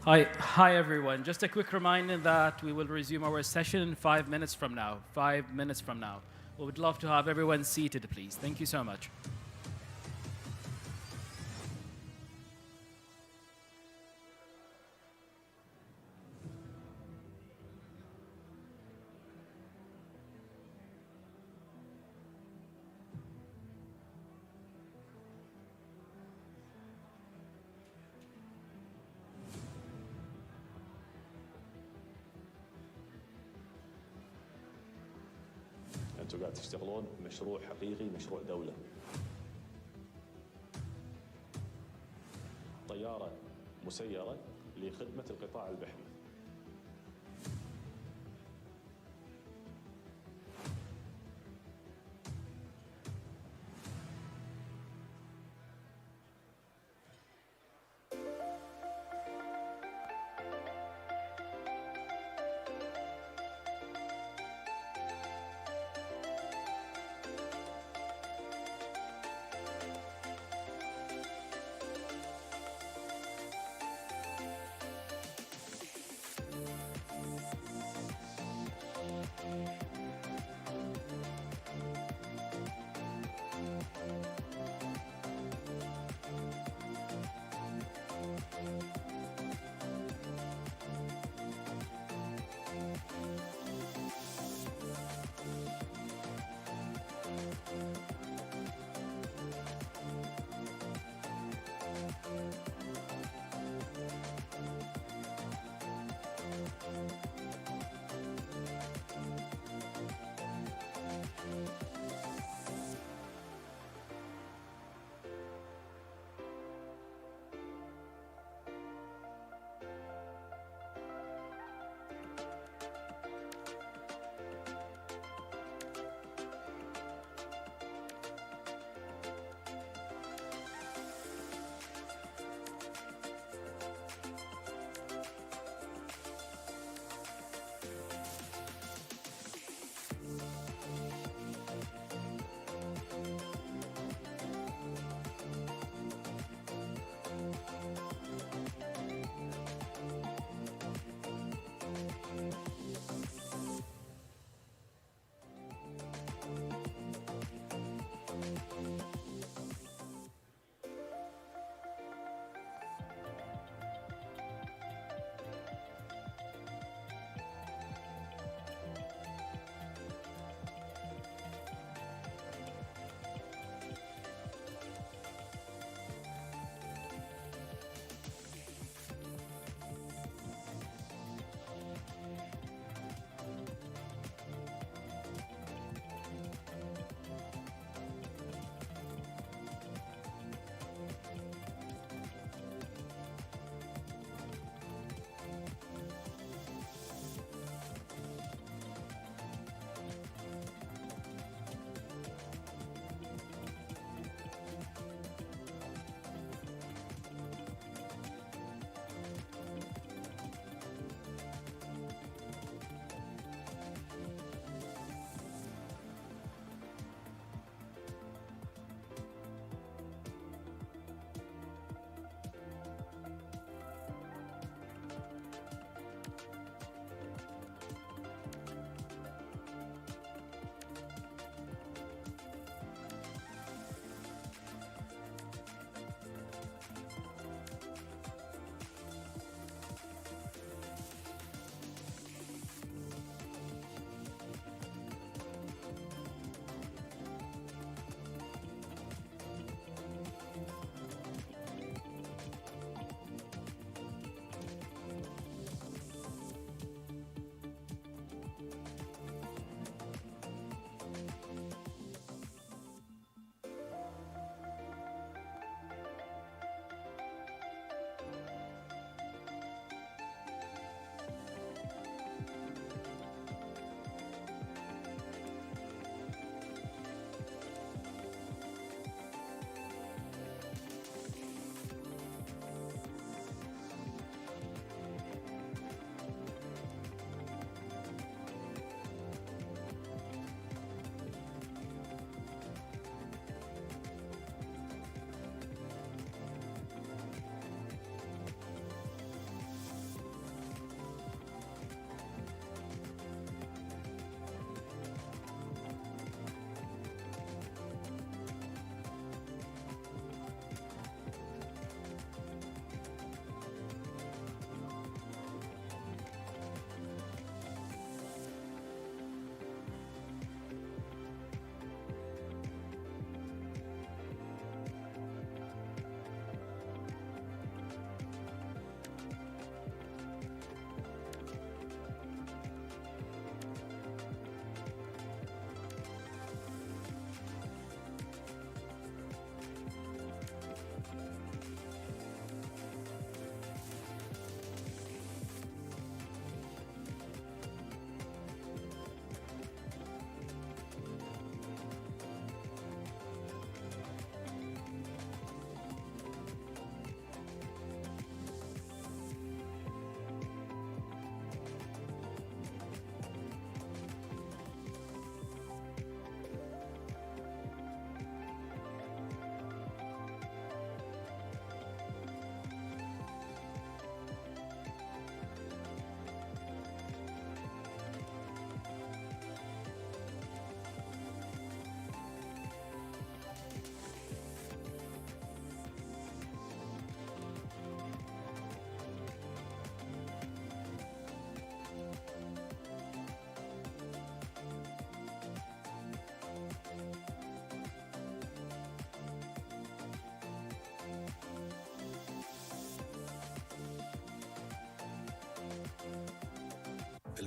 Hi everyone. Just a quick reminder that we will resume our session in 5 minutes from now. 5 minutes from now. We would love to have everyone seated, please. Thank you so much. انتم قاعد تشتغلون مشروع حقيقي، مشروع دولة. طيارة مسيرة لخدمة القطاع البحري.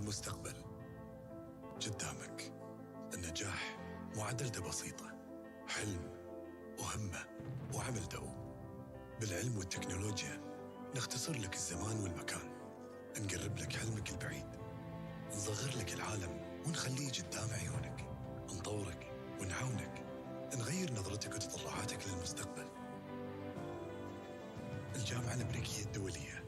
المستقبل قدامك. النجاح معادلته بسيطة: حلم وهمة وعمل دؤوب. بالعلم والتكنولوجيا نختصر لك الزمان والمكان، نقرب لك حلمك البعيد، نصغر لك العالم ونخليه قدام عيونك، نطورك ونعاونك، نغير نظرتك وتطلعاتك للمستقبل. الجامعة الأمريكية الدولية.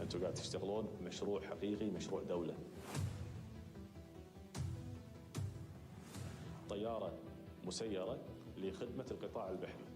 أنتم قاعد تشتغلون مشروع حقيقي، مشروع دولة. طيارة مسيرة لخدمة القطاع البحري.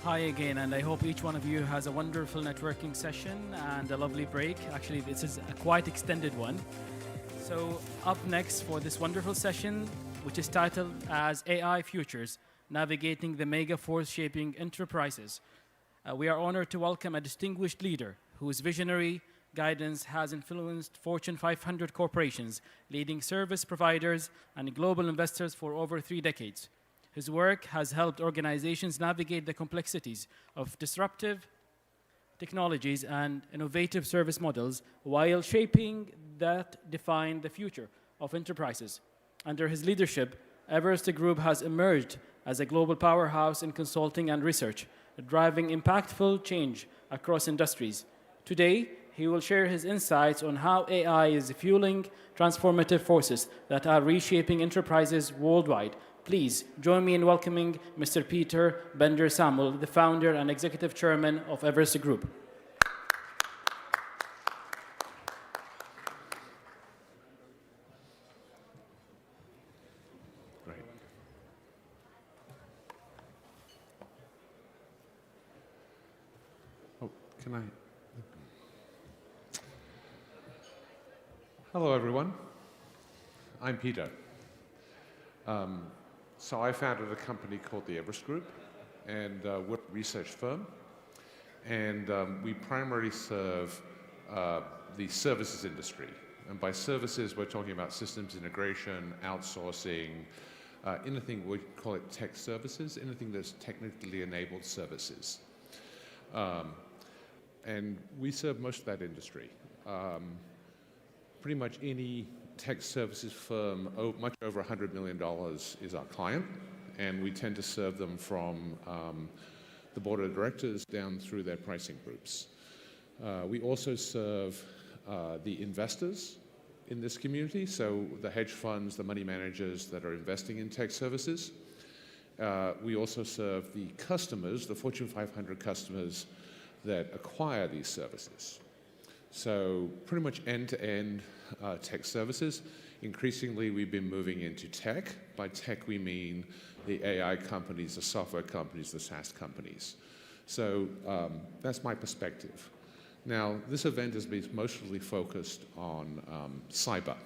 Hi again, and I hope each one of you has a wonderful networking session and a lovely break. Actually, this is a quite extended one. So up next for this wonderful session, which is titled as AI Futures, Navigating the Mega Force Shaping Enterprises. We are honored to welcome a distinguished leader whose visionary guidance has influenced Fortune 500 corporations, leading service providers and global investors for over 3 decades. His work has helped organizations navigate the complexities of disruptive technologies and innovative service models while shaping that define the future of enterprises. Under his leadership, Everest Group has emerged as a global powerhouse in consulting and research, driving impactful change across industries. Today, he will share his insights on how AI is fueling transformative forces that are reshaping enterprises worldwide. Please join me in welcoming Mr. Peter Bender-Samuel, the founder and executive chairman of Everest Group. Great. Oh, can I? Hello, everyone. I'm Peter. So I founded a company called the Everest Group, and we're a research firm, and we primarily serve the services industry. And by services, we're talking about systems integration, outsourcing, anything, we call it tech services, anything that's technically enabled services. And we serve most of that industry. Pretty much any tech services firm, much over $100 million is our client, and we tend to serve them from the board of directors down through their pricing groups. We also serve the investors in this community, so the hedge funds, the money managers that are investing in tech services. We also serve the customers, the Fortune 500 customers that acquire these services. So pretty much end-to-end tech services. Increasingly, we've been moving into tech. By tech, we mean the AI companies, the software companies, the SaaS companies. So that's my perspective. Now, this event has been mostly focused on cyber,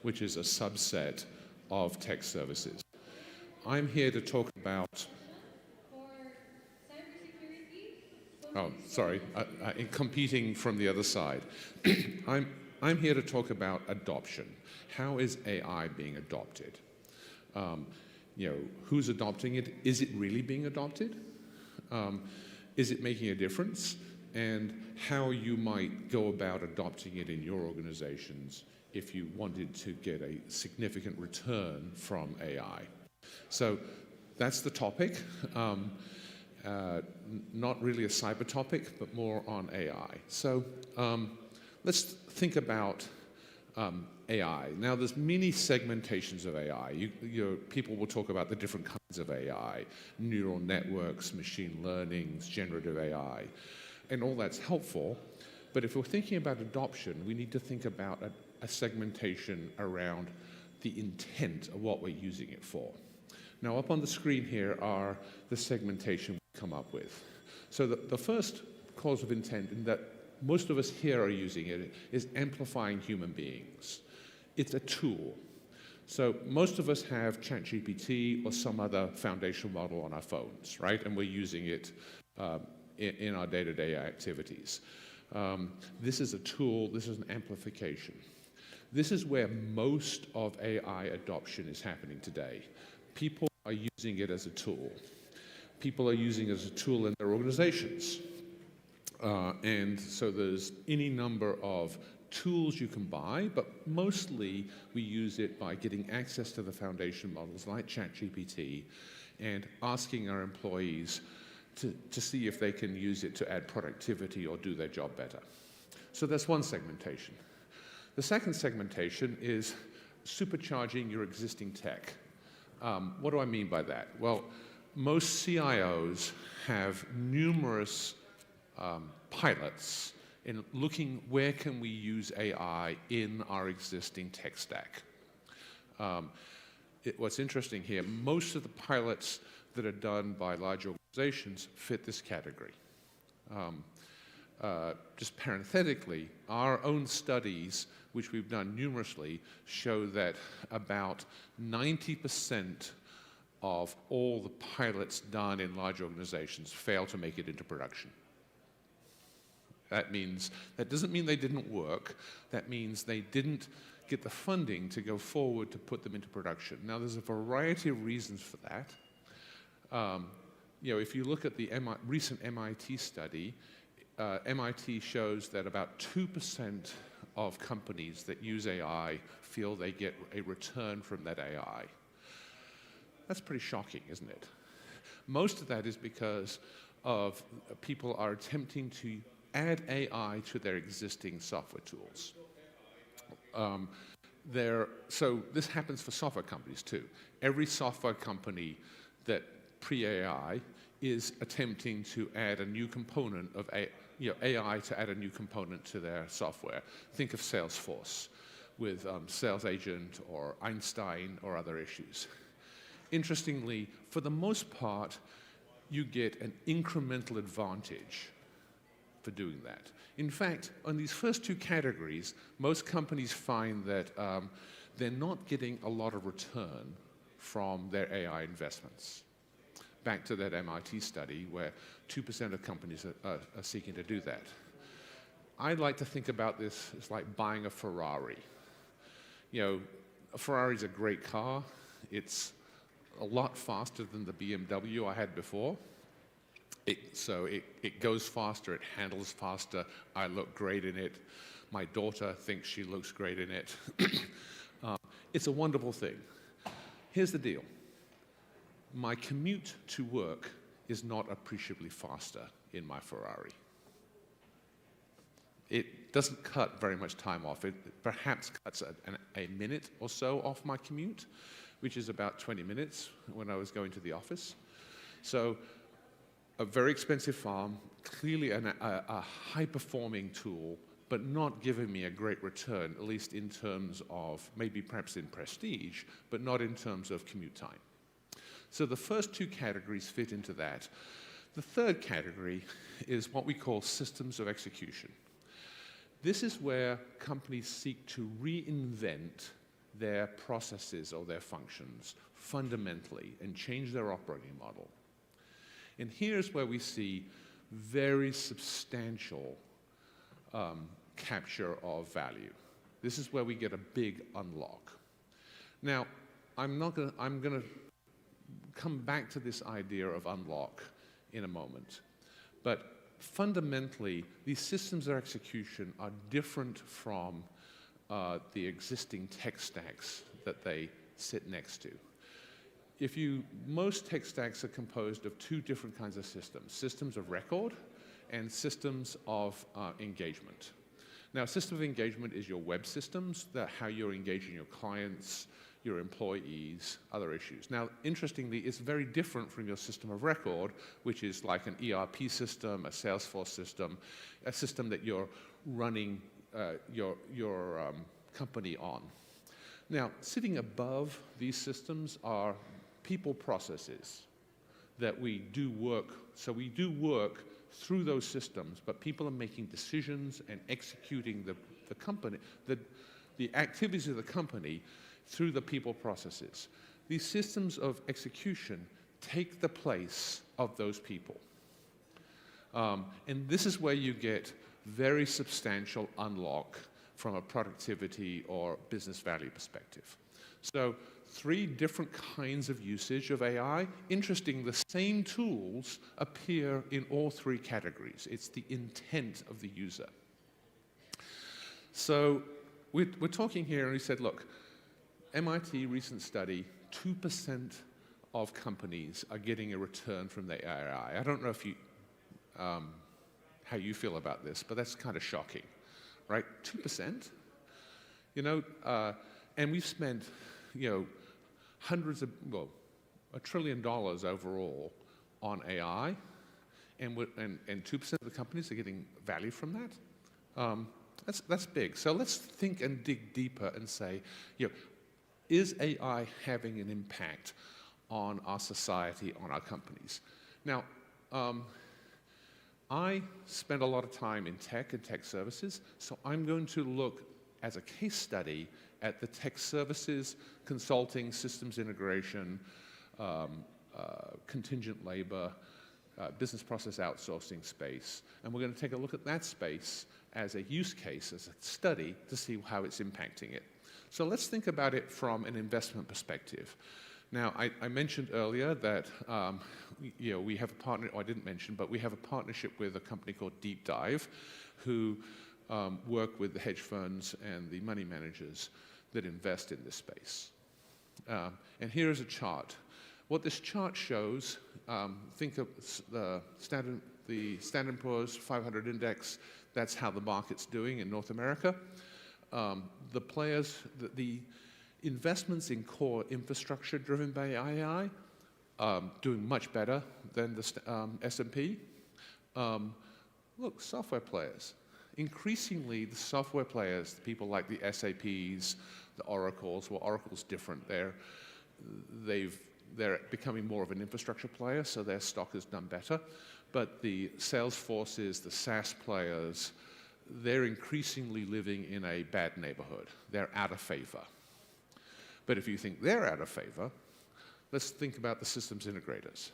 which is a subset of tech services. I'm here to talk about... Oh, sorry, competing from the other side. I'm here to talk about adoption. How is AI being adopted? Who's adopting it? Is it really being adopted? Is it making a difference? And how you might go about adopting it in your organizations if you wanted to get a significant return from AI. So that's the topic. Not really a cyber topic, but more on AI. So let's think about AI. Now, there's many segmentations of AI. People will talk about the different kinds of AI, neural networks, machine learning, generative AI, and all that's helpful. But if we're thinking about adoption, we need to think about a segmentation around the intent of what we're using it for. Now, up on the screen here are the segmentation we come up with. So the first cause of intent, in that most of us here are using it, is amplifying human beings. It's a tool. So most of us have ChatGPT or some other foundational model on our phones, right? And we're using it in our day-to-day activities. This is a tool, this is an amplification. This is where most of AI adoption is happening today. People are using it as a tool. People are using it as a tool in their organizations. And so there's any number of tools you can buy, but mostly we use it by getting access to the foundation models like ChatGPT and asking our employees to see if they can use it to add productivity or do their job better. So that's one segmentation. The second segmentation is supercharging your existing tech. What do I mean by that? Well, most CIOs have numerous pilots in looking where can we use AI in our existing tech stack. What's interesting here, most of the pilots that are done by large organizations organizations fit this category. Just parenthetically, our own studies, which we've done numerously, show that about 90% of all the pilots done in large organizations fail to make it into production. That doesn't mean they didn't work. That means they didn't get the funding to go forward to put them into production. Now, there's a variety of reasons for that. If you look at the recent MIT study, MIT shows that about 2% of companies that use AI feel they get a return from that AI. That's pretty shocking, isn't it? Most of that is because of people are attempting to add AI to their existing software tools. So this happens for software companies too. Every software company that pre-AI is attempting to add a new component of AI to add a new component to their software. Think of Salesforce with Sales Agent or Einstein or other issues. Interestingly, for the most part, you get an incremental advantage for doing that. In fact, on these first two categories, most companies find that they're not getting a lot of return from their AI investments. Back to that MIT study where 2% of companies are seeking to do that. I'd like to think about this as like buying a Ferrari. A Ferrari's a great car. It's a lot faster than the BMW I had before. So it goes faster, it handles faster, I look great in it. My daughter thinks she looks great in it. It's a wonderful thing. Here's the deal. My commute to work is not appreciably faster in my Ferrari. It doesn't cut very much time off. It perhaps cuts a minute or so off my commute, which is about 20 minutes when I was going to the office. So a very expensive farm, clearly a high-performing tool, but not giving me a great return, at least in terms of, maybe perhaps in prestige, but not in terms of commute time. So the first two categories fit into that. The third category is what we call systems of execution. This is where companies seek to reinvent their processes or their functions fundamentally and change their operating model. And here's where we see very substantial capture of value. This is where we get a big unlock. Now, I'm going to come back to this idea of unlock in a moment. But fundamentally, these systems of execution are different from the existing tech stacks that they sit next to. Most tech stacks are composed of two different kinds of systems: systems of record and systems of engagement. Now, system of engagement is your web systems, how you're engaging your clients, your employees, other issues. Now, interestingly, it's very different from your system of record, which is like an ERP system, a Salesforce system, a system that you're running your company on. Now, sitting above these systems are people processes that we do work. So we do work through those systems, but people are making decisions and executing the company, the activities of the company through the people processes. These systems of execution take the place of those people. And this is where you get very substantial unlock from a productivity or business value perspective. So 3 different kinds of usage of AI. Interesting, the same tools appear in all 3 categories. It's the intent of the user. So we're talking here, and we said, look, MIT recent study, 2% of companies are getting a return from the AI. I don't know if how you feel about this, but that's kind of shocking, right? 2%? And we've spent, $1 trillion overall on AI, and 2% of the companies are getting value from that. That's big. So let's think and dig deeper and say, is AI having an impact on our society, on our companies? Now, I spend a lot of time in tech and tech services, so I'm going to look as a case study at the tech services, consulting, systems integration, contingent labor, business process outsourcing space. And we're going to take a look at that space as a use case, as a study, to see how it's impacting it. So let's think about it from an investment perspective. Now, I mentioned earlier that we have a partner, or I didn't mention, but we have a partnership with a company called Deep Dive, who work with the hedge funds and the money managers that invest in this space. And here is a chart. What this chart shows, think of the Standard & Poor's 500 index. That's how the market's doing in North America. The investments in core infrastructure driven by AI doing much better than the S&P. Look, software players. Increasingly, the software players, people like the SAPs, the Oracles, well, Oracle's different. They're becoming more of an infrastructure player, so their stock has done better. But the Salesforces, the SaaS players, they're increasingly living in a bad neighborhood. They're out of favor. But if you think they're out of favor, let's think about the systems integrators.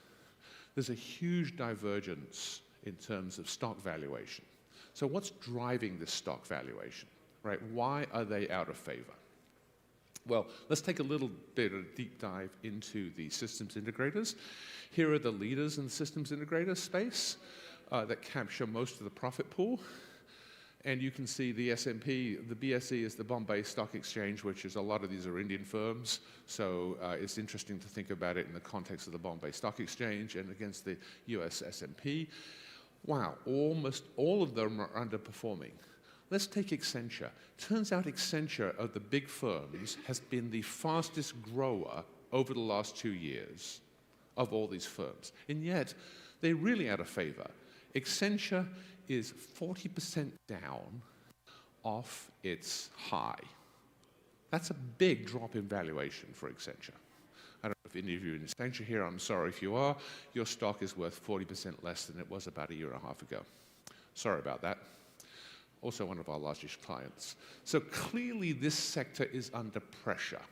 There's a huge divergence in terms of stock valuation. So what's driving this stock valuation, right? Why are they out of favor? Well, let's take a little bit of a deep dive into the systems integrators. Here are the leaders in the systems integrator space that capture most of the profit pool. And you can see the S&P, the BSE is the Bombay Stock Exchange, which is a lot of these are Indian firms. So it's interesting to think about it in the context of the Bombay Stock Exchange and against the US S&P. Wow, almost all of them are underperforming. Let's take Accenture. Turns out Accenture, of the big firms, has been the fastest grower over the last 2 years of all these firms. And yet, they're really out of favor. Accenture is 40% down off its high. That's a big drop in valuation for Accenture. I don't know if any of you are in Accenture here. I'm sorry if you are. Your stock is worth 40% less than it was about a year and a half ago. Sorry about that. Also one of our largest clients. So clearly this sector is under pressure,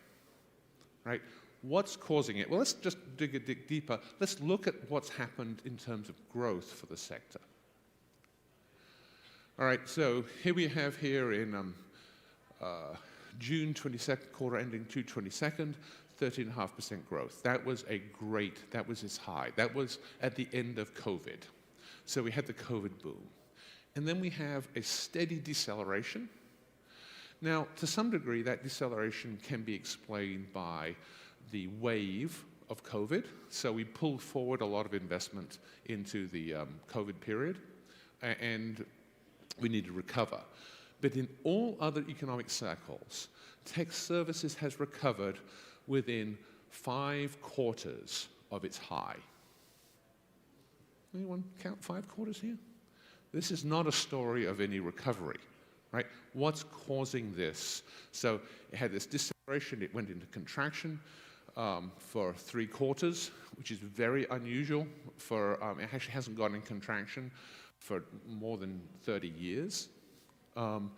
right? What's causing it? Well, let's just dig deeper. Let's look at what's happened in terms of growth for the sector. All right, so here we have here in June 22nd, quarter ending June 22nd, 13.5% growth. That was its high. That was at the end of COVID. So we had the COVID boom. And then we have a steady deceleration. Now, to some degree, that deceleration can be explained by the wave of COVID. So we pulled forward a lot of investment into the COVID period, and we need to recover. But in all other economic cycles, tech services has recovered within 5 quarters of its high. Anyone count 5 quarters here? This is not a story of any recovery, right? What's causing this? So it had this deceleration, it went into contraction for 3 quarters, which is very unusual for, it actually hasn't gone in contraction for more than 30 years. And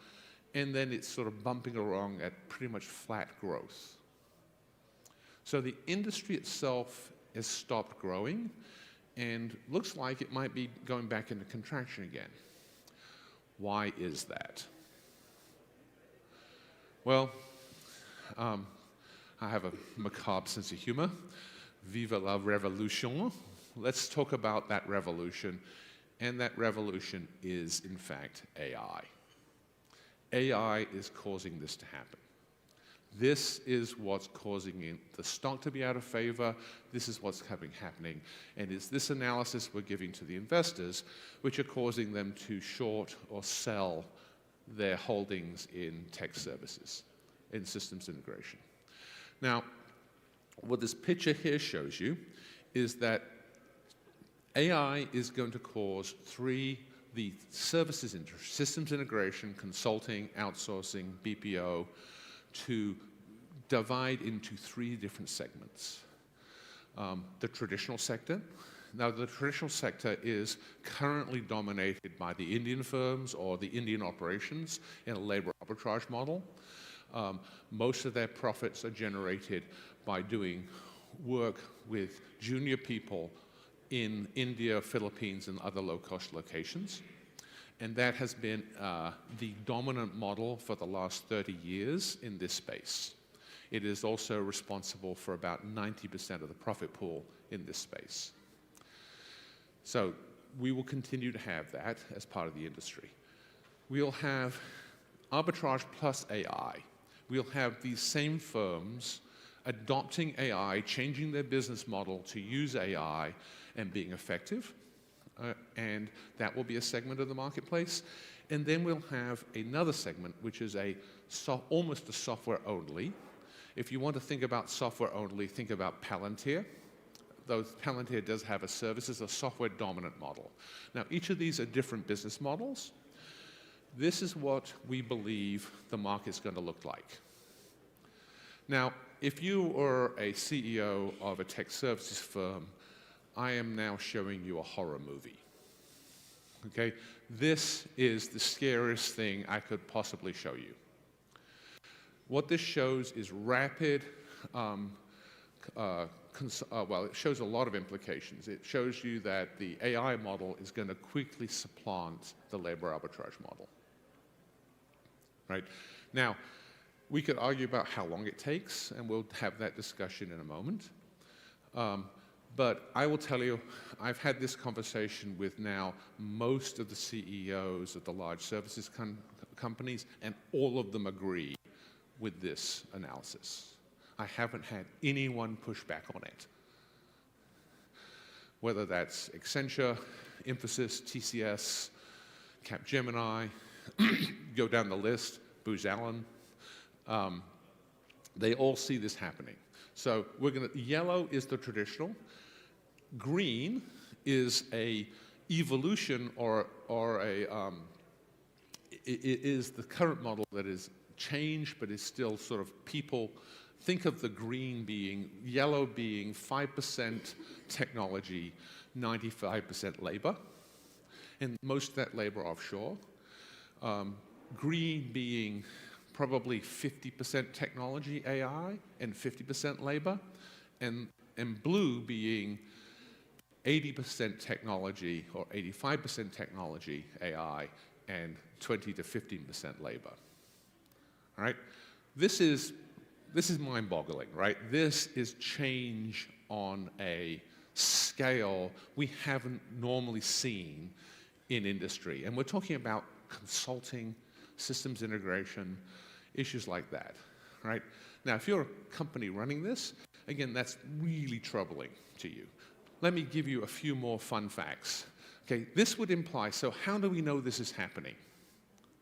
then it's sort of bumping along at pretty much flat growth. So the industry itself has stopped growing and looks like it might be going back into contraction again. Why is that? Well, I have a macabre sense of humor. Vive la révolution. Let's talk about that revolution. And that revolution is, in fact, AI. AI is causing this to happen. This is what's causing the stock to be out of favor. This is what's happening. And it's this analysis we're giving to the investors, which are causing them to short or sell their holdings in tech services, in systems integration. Now, what this picture here shows you is that AI is going to cause the services industry, systems integration, consulting, outsourcing, BPO, to divide into 3 different segments. The traditional sector, Now, the traditional sector is currently dominated by the Indian firms or the Indian operations in a labor arbitrage model. Most of their profits are generated by doing work with junior people in India, Philippines, and other low-cost locations. And that has been the dominant model for the last 30 years in this space. It is also responsible for about 90% of the profit pool in this space. So we will continue to have that as part of the industry. We'll have arbitrage plus AI. We'll have these same firms adopting AI, changing their business model to use AI and being effective. And that will be a segment of the marketplace. And then we'll have another segment, which is almost a software only. If you want to think about software only, think about Palantir. Though Palantir does have a services, a software dominant model. Now, each of these are different business models. This is what we believe the market's going to look like. Now, if you are a CEO of a tech services firm, I am now showing you a horror movie. Okay? This is the scariest thing I could possibly show you. What this shows is rapid, well, it shows a lot of implications. It shows you that the AI model is going to quickly supplant the labor arbitrage model. Right? Now, we could argue about how long it takes, and we'll have that discussion in a moment. But I will tell you, I've had this conversation with now most of the CEOs of the large services companies, and all of them agree with this analysis. I haven't had anyone push back on it. Whether that's Accenture, Infosys, TCS, Capgemini, go down the list, Booz Allen, they all see this happening. So yellow is the traditional. Green is a evolution or it is the current model that is changed, but is still sort of people think of the green being, yellow being 5% technology, 95% labor, and most of that labor offshore. Green being probably 50% technology, AI, and 50% labor, and blue being 80% technology or 85% technology, AI, and 20 to 15% labor. All right? This is mind-boggling, right? This is change on a scale we haven't normally seen in industry. And we're talking about consulting, systems integration, issues like that, right? Now, if you're a company running this, again, that's really troubling to you. Let me give you a few more fun facts. Okay, this would imply, so how do we know this is happening?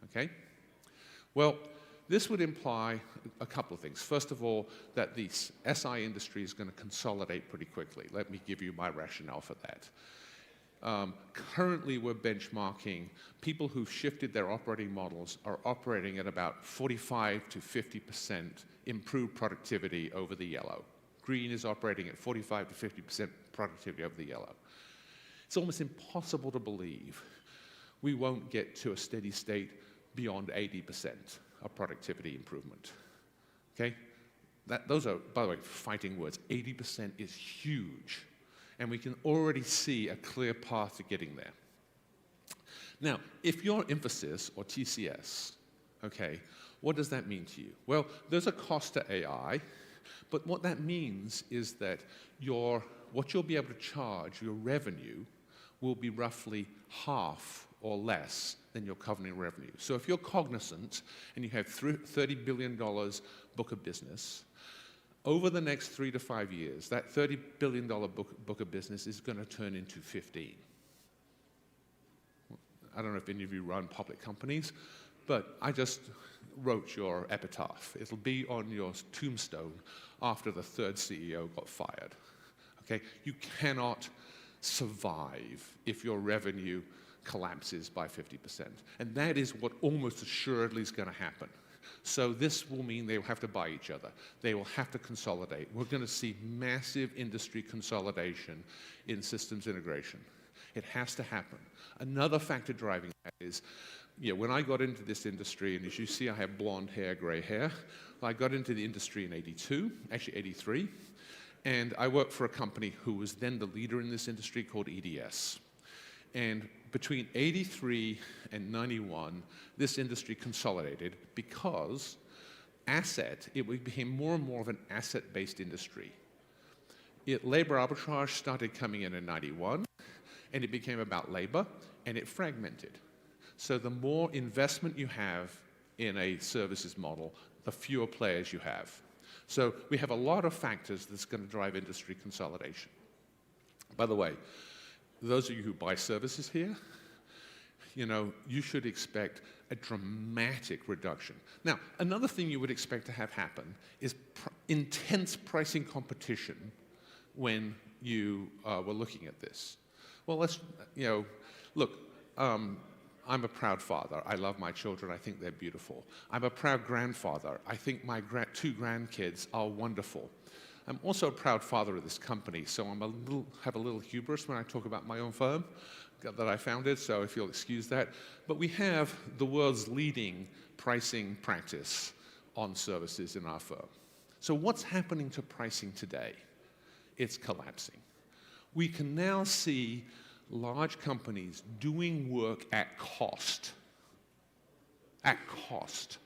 Okay, well, this would imply a couple of things. First of all, that the SI industry is going to consolidate pretty quickly. Let me give you my rationale for that. Currently, we're benchmarking people who've shifted their operating models are operating at about 45 to 50% improved productivity over the yellow. Green is operating at 45 to 50% productivity over the yellow. It's almost impossible to believe we won't get to a steady state beyond 80% of productivity improvement. Okay? Those are, by the way, fighting words. 80% is huge. And we can already see a clear path to getting there. Now, if you're Infosys or TCS, okay, what does that mean to you? Well, there's a cost to AI, but what that means is that what you'll be able to charge, your revenue, will be roughly half or less than your covering revenue. So if you're Cognizant and you have $30 billion book of business, over the next 3 to 5 years, that $30 billion book of business is going to turn into 15. I don't know if any of you run public companies, but I just wrote your epitaph. It'll be on your tombstone after the third CEO got fired. Okay? You cannot survive if your revenue collapses by 50%. And that is what almost assuredly is going to happen. So this will mean they will have to buy each other. They will have to consolidate. We're going to see massive industry consolidation in systems integration. It has to happen. Another factor driving that is, when I got into this industry, and as you see, I have blonde hair, gray hair. I got into the industry in 82, actually 83, and I worked for a company who was then the leader in this industry called EDS. And between 83 and 91, this industry consolidated because it became more and more of an asset-based industry. Labor arbitrage started coming in 91, and it became about labor, and it fragmented. So the more investment you have in a services model, the fewer players you have. So we have a lot of factors that's going to drive industry consolidation. By the way, those of you who buy services here, you should expect a dramatic reduction. Now, another thing you would expect to have happen is intense pricing competition when you were looking at this. Well, look, I'm a proud father. I love my children. I think they're beautiful. I'm a proud grandfather. I think my two grandkids are wonderful. I'm also a proud father of this company, so have a little hubris when I talk about my own firm that I founded, so if you'll excuse that. But we have the world's leading pricing practice on services in our firm. So what's happening to pricing today? It's collapsing. We can now see large companies doing work at cost. At cost.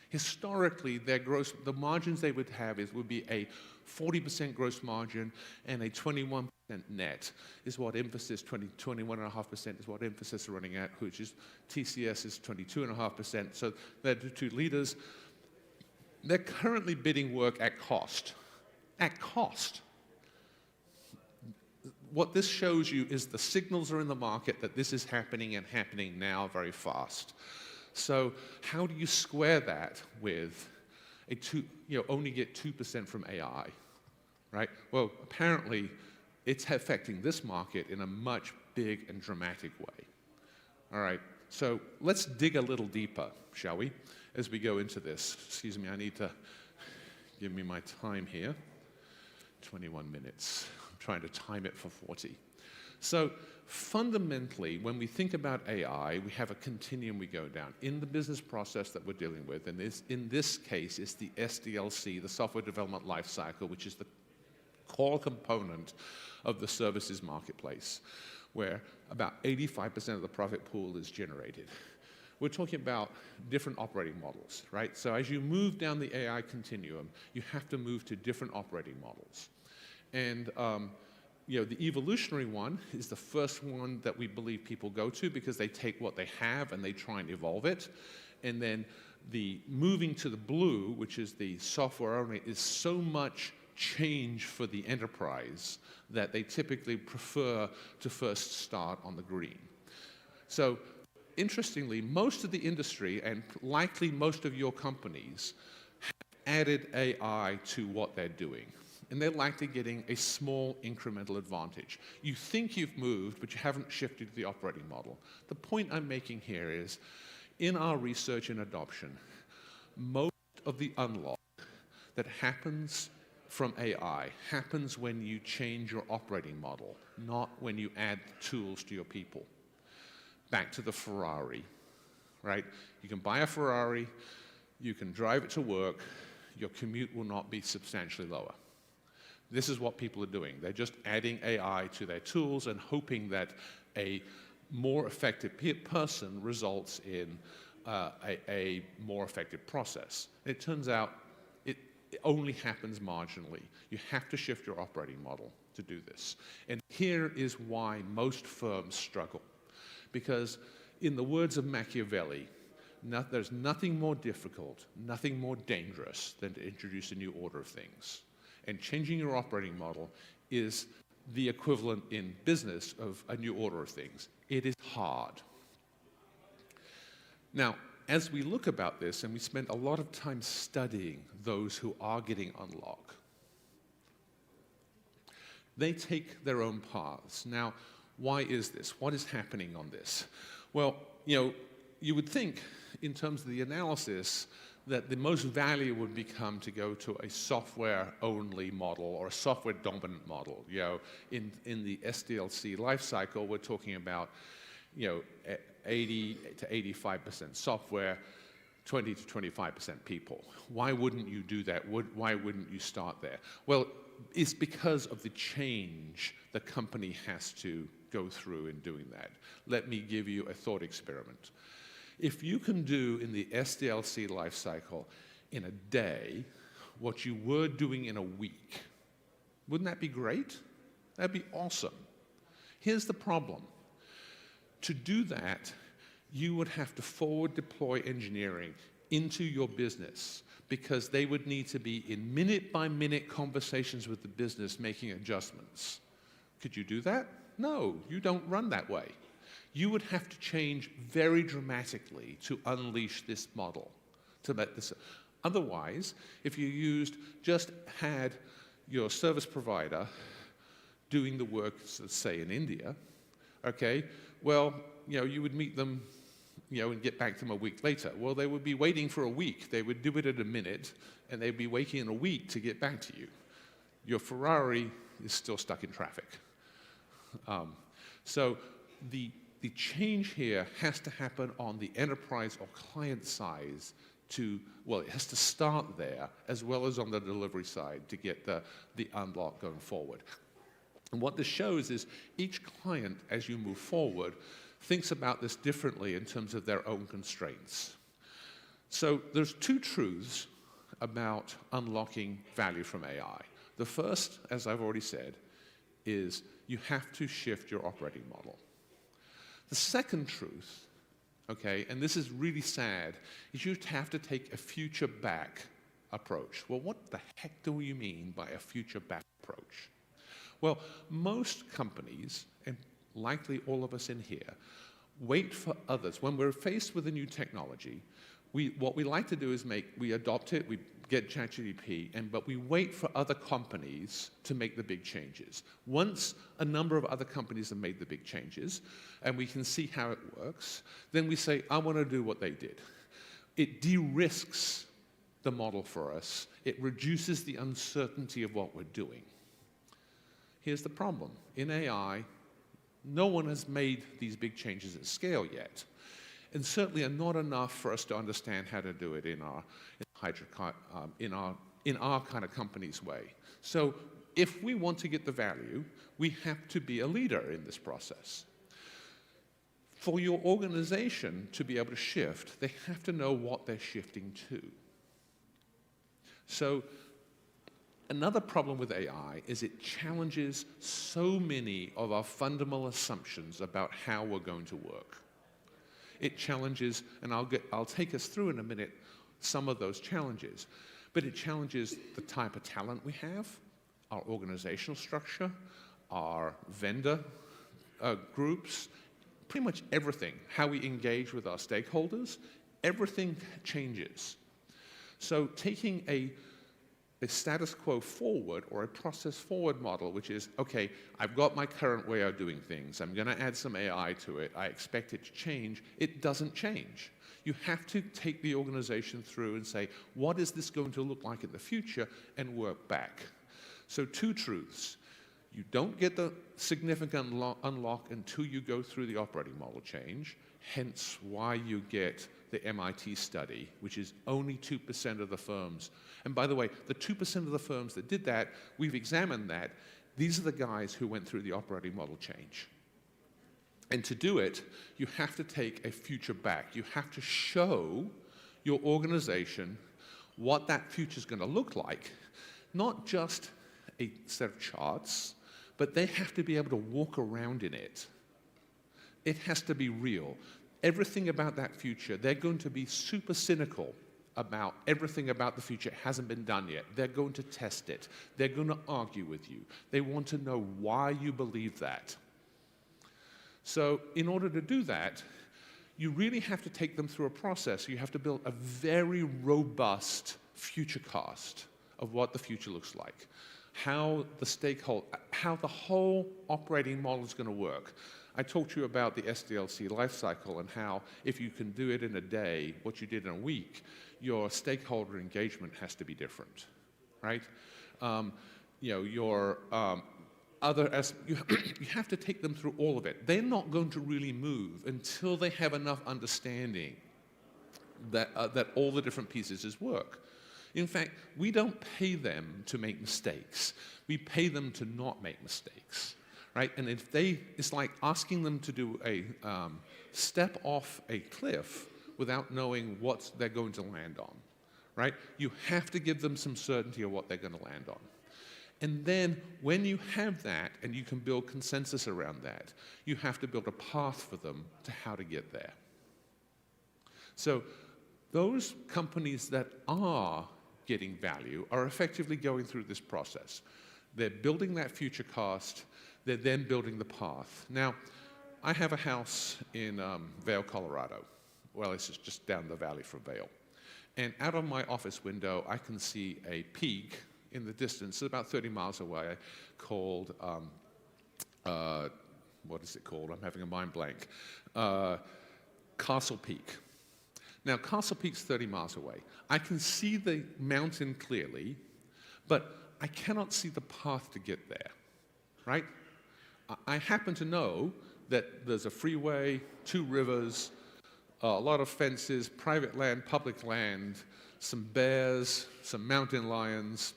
Historically, the margins they would have would be a 40% gross margin and a 21% net is what Infosys, 21.5% is what Infosys are running at, which is TCS is 22.5%. So they're the two leaders. They're currently bidding work at cost. At cost. What this shows you is the signals are in the market that this is happening and happening now very fast. So how do you square that with only get 2% from AI, right? Well, apparently it's affecting this market in a much big and dramatic way. All right, so let's dig a little deeper, shall we, as we go into this. Excuse me, I need to give me my time here. 21 minutes. I'm trying to time it for 40. So fundamentally, when we think about AI, we have a continuum we go down. In the business process that we're dealing with, and in this case, it's the SDLC, the software development lifecycle, which is the core component of the services marketplace, where about 85% of the profit pool is generated. We're talking about different operating models, right? So as you move down the AI continuum, you have to move to different operating models. And the evolutionary one is the first one that we believe people go to because they take what they have and they try and evolve it. And then the moving to the blue, which is the software only, is so much change for the enterprise that they typically prefer to first start on the green. So interestingly, most of the industry and likely most of your companies have added AI to what they're doing. And they're likely getting a small incremental advantage. You think you've moved, but you haven't shifted to the operating model. The point I'm making here is, in our research and adoption, most of the unlock that happens from AI happens when you change your operating model, not when you add tools to your people. Back to the Ferrari, right? You can buy a Ferrari, you can drive it to work, your commute will not be substantially lower. This is what people are doing. They're just adding AI to their tools and hoping that a more effective person results in a more effective process. And it turns out it only happens marginally. You have to shift your operating model to do this. And here is why most firms struggle. Because in the words of Machiavelli, there's nothing more difficult, nothing more dangerous than to introduce a new order of things. And changing your operating model is the equivalent in business of a new order of things. It is hard. Now, as we look about this, and we spend a lot of time studying those who are getting unlocked, they take their own paths. Now, why is this? What is happening on this? Well, you would think, in terms of the analysis, that the most value would become to go to a software-only model or a software-dominant model. You know, in the SDLC lifecycle, we're talking about, you know, 80 to 85% software, 20 to 25% people. Why wouldn't you do that? Why wouldn't you start there? Well, it's because of the change the company has to go through in doing that. Let me give you a thought experiment. If you can do in the SDLC lifecycle in a day what you were doing in a week, wouldn't that be great? That'd be awesome. Here's the problem. To do that, you would have to forward deploy engineering into your business because they would need to be in minute-by-minute conversations with the business making adjustments. Could you do that? No, you don't run that way. You would have to change very dramatically to unleash this model, to let this. Otherwise, if you just had your service provider doing the work, let's say in India, okay, well, you know, you would meet them, you know, and get back to them a week later. Well, they would be waiting for a week. They would do it at a minute, and they'd be waiting a week to get back to you. Your Ferrari is still stuck in traffic. So the change here has to happen on the enterprise or client size well, it has to start there as well as on the delivery side to get the unlock going forward. And what this shows is each client, as you move forward, thinks about this differently in terms of their own constraints. So there's two truths about unlocking value from AI. The first, as I've already said, is you have to shift your operating model. The second truth, okay, and this is really sad, is you have to take a future back approach. Well, what the heck do you mean by a future back approach? Well, most companies, and likely all of us in here, wait for others. When we're faced with a new technology, what we like to do is we adopt it, we get ChatGPT, but we wait for other companies to make the big changes. Once a number of other companies have made the big changes, and we can see how it works, then we say, I want to do what they did. It de-risks the model for us. It reduces the uncertainty of what we're doing. Here's the problem. In AI, no one has made these big changes at scale yet, and certainly are not enough for us to understand how to do it in our kind of company's way. So if we want to get the value, we have to be a leader in this process. For your organization to be able to shift, they have to know what they're shifting to. So another problem with AI is it challenges so many of our fundamental assumptions about how we're going to work. It challenges, and I'll take us through in a minute some of those challenges, but it challenges the type of talent we have, our organizational structure, our vendor groups, pretty much everything, how we engage with our stakeholders, everything changes. So taking a status quo forward or a process forward model, which is, okay, I've got my current way of doing things. I'm going to add some AI to it. I expect it to change. It doesn't change. You have to take the organization through and say, what is this going to look like in the future, and work back. So two truths. You don't get the significant unlock until you go through the operating model change, hence why you get the MIT study, which is only 2% of the firms. And by the way, the 2% of the firms that did that, we've examined that. These are the guys who went through the operating model change. And to do it, you have to take a future back. You have to show your organization what that future is going to look like, not just a set of charts, but they have to be able to walk around in it. It has to be real. Everything about that future, they're going to be super cynical about everything about the future. It hasn't been done yet. They're going to test it. They're going to argue with you. They want to know why you believe that. So in order to do that, you really have to take them through a process. You have to build a very robust future cast of what the future looks like, how the whole operating model is going to work. I talked to you about the SDLC lifecycle and how if you can do it in a day, what you did in a week, your stakeholder engagement has to be different, right? You know, your you have to take them through all of it. They're not going to really move until they have enough understanding that, that all the different pieces work. In fact, we don't pay them to make mistakes. We pay them to not make mistakes, right? And if it's like asking them to do a step off a cliff without knowing what they're going to land on, right? You have to give them some certainty of what they're going to land on. And then when you have that and you can build consensus around that, you have to build a path for them to how to get there. So those companies that are getting value are effectively going through this process. They're building that future cost, they're then building the path. Now, I have a house in Vail, Colorado. Well, it's just down the valley from Vail. And out of my office window, I can see a peak in the distance, about 30 miles away, called, what is it called? I'm having a mind blank. Castle Peak. Now, Castle Peak's 30 miles away. I can see the mountain clearly, but I cannot see the path to get there, right? I happen to know that there's a freeway, 2 rivers, a lot of fences, private land, public land, some bears, some mountain lions,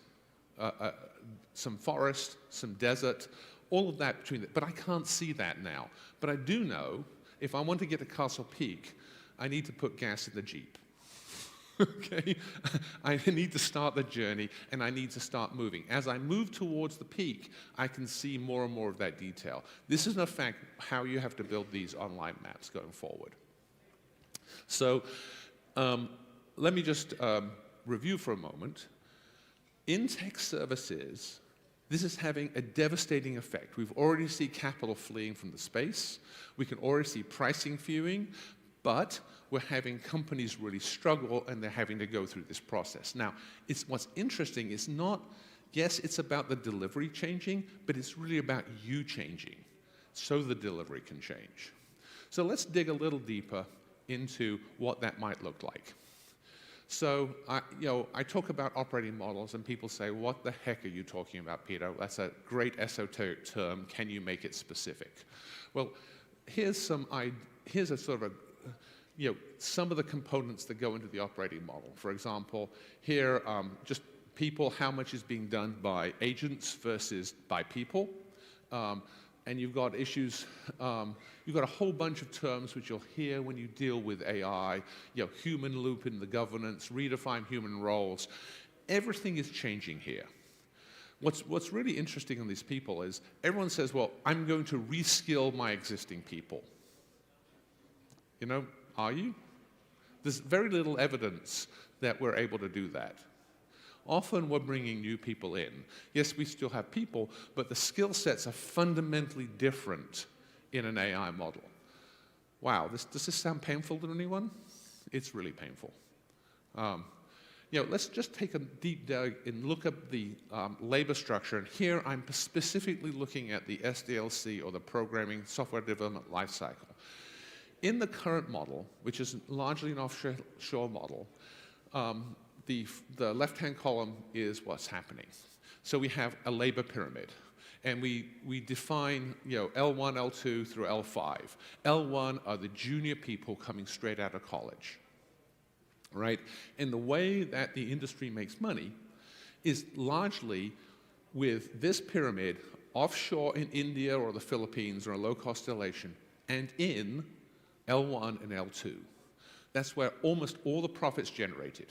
some forest, some desert, all of that between it. But I can't see that now. But I do know if I want to get to Castle Peak, I need to put gas in the Jeep. Okay? I need to start the journey, and I need to start moving. As I move towards the peak, I can see more and more of that detail. This is, in fact, how you have to build these online maps going forward. So let me just review for a moment. In tech services, this is having a devastating effect. We've already seen capital fleeing from the space. We can already see pricing fewing, but we're having companies really struggle, and they're having to go through this process. Now, what's interesting is not, yes, it's about the delivery changing, but it's really about you changing so the delivery can change. So let's dig a little deeper into what that might look like. So, I talk about operating models, and people say, what the heck are you talking about, Peter? That's a great esoteric term. Can you make it specific? Well, here's a sort of some of the components that go into the operating model. For example, here, just people, how much is being done by agents versus by people. And you've got issues, you've got a whole bunch of terms which you'll hear when you deal with AI, human loop in the governance, redefine human roles. Everything is changing here. What's really interesting in these people is everyone says, well, I'm going to reskill my existing people. Are you? There's very little evidence that we're able to do that. Often we're bringing new people in. Yes, we still have people, but the skill sets are fundamentally different in an AI model. Wow, does this sound painful to anyone? It's really painful. Let's just take a deep dive and look at the labor structure. And here I'm specifically looking at the SDLC, or the Programming Software Development Lifecycle. In the current model, which is largely an offshore model, the left-hand column is what's happening. So we have a labor pyramid, and we define L1, L2 through L5. L1 are the junior people coming straight out of college, right? And the way that the industry makes money is largely with this pyramid offshore in India or the Philippines or a low-cost installation, and in L1 and L2. That's where almost all the profit's generated.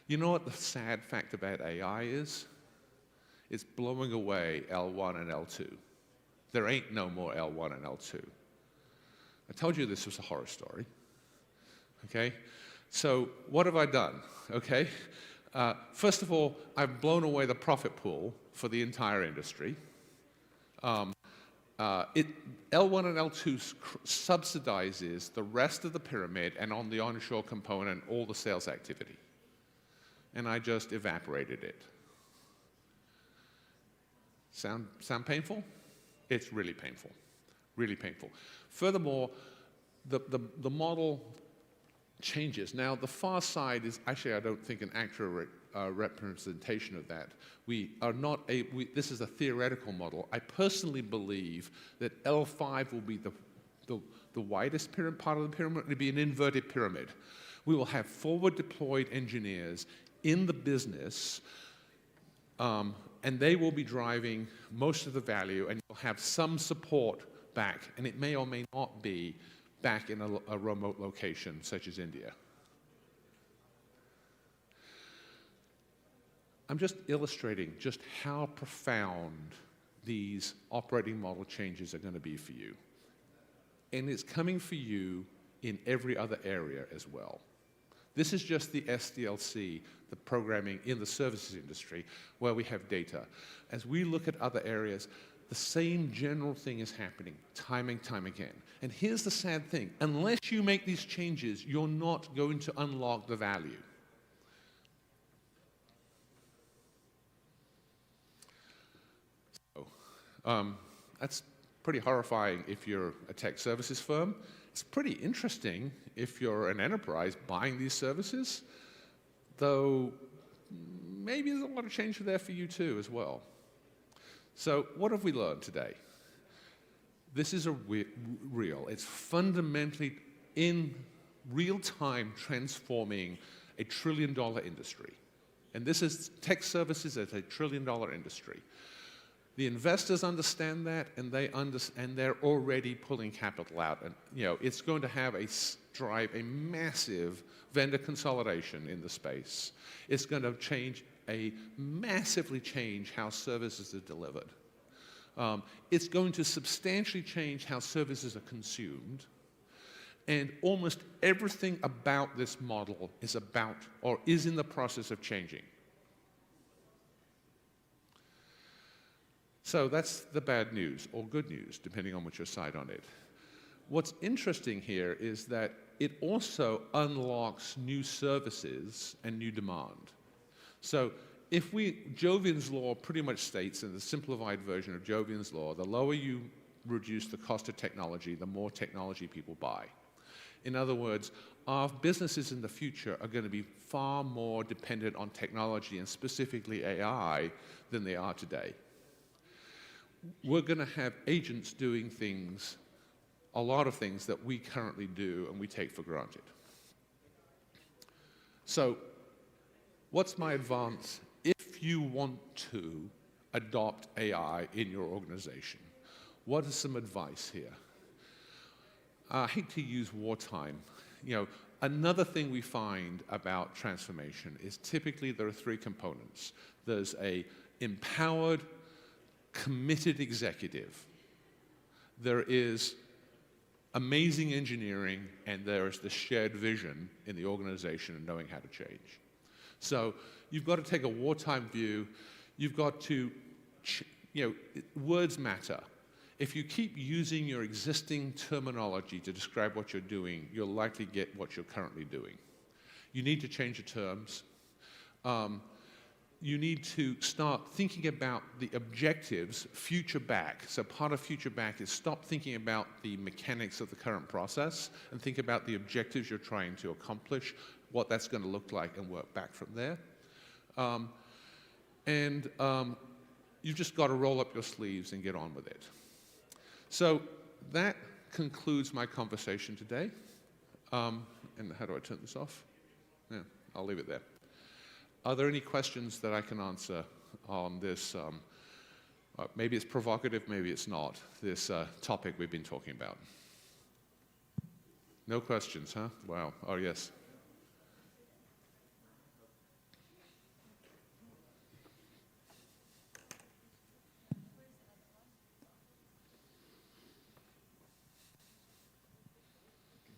You know what the sad fact about AI is? It's blowing away L1 and L2. There ain't no more L1 and L2. I told you this was a horror story. Okay? So what have I done? Okay? First of all, I've blown away the profit pool for the entire industry. L1 and L2 subsidizes the rest of the pyramid, and on the onshore component, all the sales activity. And I just evaporated it. Sound painful? It's really painful. really painful. Furthermore, the model changes. Now, the far side is actually, I don't think, an accurate representation of that. We are not this is a theoretical model. I personally believe that L5 will be the widest part of the pyramid. It'll be an inverted pyramid. We will have forward deployed engineers in the business, and they will be driving most of the value, and you'll have some support back, and it may or may not be back in a remote location such as India. I'm just illustrating just how profound these operating model changes are going to be for you. And it's coming for you in every other area as well. This is just the SDLC, the programming in the services industry, where we have data. As we look at other areas, the same general thing is happening time and time again. And here's the sad thing. Unless you make these changes, you're not going to unlock the value. So, that's pretty horrifying if you're a tech services firm. It's pretty interesting if you're an enterprise buying these services, though maybe there's a lot of change there for you too as well. So what have we learned today? This is real. It's fundamentally in real time transforming a $1 trillion industry. And this is tech services as a $1 trillion industry. The investors understand that, and they're already pulling capital out. And it's going to drive a massive vendor consolidation in the space. It's going to massively change how services are delivered. It's going to substantially change how services are consumed. And almost everything about this model is in the process of changing. So that's the bad news, or good news, depending on which side on it. What's interesting here is that it also unlocks new services and new demand. So Jovian's law pretty much states, in the simplified version of Jovian's law, the lower you reduce the cost of technology, the more technology people buy. In other words, our businesses in the future are going to be far more dependent on technology, and specifically AI, than they are today. We're going to have agents doing things, a lot of things that we currently do and we take for granted. So, what's my advice if you want to adopt AI in your organization? What is some advice here? I hate to use wartime. Another thing we find about transformation is typically there are three components. There's an empowered, committed executive. There is amazing engineering, and there is the shared vision in the organization and knowing how to change. So you've got to take a wartime view. You've got to, words matter. If you keep using your existing terminology to describe what you're doing, you'll likely get what you're currently doing. You need to change the terms. You need to start thinking about the objectives future back. So part of future back is stop thinking about the mechanics of the current process and think about the objectives you're trying to accomplish, what that's going to look like, and work back from there. You've just got to roll up your sleeves and get on with it. So that concludes my conversation today. And how do I turn this off? Yeah, I'll leave it there. Are there any questions that I can answer on this? Maybe it's provocative, maybe it's not, this topic we've been talking about. No questions, huh? Wow. Oh, yes.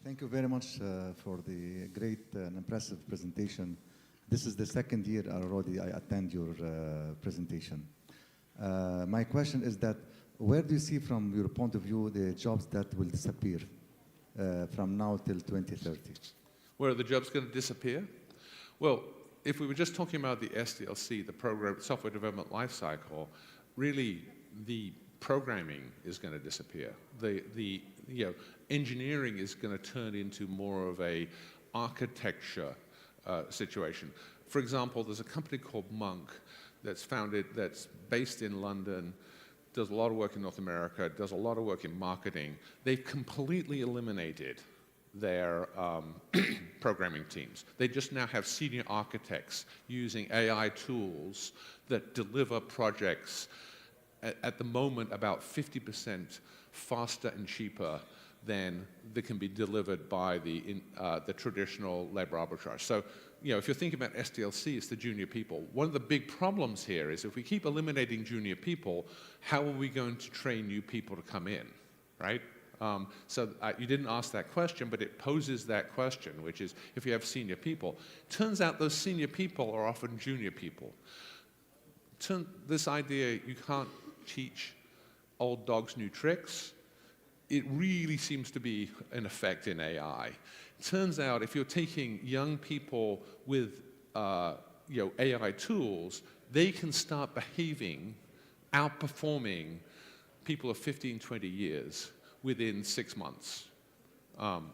Thank you very much for the great and impressive presentation. This is the second year already I attend your presentation. My question is that where do you see, from your point of view, the jobs that will disappear from now till 2030? Where are the jobs going to disappear? Well, if we were just talking about the SDLC, the program software development lifecycle, really the programming is going to disappear. Engineering is going to turn into more of a architecture situation. For example, there's a company called Monk that's based in London, does a lot of work in North America, does a lot of work in marketing. They've completely eliminated their programming teams. They just now have senior architects using AI tools that deliver projects at the moment about 50% faster and cheaper than they can be delivered by the traditional labor arbitrage. So, if you're thinking about SDLC, it's the junior people. One of the big problems here is if we keep eliminating junior people, how are we going to train new people to come in, right? You didn't ask that question, but it poses that question, which is if you have senior people. Turns out those senior people are often junior people. This idea you can't teach old dogs new tricks, it really seems to be an effect in AI. Turns out if you're taking young people with AI tools, they can start behaving, outperforming people of 15, 20 years within 6 months.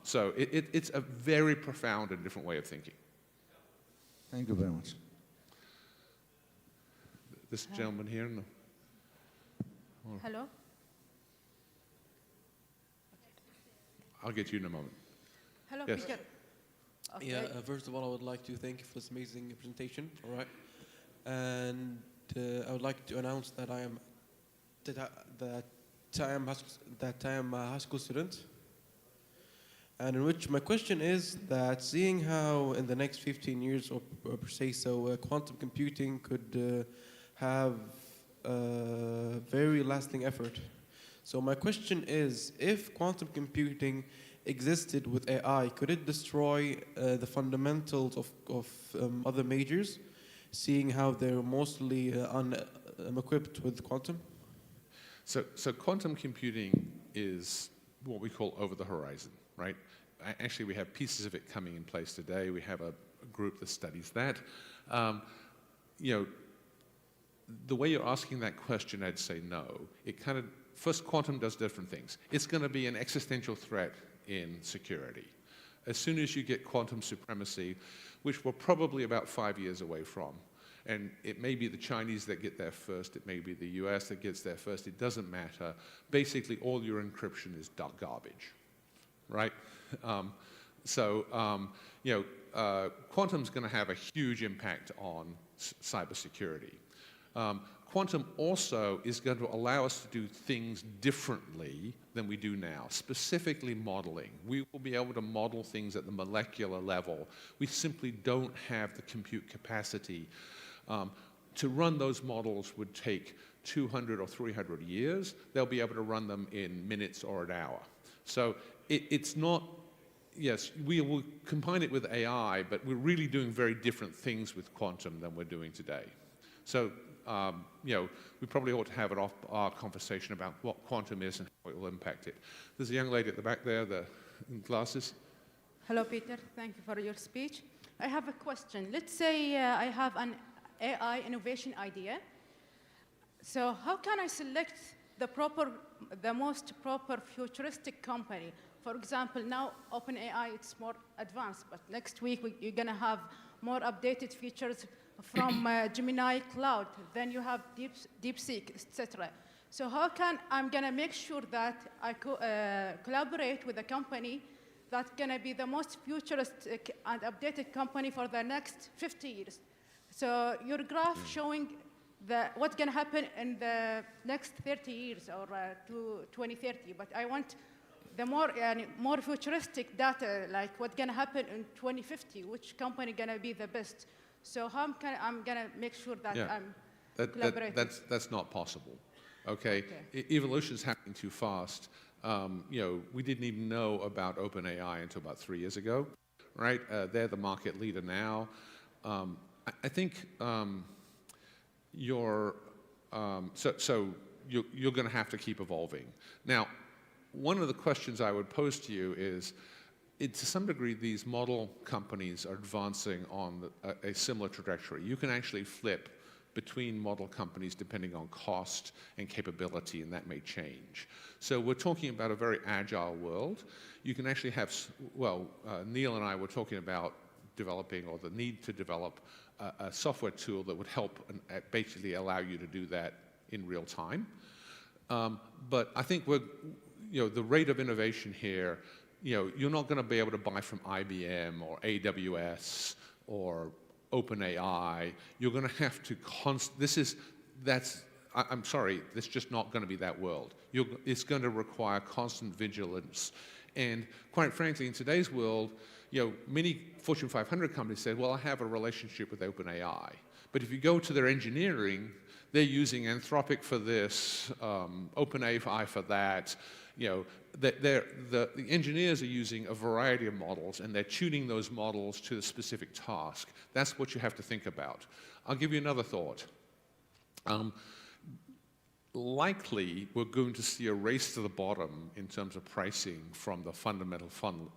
So it's a very profound and different way of thinking. Thank you very much. This gentleman here. Hello. I'll get you in a moment. Hello, yes. Peter. Okay. Yeah, first of all, I would like to thank you for this amazing presentation, all right? And I would like to announce that I am a high school student, and in which my question is that seeing how in the next 15 years or per se, quantum computing could have a very lasting effort. So my question is, if quantum computing existed with AI, could it destroy the fundamentals of other majors, seeing how they're mostly unequipped with quantum? So quantum computing is what we call over the horizon, right? Actually, we have pieces of it coming in place today. We have a group that studies that. The way you're asking that question, I'd say no. First, quantum does different things. It's going to be an existential threat in security. As soon as you get quantum supremacy, which we're probably about 5 years away from, and it may be the Chinese that get there first, it may be the US that gets there first, it doesn't matter. Basically, all your encryption is garbage, right? Quantum's going to have a huge impact on cybersecurity. Quantum also is going to allow us to do things differently than we do now, specifically modeling. We will be able to model things at the molecular level. We simply don't have the compute capacity. To run those models would take 200 or 300 years. They'll be able to run them in minutes or an hour. So it's not, yes, we will combine it with AI, but we're really doing very different things with quantum than we're doing today. So we probably ought to have our conversation about what quantum is and how it will impact it. There's a young lady at the back there, in glasses. Hello, Peter. Thank you for your speech. I have a question. Let's say I have an AI innovation idea. So how can I select the most proper futuristic company? For example, now OpenAI, it's more advanced, but next week you're going to have more updated features from Gemini Cloud, then you have DeepSeek, etc. So how can I'm going to make sure that I collaborate with a company that's going to be the most futuristic and updated company for the next 50 years? So your graph showing what's going to happen in the next 30 years or to 2030, but I want the more futuristic data, like what's going to happen in 2050, which company going to be the best? So how I'm going to make sure that I'm collaborating? That's not possible, okay? Evolution's happening too fast. We didn't even know about OpenAI until about 3 years ago, right? They're the market leader now. I think you're going to have to keep evolving. Now, one of the questions I would pose to you is, to some degree, these model companies are advancing on a similar trajectory. You can actually flip between model companies depending on cost and capability, and that may change. So we're talking about a very agile world. You can actually have, Neil and I were talking about developing, or the need to develop, a software tool that would help and basically allow you to do that in real time. But I think the rate of innovation here, you're not going to be able to buy from IBM or AWS or OpenAI. You're going to have to I'm sorry, it's just not going to be that world. It's going to require constant vigilance. And quite frankly, in today's world, many Fortune 500 companies say, well, I have a relationship with OpenAI. But if you go to their engineering, they're using Anthropic for this, OpenAI for that. The engineers are using a variety of models, and they're tuning those models to a specific task. That's what you have to think about. I'll give you another thought. Likely, we're going to see a race to the bottom in terms of pricing from the fundamental fund.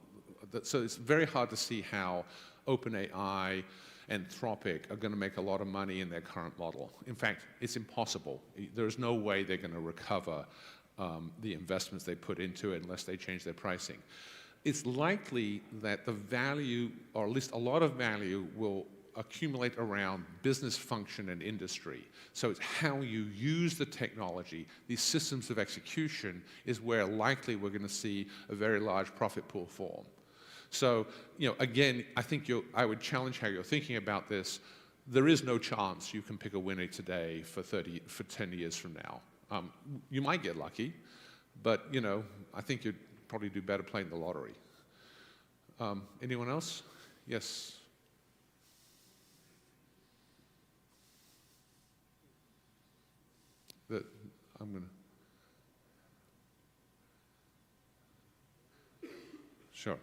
So it's very hard to see how OpenAI and Anthropic are going to make a lot of money in their current model. In fact, it's impossible. There's no way they're going to recover the investments they put into it unless they change their pricing. It's likely that the value, or at least a lot of value, will accumulate around business function and industry. So it's how you use the technology. These systems of execution is where likely we're going to see a very large profit pool form. So, again, I think I would challenge how you're thinking about this. There is no chance you can pick a winner today for 10 years from now. You might get lucky, but, I think you'd probably do better playing the lottery. Anyone else? Yes. Sure.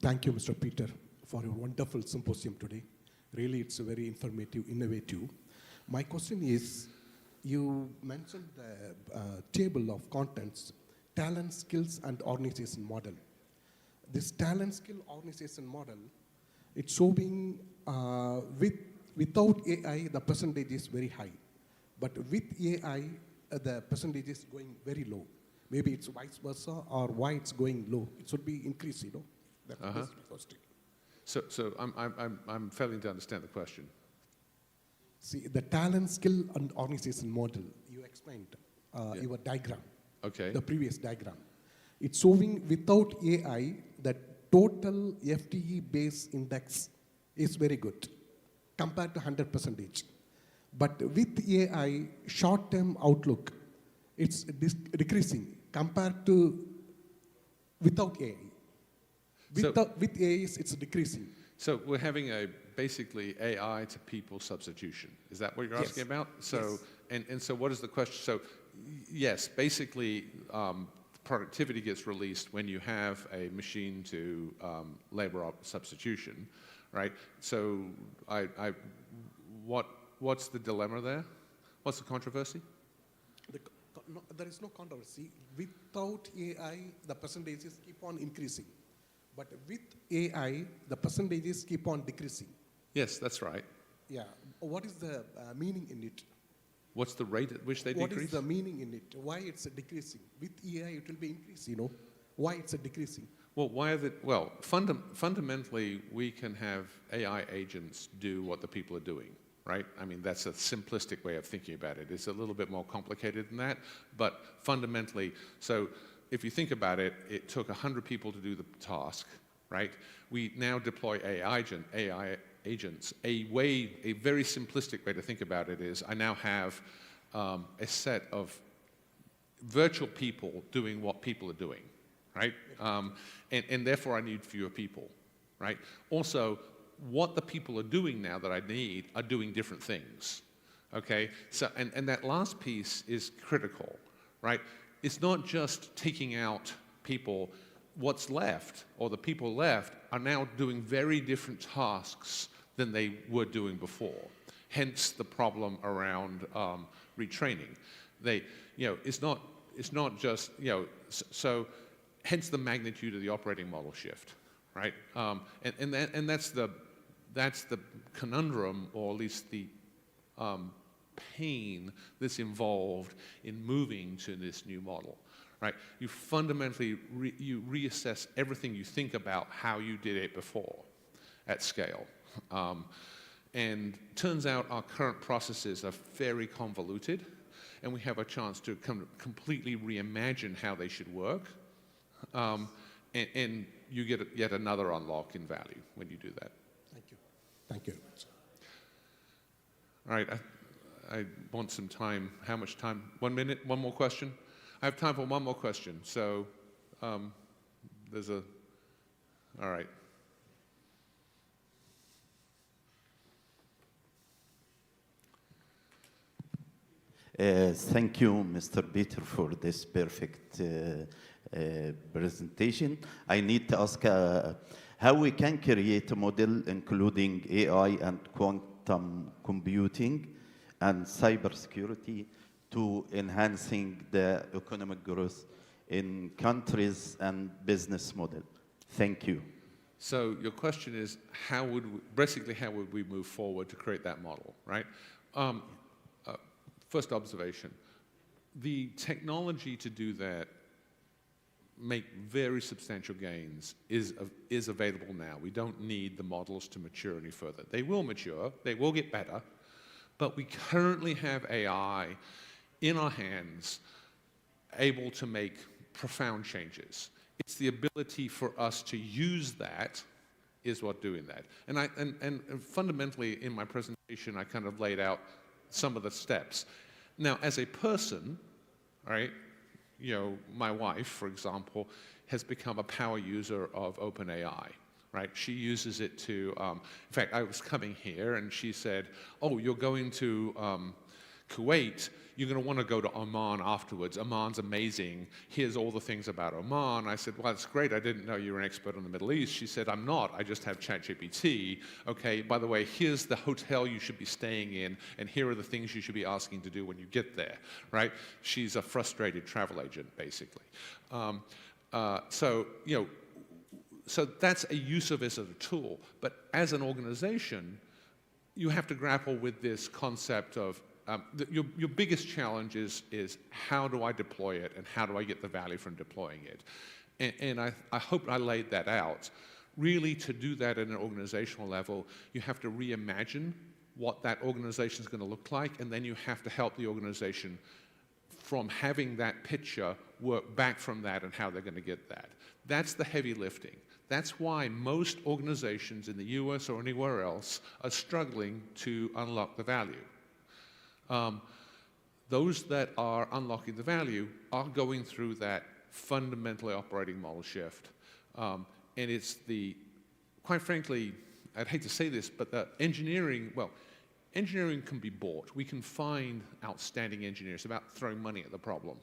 Thank you, Mr. Peter, for your wonderful symposium today. Really, it's very informative, innovative. My question is, you mentioned the table of contents, talent, skills, and organization model. This talent, skill, organization model, it's showing without AI, the percentage is very high. But with AI, the percentage is going very low. Maybe it's vice versa, or why it's going low. It should be increased, That's the first thing. So I'm failing to understand the question. See, the talent, skill, and organization model, you explained your diagram, the previous diagram. It's showing without AI, the total FTE base index is very good compared to 100%. But with AI, short-term outlook, it's decreasing compared to without AI. With AI, it's decreasing. So we're having basically AI to people substitution. Is that what you're asking about? So, yes. And so what is the question? So yes, basically productivity gets released when you have a machine to labor substitution, right? So what's the dilemma there? What's the controversy? There is no controversy. Without AI, the percentages keep on increasing. But with AI, the percentages keep on decreasing. Yes, that's right. Yeah. What is the meaning in it? What's the rate at which they decrease? What is the meaning in it? Why it's decreasing? With AI, it will be increasing, Why it's decreasing? Well, fundamentally, we can have AI agents do what the people are doing, right? I mean, that's a simplistic way of thinking about it. It's a little bit more complicated than that, but fundamentally, so if you think about it, it took 100 people to do the task, right? We now deploy AI agents. A very simplistic way to think about it is I now have a set of virtual people doing what people are doing, right? And therefore I need fewer people, right? Also, what the people are doing now that I need are doing different things, okay? So, and that last piece is critical, right? It's not just taking out people. What's left, or the people left, are now doing very different tasks than they were doing before. Hence the problem around retraining. It's not just, so hence the magnitude of the operating model shift, right? And that's the conundrum, or at least the pain that's involved in moving to this new model, right? You fundamentally you reassess everything you think about how you did it before at scale. And turns out our current processes are very convoluted, and we have a chance to completely reimagine how they should work. And you get yet another unlock in value when you do that. Thank you. Thank you. All right, I want some time. How much time? 1 minute? One more question? I have time for one more question. So there's a, all right. Thank you, Mr. Peter, for this perfect presentation. I need to ask how we can create a model including AI and quantum computing and cybersecurity to enhancing the economic growth in countries and business model. Thank you. So your question is, how would we move forward to create that model, right? First observation, the technology to do that, make very substantial gains, is available now. We don't need the models to mature any further. They will mature, they will get better, but we currently have AI in our hands able to make profound changes. It's the ability for us to use that is what doing that. And fundamentally in my presentation, I kind of laid out some of the steps. Now, as a person, right, you know, my wife, for example, has become a power user of OpenAI, right? She uses it to, in fact, I was coming here and she said, oh, you're going to Kuwait, you're going to want to go to Oman afterwards. Oman's amazing. Here's all the things about Oman. I said, well, that's great. I didn't know you were an expert on the Middle East. She said, I'm not. I just have ChatGPT. Okay, by the way, here's the hotel you should be staying in, and here are the things you should be asking to do when you get there, right? She's a frustrated travel agent, basically. So, you know, so that's a use of it as a tool. But as an organization, you have to grapple with this concept of your biggest challenge is how do I deploy it and how do I get the value from deploying it? And I hope I laid that out. Really, to do that at an organizational level, you have to reimagine what that organization is going to look like, and then you have to help the organization from having that picture work back from that and how they're going to get that. That's the heavy lifting. That's why most organizations in the US or anywhere else are struggling to unlock the value. Those that are unlocking the value are going through that fundamentally operating model shift. And it's the, quite frankly, I'd hate to say this, but the engineering, well, engineering can be bought. We can find outstanding engineers. It's about throwing money at the problem.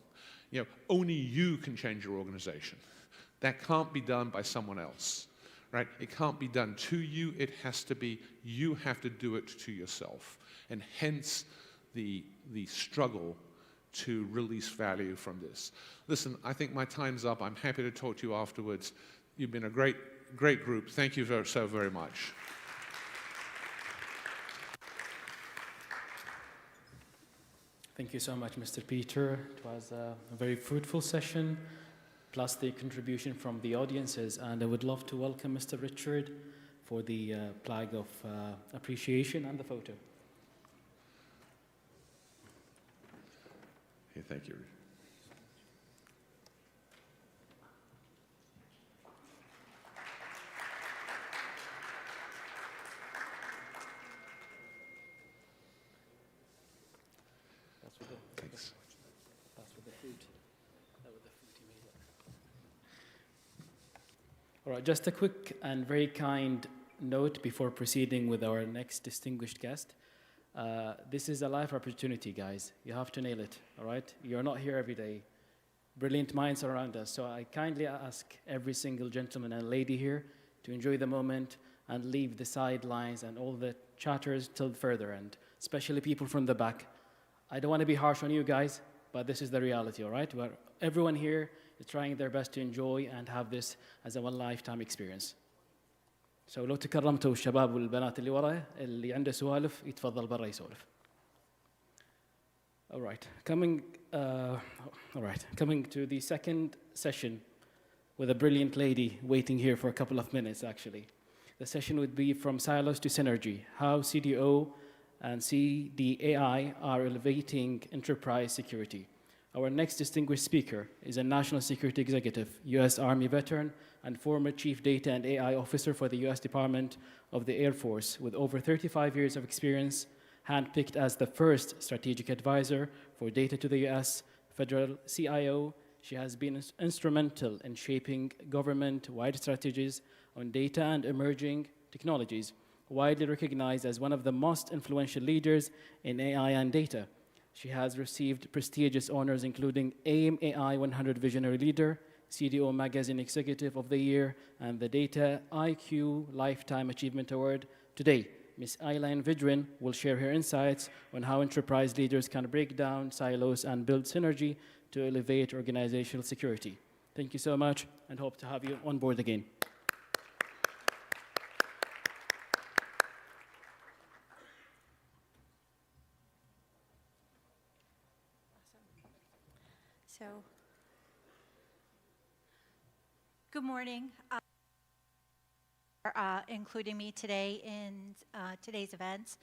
You know, only you can change your organization. That can't be done by someone else, right? It can't be done to you. It has to be, you have to do it to yourself. And hence, the struggle to release value from this. Listen, I think my time's up. I'm happy to talk to you afterwards. You've been a great group. Thank you so very much. Thank you so much, Mr. Peter. It was a very fruitful session, plus the contribution from the audiences. And I would love to welcome Mr. Richard for the flag of appreciation and the photo. Hey, thank you. Thanks. That's with the food. That with the food you made. All right, just a quick and very kind note before proceeding with our next distinguished guest. This is a life opportunity, guys. You have to nail it, all right? You're not here every day. Brilliant minds around us. So I kindly ask every single gentleman and lady here to enjoy the moment and leave the sidelines and all the chatters till further end, especially people from the back. I don't want to be harsh on you guys, but this is the reality, all right? Everyone here trying their best to enjoy and have this as a one lifetime experience. So لو تكرمتوا الشباب والبنات اللي وراي اللي عنده سوالف يتفضل برا يسولف. All right, coming to the second session with a brilliant lady waiting here for a couple of minutes actually. The session would be From Silos to Synergy, how CDO and CDAI are elevating enterprise security. Our next distinguished speaker is a national security executive, US Army veteran, and former Chief Data and AI Officer for the US Department of the Air Force with over 35 years of experience, handpicked as the first strategic advisor for data to the US federal CIO. She has been instrumental in shaping government-wide strategies on data and emerging technologies, widely recognized as one of the most influential leaders in AI and data. She has received prestigious honors including AIM AI 100 Visionary Leader, CDO Magazine Executive of the Year, and the Data IQ Lifetime Achievement Award. Today, Ms. Eileen Vidrin will share her insights on how enterprise leaders can break down silos and build synergy to elevate organizational security. Thank you so much, and hope to have you on board again. So, good morning. Including me today in today's events.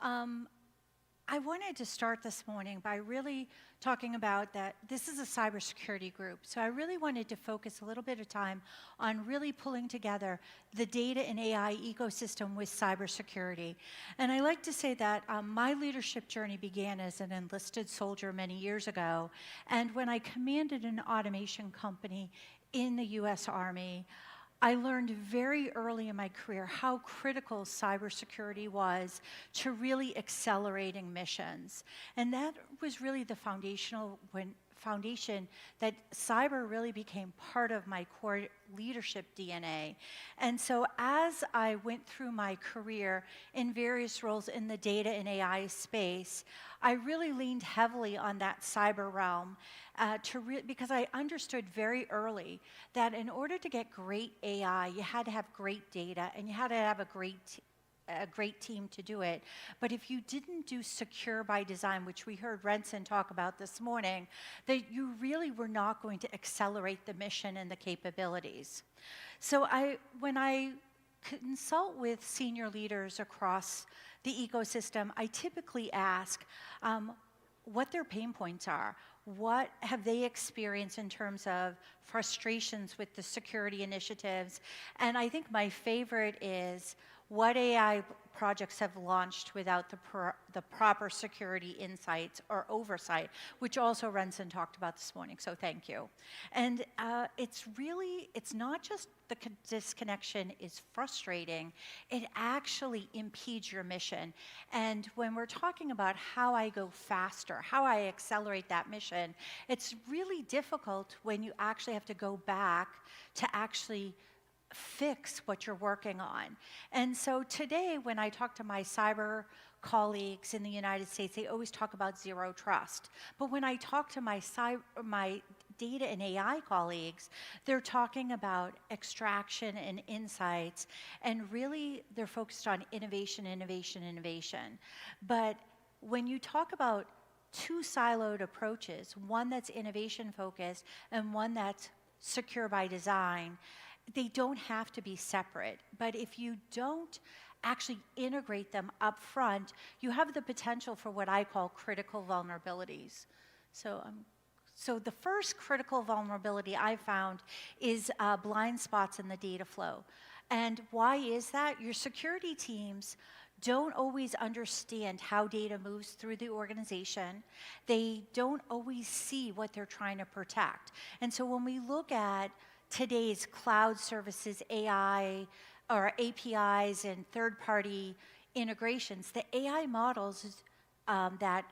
I wanted to start this morning by really talking about that this is a cybersecurity group. So I really wanted to focus a little bit of time on really pulling together the data and AI ecosystem with cybersecurity. And I like to say that my leadership journey began as an enlisted soldier many years ago. And when I commanded an automation company in the US Army, I learned very early in my career how critical cybersecurity was to really accelerating missions. And that was really the foundation that cyber really became part of my core leadership DNA. And so as I went through my career in various roles in the data and AI space, I really leaned heavily on that cyber realm because I understood very early that in order to get great AI, you had to have great data and you had to have a great team to do it. But if you didn't do secure by design, which we heard Renson talk about this morning, that you really were not going to accelerate the mission and the capabilities. So when I consult with senior leaders across the ecosystem, I typically ask what their pain points are. What have they experienced in terms of frustrations with the security initiatives? And I think my favorite is what AI projects have launched without the proper security insights or oversight, which also Renson talked about this morning, so thank you. And it's not just the disconnection is frustrating, it actually impedes your mission. And when we're talking about how I go faster, how I accelerate that mission, it's really difficult when you actually have to go back to actually fix what you're working on. And so today, when I talk to my cyber colleagues in the United States, they always talk about zero trust. But when I talk to my data and AI colleagues, they're talking about extraction and insights, and really they're focused on innovation, innovation, innovation. But when you talk about two siloed approaches, one that's innovation focused and one that's secure by design, they don't have to be separate, but if you don't actually integrate them up front, you have the potential for what I call critical vulnerabilities. So the first critical vulnerability I found is blind spots in the data flow. And why is that? Your security teams don't always understand how data moves through the organization. They don't always see what they're trying to protect. And so when we look at today's cloud services, AI, or APIs and third-party integrations, the AI models that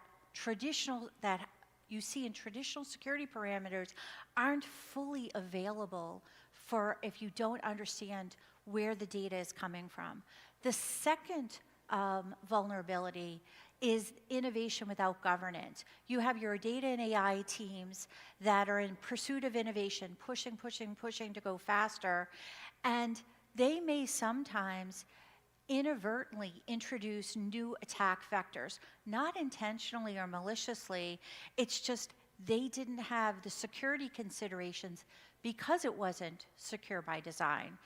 you see in traditional security parameters aren't fully available for if you don't understand where the data is coming from. The second vulnerability is innovation without governance. You have your data and AI teams that are in pursuit of innovation, pushing to go faster, and they may sometimes inadvertently introduce new attack vectors, not intentionally or maliciously. It's just they didn't have the security considerations because it wasn't secure by design.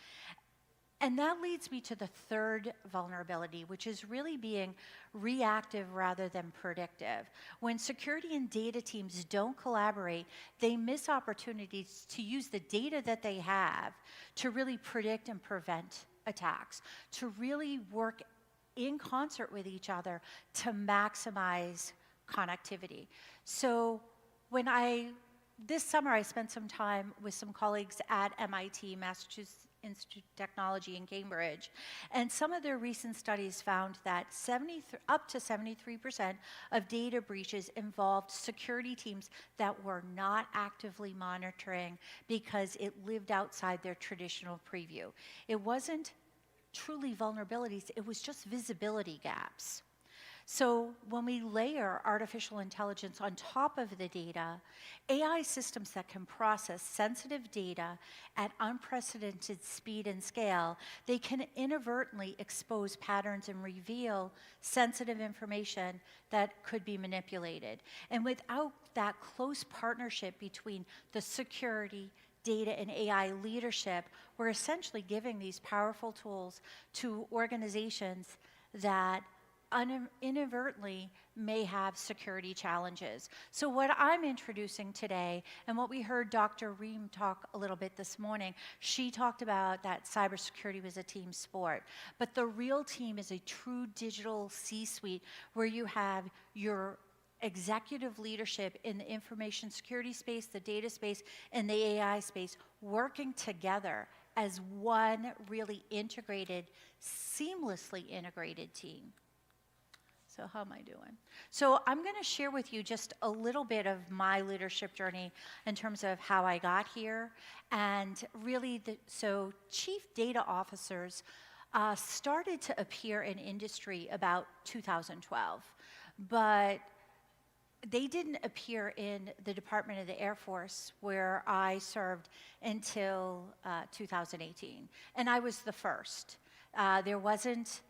And that leads me to the third vulnerability, which is really being reactive rather than predictive. When security and data teams don't collaborate, they miss opportunities to use the data that they have to really predict and prevent attacks, to really work in concert with each other to maximize connectivity. So this summer I spent some time with some colleagues at MIT, Massachusetts Institute of Technology in Cambridge, and some of their recent studies found that up to 73% of data breaches involved security teams that were not actively monitoring because it lived outside their traditional preview. It wasn't truly vulnerabilities, it was just visibility gaps. So when we layer artificial intelligence on top of the data, AI systems that can process sensitive data at unprecedented speed and scale, they can inadvertently expose patterns and reveal sensitive information that could be manipulated. And without that close partnership between the security, data, and AI leadership, we're essentially giving these powerful tools to organizations that inadvertently may have security challenges. So what I'm introducing today, and what we heard Dr. Reem talk a little bit this morning, she talked about that cybersecurity was a team sport. But the real team is a true digital C-suite where you have your executive leadership in the information security space, the data space, and the AI space working together as one really integrated, seamlessly integrated team. So how am I doing? So I'm going to share with you just a little bit of my leadership journey in terms of how I got here. And really, so chief data officers started to appear in industry about 2012. But they didn't appear in the Department of the Air Force, where I served until 2018. And I was the first. There wasn't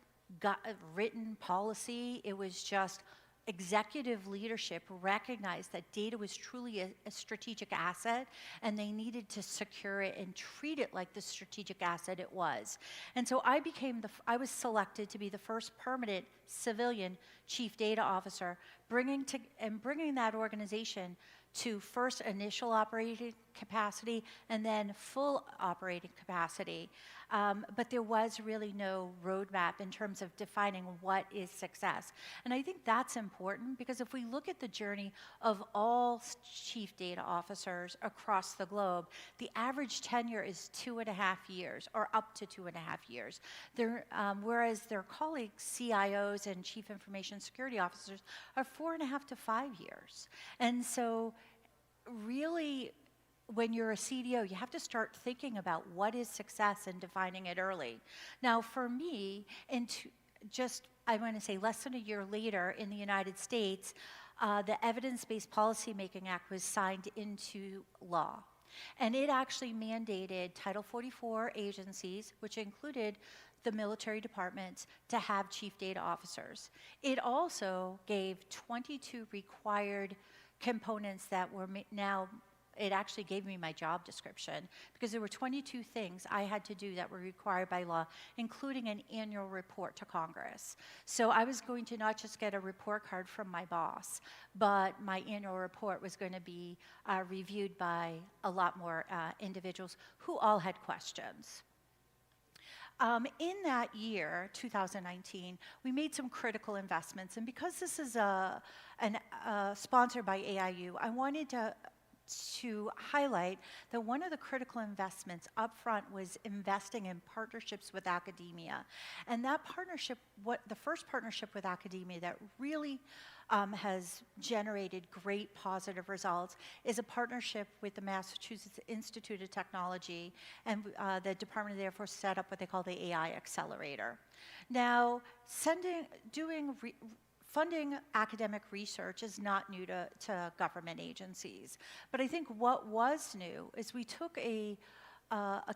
written policy. It was just executive leadership recognized that data was truly a strategic asset, and they needed to secure it and treat it like the strategic asset it was. And so I was selected to be the first permanent civilian chief data officer, bringing that organization to first initial operating capacity and then full operating capacity. But there was really no roadmap in terms of defining what is success. And I think that's important, because if we look at the journey of all chief data officers across the globe, the average tenure is 2.5 years, or up to 2.5 years. Whereas their colleagues, CIOs and chief information security officers, are 4.5 to 5 years. And so really, when you're a CDO, you have to start thinking about what is success and defining it early. Now, for me, I want to say less than a year later in the United States, the Evidence-Based Policymaking Act was signed into law. And it actually mandated Title 44 agencies, which included the military departments, to have chief data officers. It also gave 22 required components that were it actually gave me my job description, because there were 22 things I had to do that were required by law, including an annual report to Congress. So I was going to not just get a report card from my boss, but my annual report was going to be reviewed by a lot more individuals who all had questions. In that year, 2019, we made some critical investments. And because this is sponsored by AIU, I wanted to highlight that one of the critical investments upfront was investing in partnerships with academia. And that partnership, the first partnership with academia that really has generated great positive results, is a partnership with the Massachusetts Institute of Technology, and the Department of the Air Force set up what they call the AI Accelerator. Now, funding academic research is not new to government agencies. But I think what was new is we took a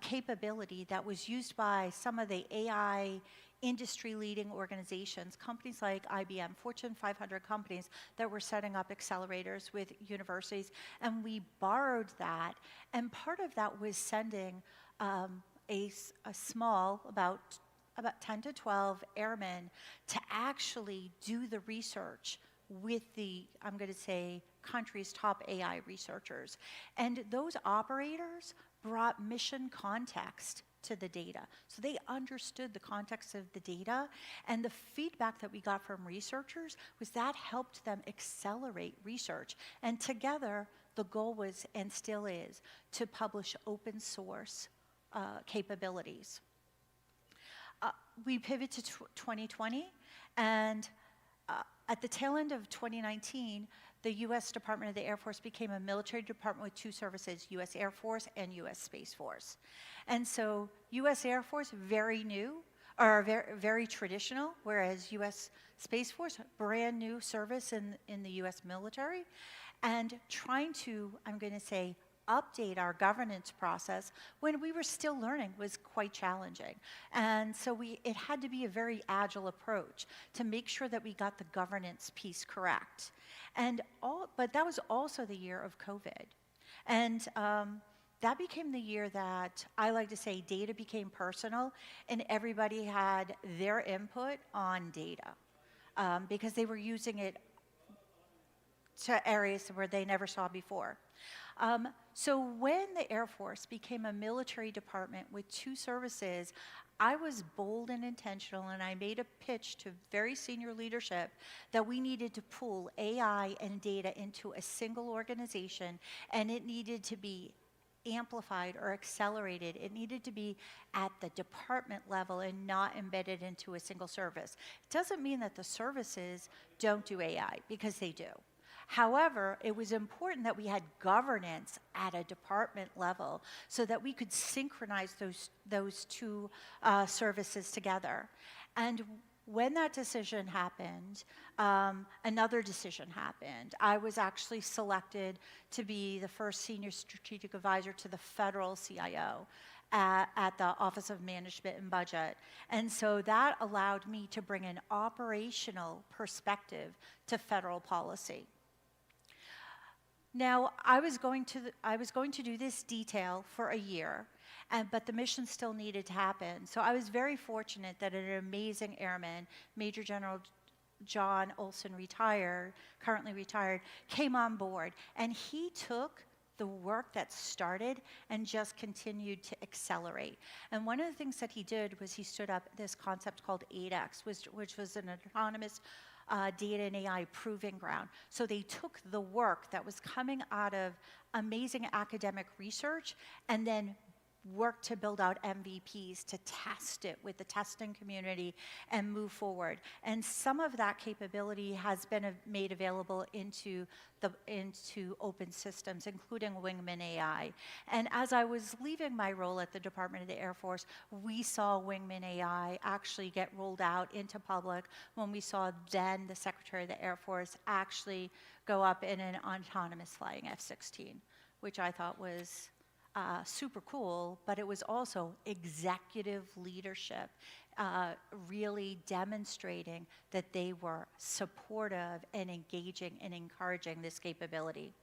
capability that was used by some of the AI industry-leading organizations, companies like IBM, Fortune 500 companies that were setting up accelerators with universities, and we borrowed that. And part of that was sending a small, about 10 to 12 airmen to actually do the research with the, I'm going to say, country's top AI researchers. And those operators brought mission context to the data. So they understood the context of the data, and the feedback that we got from researchers was that helped them accelerate research. And together, the goal was, and still is, to publish open source capabilities. We pivot to 2020, and at the tail end of 2019, the U.S. Department of the Air Force became a military department with two services, U.S. Air Force and U.S. Space Force. And so U.S. Air Force, very new, or very traditional, whereas U.S. Space Force, brand new service in the U.S. military, and trying to, I'm going to say, update our governance process when we were still learning was quite challenging. And so it had to be a very agile approach to make sure that we got the governance piece correct. But that was also the year of COVID. And that became the year that I like to say data became personal, and everybody had their input on data because they were using it to areas where they never saw before. So when the Air Force became a military department with two services, I was bold and intentional, and I made a pitch to very senior leadership that we needed to pool AI and data into a single organization, and it needed to be amplified or accelerated. It needed to be at the department level and not embedded into a single service. It doesn't mean that the services don't do AI, because they do. However, it was important that we had governance at a department level so that we could synchronize those two services together. And when that decision happened, another decision happened. I was actually selected to be the first senior strategic advisor to the federal CIO at the Office of Management and Budget. And so that allowed me to bring an operational perspective to federal policy. Now, I was going to do this detail for a year, but the mission still needed to happen. So I was very fortunate that an amazing airman, Major General John Olson, currently retired, came on board, and he took the work that started and just continued to accelerate. And one of the things that he did was he stood up this concept called 8X, which was an autonomous data and AI proving ground. So they took the work that was coming out of amazing academic research and then worked to build out MVPs to test it with the testing community and move forward. And some of that capability has been made available into open systems, including Wingman AI. And as I was leaving my role at the Department of the Air Force, we saw Wingman AI actually get rolled out into public when we saw then the Secretary of the Air Force actually go up in an autonomous flying F-16, which I thought was super cool, but it was also executive leadership, really demonstrating that they were supportive and engaging and encouraging this capability.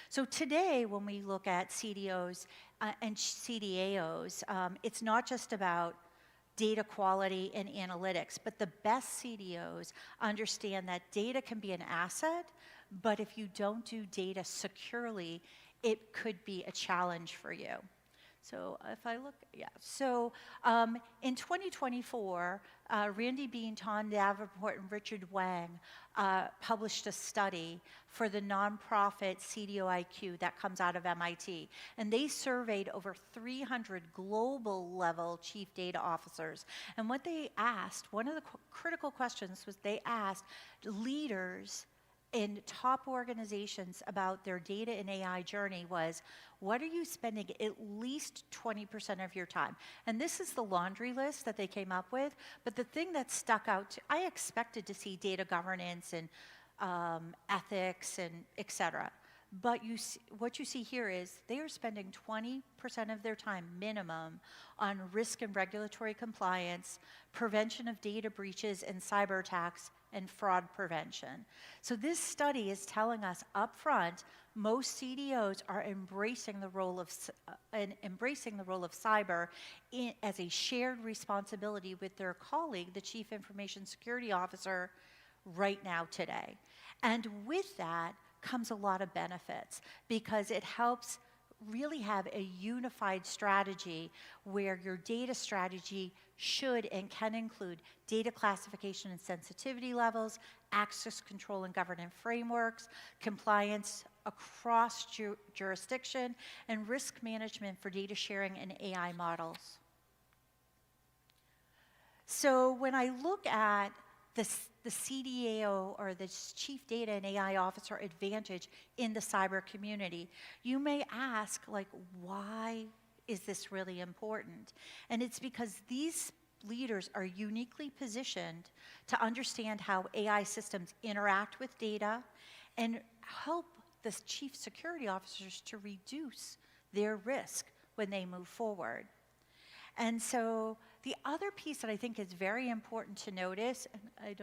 So today, when we look at CDOs and CDAOs, it's not just about data quality and analytics, but the best CDOs understand that data can be an asset, but if you don't do data securely, it could be a challenge for you. So if I look, yeah. So in 2024, Randy Bean, Tom Davenport, and Richard Wang published a study for the nonprofit CDOIQ that comes out of MIT. And they surveyed over 300 global level chief data officers. And what they asked, one of the critical questions was they asked leaders in top organizations about their data and AI journey was, what are you spending at least 20% of your time? And this is the laundry list that they came up with, but the thing that stuck out, I expected to see data governance and ethics and et cetera. But what you see here is they are spending 20% of their time minimum on risk and regulatory compliance, prevention of data breaches and cyber attacks, and fraud prevention. So this study is telling us up front, most CDOs are embracing the role of cyber as a shared responsibility with their colleague, the Chief Information Security Officer, right now today. And with that comes a lot of benefits because it helps really have a unified strategy where your data strategy should and can include data classification and sensitivity levels, access control and governance frameworks, compliance across jurisdiction, and risk management for data sharing and AI models. So when I look at the CDAO, or the Chief Data and AI Officer advantage in the cyber community, you may ask, like, why is this really important? And it's because these leaders are uniquely positioned to understand how AI systems interact with data and help the Chief Security Officers to reduce their risk when they move forward. And so the other piece that I think is very important to notice, and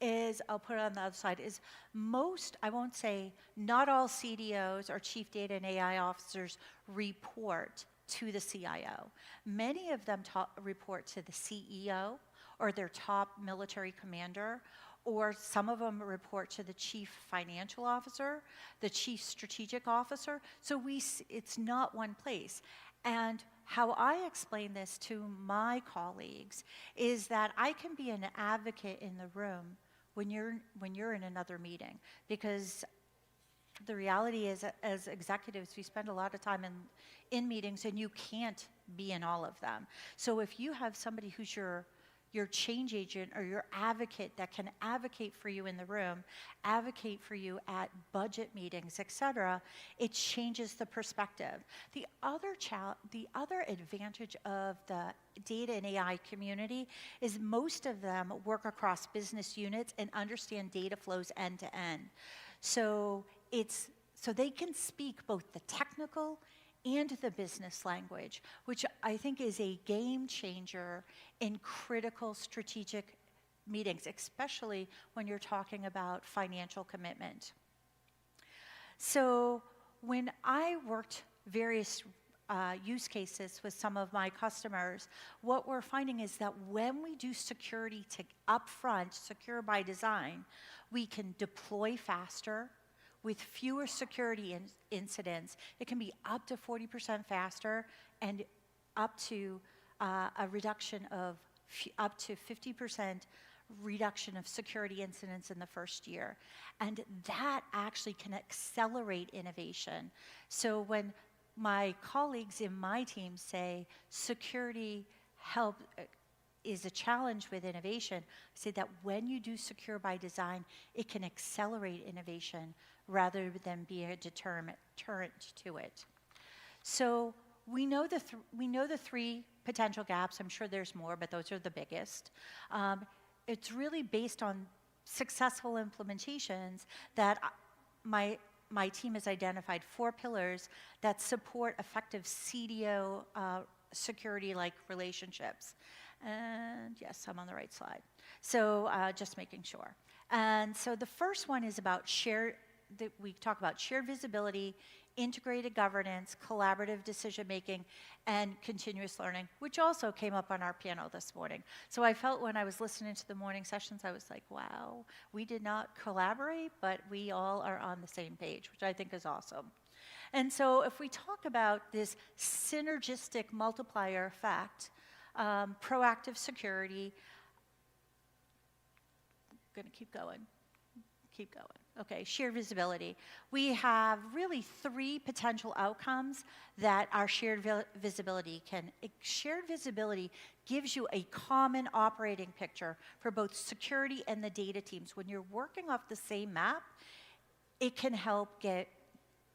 is, I'll put it on the other side, is most, I won't say not all CDOs or Chief Data and AI Officers report to the CIO. Many of them report to the CEO or their top military commander, or some of them report to the Chief Financial Officer, the Chief Strategic Officer. So it's not one place. And how I explain this to my colleagues is that I can be an advocate in the room when you're in another meeting, because the reality is, as executives, we spend a lot of time in meetings, and you can't be in all of them. So if you have somebody who's your change agent or your advocate that can advocate for you in the room, advocate for you at budget meetings, et cetera, it changes the perspective. The other advantage of the data and AI community is most of them work across business units and understand data flows end to end. So they can speak both the technical and the business language, which I think is a game changer in critical strategic meetings, especially when you're talking about financial commitment. So when I worked various use cases with some of my customers, what we're finding is that when we do security upfront, secure by design, we can deploy faster, with fewer security incidents. It can be up to 40% faster and up to a reduction of up to 50% reduction of security incidents in the first year. And that actually can accelerate innovation. So when my colleagues in my team say security is a challenge with innovation, I say that when you do secure by design, it can accelerate innovation rather than be a deterrent to it. So we know the three potential gaps. I'm sure there's more, but those are the biggest. It's really based on successful implementations that my team has identified 4 pillars that support effective CDO security-like relationships. And yes, I'm on the right slide. So just making sure. And so the first one is about we talk about shared visibility, integrated governance, collaborative decision-making, and continuous learning, which also came up on our panel this morning. So I felt when I was listening to the morning sessions, I was like, wow, we did not collaborate, but we all are on the same page, which I think is awesome. And so if we talk about this synergistic multiplier effect, proactive security, I'm going to keep going. keep going. Okay, shared visibility. We have really 3 potential outcomes that our shared visibility can. Shared visibility gives you a common operating picture for both security and the data teams. When you're working off the same map, it can help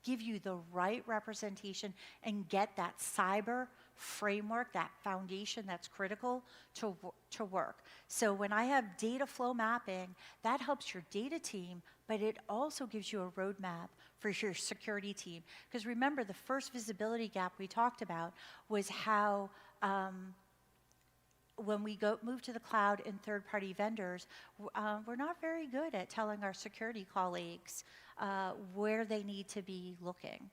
give you the right representation and get that cyber framework, that foundation that's critical to work. So when I have data flow mapping, that helps your data team, but it also gives you a roadmap for your security team. Because remember, the first visibility gap we talked about was how when we move to the cloud and third-party vendors, we're not very good at telling our security colleagues where they need to be looking.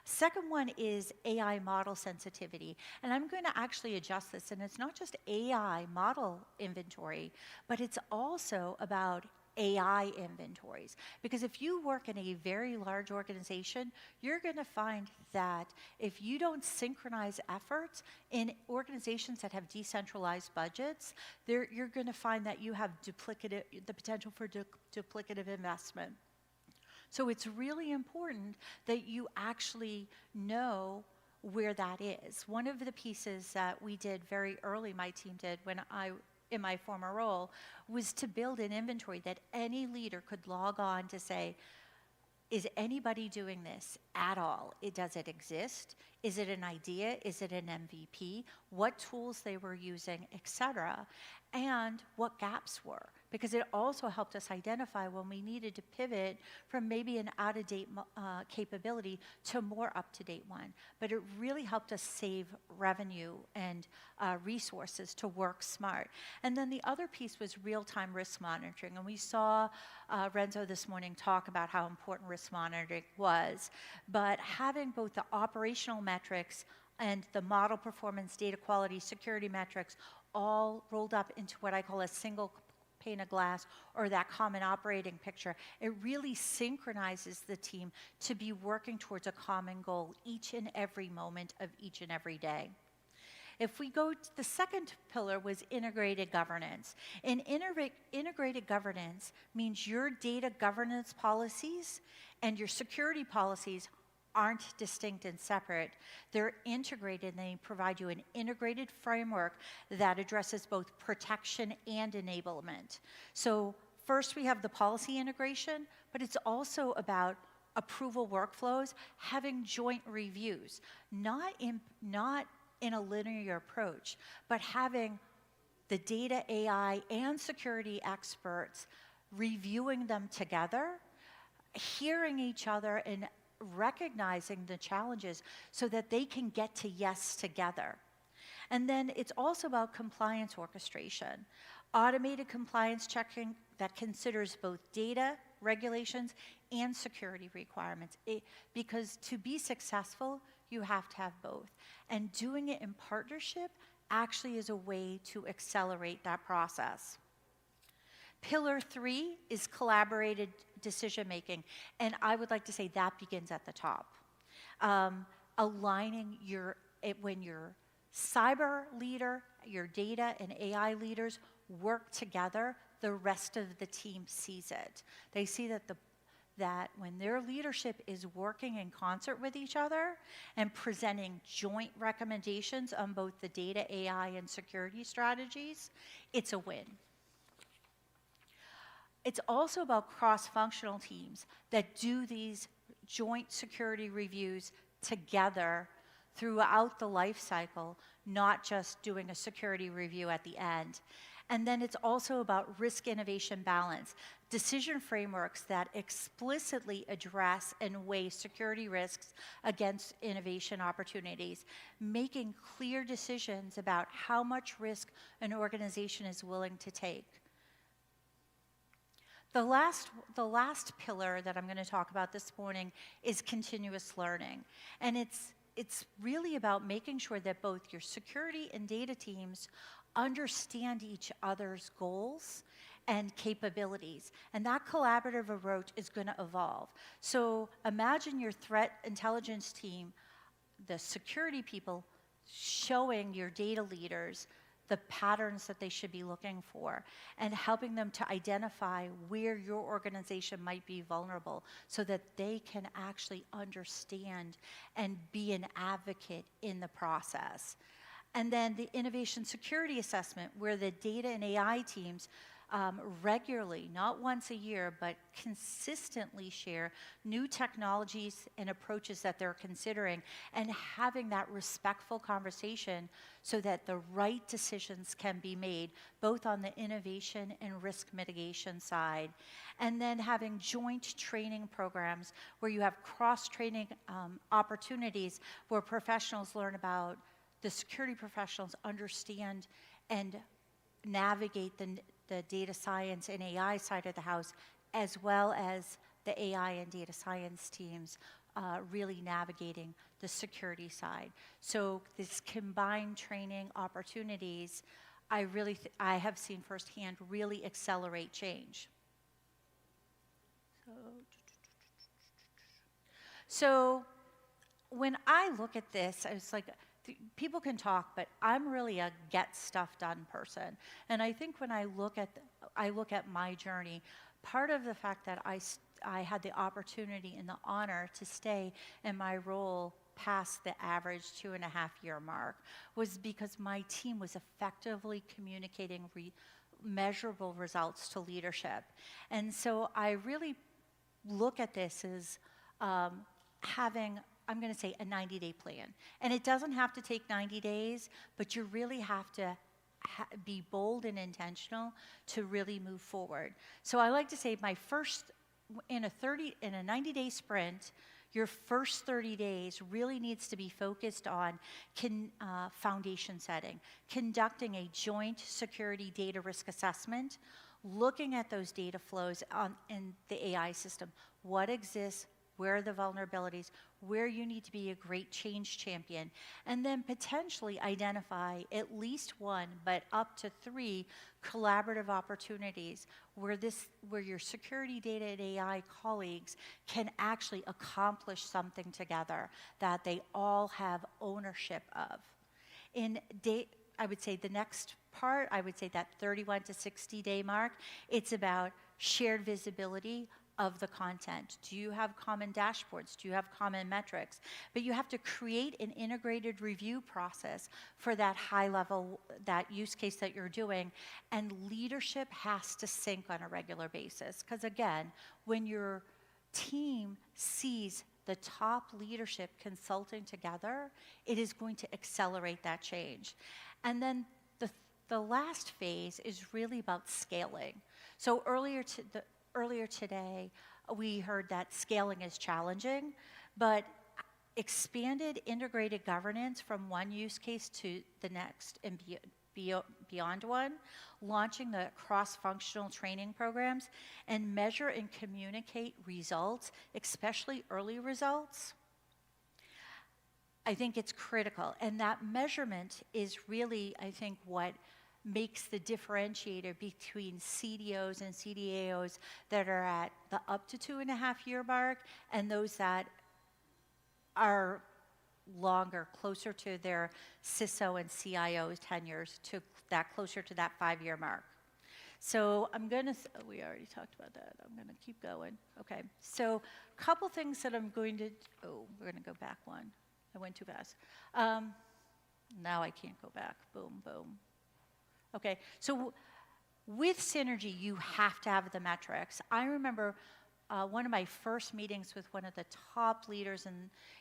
Second one is AI model sensitivity. And I'm going to actually adjust this. And it's not just AI model inventory, but it's also about AI inventories. Because if you work in a very large organization, you're going to find that if you don't synchronize efforts in organizations that have decentralized budgets, you're going to find that you have the potential for duplicative investment. So it's really important that you actually know where that is. One of the pieces that we did very early, my team did in my former role, was to build an inventory that any leader could log on to say, is anybody doing this at all? Does it exist? Is it an idea? Is it an MVP? What tools they were using, et cetera, and what gaps were. Because it also helped us identify when we needed to pivot from maybe an out-of-date capability to a more up-to-date one. But it really helped us save revenue and resources to work smart. And then the other piece was real-time risk monitoring. And we saw Renzo this morning talk about how important risk monitoring was. But having both the operational metrics and the model performance, data quality, security metrics all rolled up into what I call a single pane of glass, or that common operating picture, it really synchronizes the team to be working towards a common goal each and every moment of each and every day. If we go to the second pillar was integrated governance. And integrated governance means your data governance policies and your security policies aren't distinct and separate. They're integrated, and they provide you an integrated framework that addresses both protection and enablement. So first we have the policy integration, but it's also about approval workflows, having joint reviews, not in a linear approach, but having the data, AI, and security experts reviewing them together, hearing each and recognizing the challenges so that they can get to yes together. And then it's also about compliance orchestration, automated compliance checking that considers both data, regulations, and security requirements. Because to be successful, you have to have both. And doing it in partnership actually is a way to accelerate that process. Pillar 3 is collaborated decision making, and I would like to say that begins at the top. Aligning when your cyber leader, your data and AI leaders work together, the rest of the team sees it. They see that when their leadership is working in concert with each other and presenting joint recommendations on both the data, AI, and security strategies, it's a win. It's also about cross-functional teams that do these joint security reviews together throughout the life cycle, not just doing a security review at the end. And then it's also about risk innovation balance, decision frameworks that explicitly address and weigh security risks against innovation opportunities, making clear decisions about how much risk an organization is willing to take. The last pillar that I'm going to talk about this morning is continuous learning. And it's really about making sure that both your security and data teams understand each other's goals and capabilities. And that collaborative approach is going to evolve. So imagine your threat intelligence team, the security people, showing your data leaders the patterns that they should be looking for, and helping them to identify where your organization might be vulnerable so that they can actually understand and be an advocate in the process. And then the innovation security assessment, where the data and AI teams regularly, not once a year, but consistently share new technologies and approaches that they're considering, and having that respectful conversation so that the right decisions can be made, both on the innovation and risk mitigation side. And then having joint training programs where you have cross-training opportunities where professionals learn about, the security professionals understand and navigate the data science and AI side of the house, as well as the AI and data science teams really navigating the security side. So this combined training opportunities, I have seen firsthand really accelerate change. So when I look at this, I was like, people can talk, but I'm really a get stuff done person. And I think when I look at my journey, part of the fact that I had the opportunity and the honor to stay in my role past the average 2.5-year mark was because my team was effectively communicating measurable results to leadership. And so I really look at this as having, I'm going to say, a 90-day plan. And it doesn't have to take 90 days, but you really have to be bold and intentional to really move forward. So I like to say in a 90-day sprint, your first 30 days really needs to be focused on foundation setting, conducting a joint security data risk assessment, looking at those data flows in the AI system. What exists? Where are the vulnerabilities? Where you need to be a great change champion, and then potentially identify at least one, but up to 3 collaborative opportunities where your security data and AI colleagues can actually accomplish something together that they all have ownership of. I would say the next part, I would say that 31 to 60-day mark, it's about shared visibility of the content. Do you have common dashboards? Do you have common metrics? But you have to create an integrated review process for that high level, that use case that you're doing, and leadership has to sync on a regular basis. Because again, when your team sees the top leadership consulting together, it is going to accelerate that change. And then the last phase is really about scaling. So earlier today, we heard that scaling is challenging, but expanded integrated governance from one use case to the next and beyond one, launching the cross-functional training programs, and measure and communicate results, especially early results, I think it's critical. And that measurement is really, I think, what makes the differentiator between CDOs and CDAOs that are at the up to 2.5-year mark and those that are longer, closer to their CISO and CIO tenures, to that closer to that 5-year mark. So I'm going to, we already talked about that. I'm going to keep going. Okay, so a couple things that I'm going to, we're going to go back one. I went too fast. Now I can't go back. Boom, boom. Okay, so with Synergy, you have to have the metrics. I remember one of my first meetings with one of the top leaders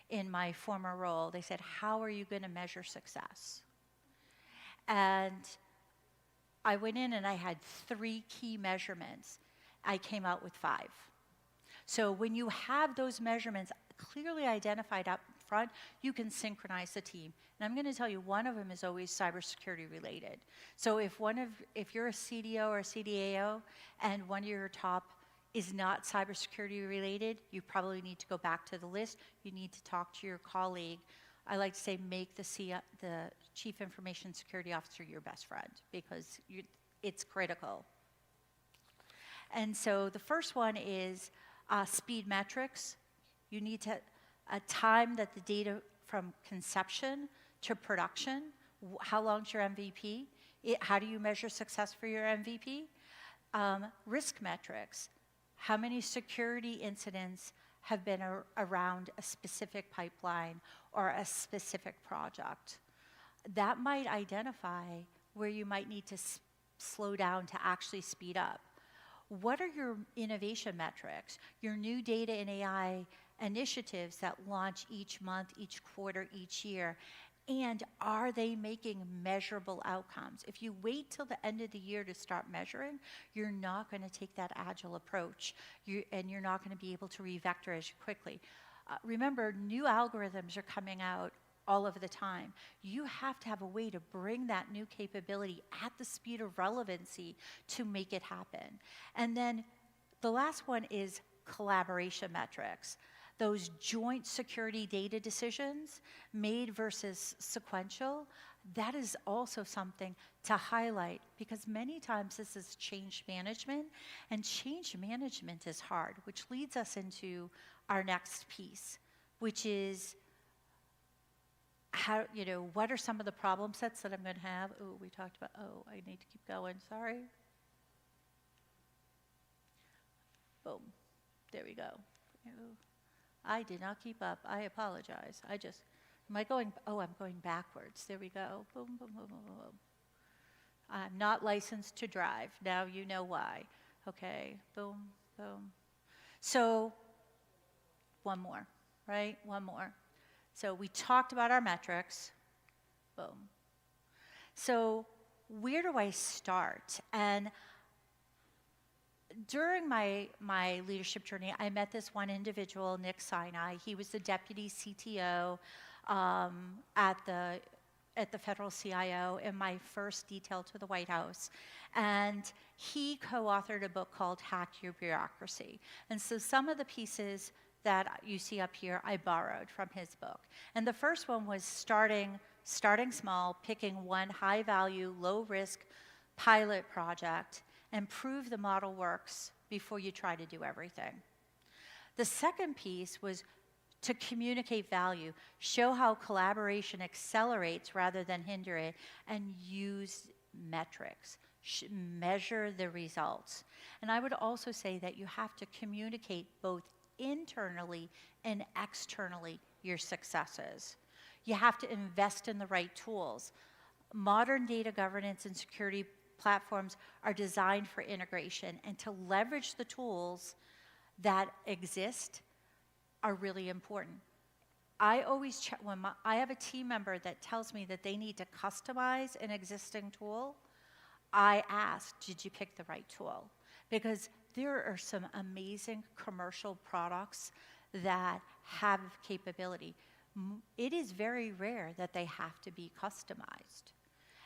in my former role. They said, how are you going to measure success? And I went in and I had 3 key measurements. I came out with 5. So when you have those measurements clearly identified up front, you can synchronize the team. And I'm going to tell you, one of them is always cybersecurity related. So if you're a CDO or a CDAO and one of your top is not cybersecurity related, you probably need to go back to the list. You need to talk to your colleague. I like to say make the Chief Information Security Officer your best friend, because it's critical. And so the first one is speed metrics. You need to time that the data from conception to production. How long's your MVP? How do you measure success for your MVP? Risk metrics. How many security incidents have been around a specific pipeline or a specific project? That might identify where you might need to slow down to actually speed up. What are your innovation metrics? Your new data and AI initiatives that launch each month, each quarter, each year, and are they making measurable outcomes? If you wait till the end of the year to start measuring, you're not going to take that agile approach, and you're not going to be able to revector as quickly. Remember, new algorithms are coming out all of the time. You have to have a way to bring that new capability at the speed of relevancy to make it happen. And then the last one is collaboration metrics. Those joint security data decisions made versus sequential, that is also something to highlight, because many times this is change management, and change management is hard, which leads us into our next piece, which is how, what are some of the problem sets that I'm going to have? Oh, we talked about, I need to keep going, sorry. Boom, there we go. I did not keep up. I apologize. I'm going backwards. There we go. Boom, boom, boom, boom, boom. I'm not licensed to drive. Now you know why. Okay, boom, boom. So, one more, right? One more. So we talked about our metrics. Boom. So where do I start? And during my leadership journey, I met this one individual, Nick Sinai. He was the deputy CTO at the federal CIO in my first detail to the White House. And he co-authored a book called Hack Your Bureaucracy. And so some of the pieces that you see up here, I borrowed from his book. And the first one was starting small, picking one high-value, low-risk pilot project, and prove the model works before you try to do everything. The second piece was to communicate value, show how collaboration accelerates rather than hinder it, and use metrics, measure the results. And I would also say that you have to communicate both internally and externally your successes. You have to invest in the right tools. Modern data governance and security platforms are designed for integration, and to leverage the tools that exist are really important. I always check when I have a team member that tells me that they need to customize an existing tool. I ask, did you pick the right tool? Because there are some amazing commercial products that have capability. It is very rare that they have to be customized.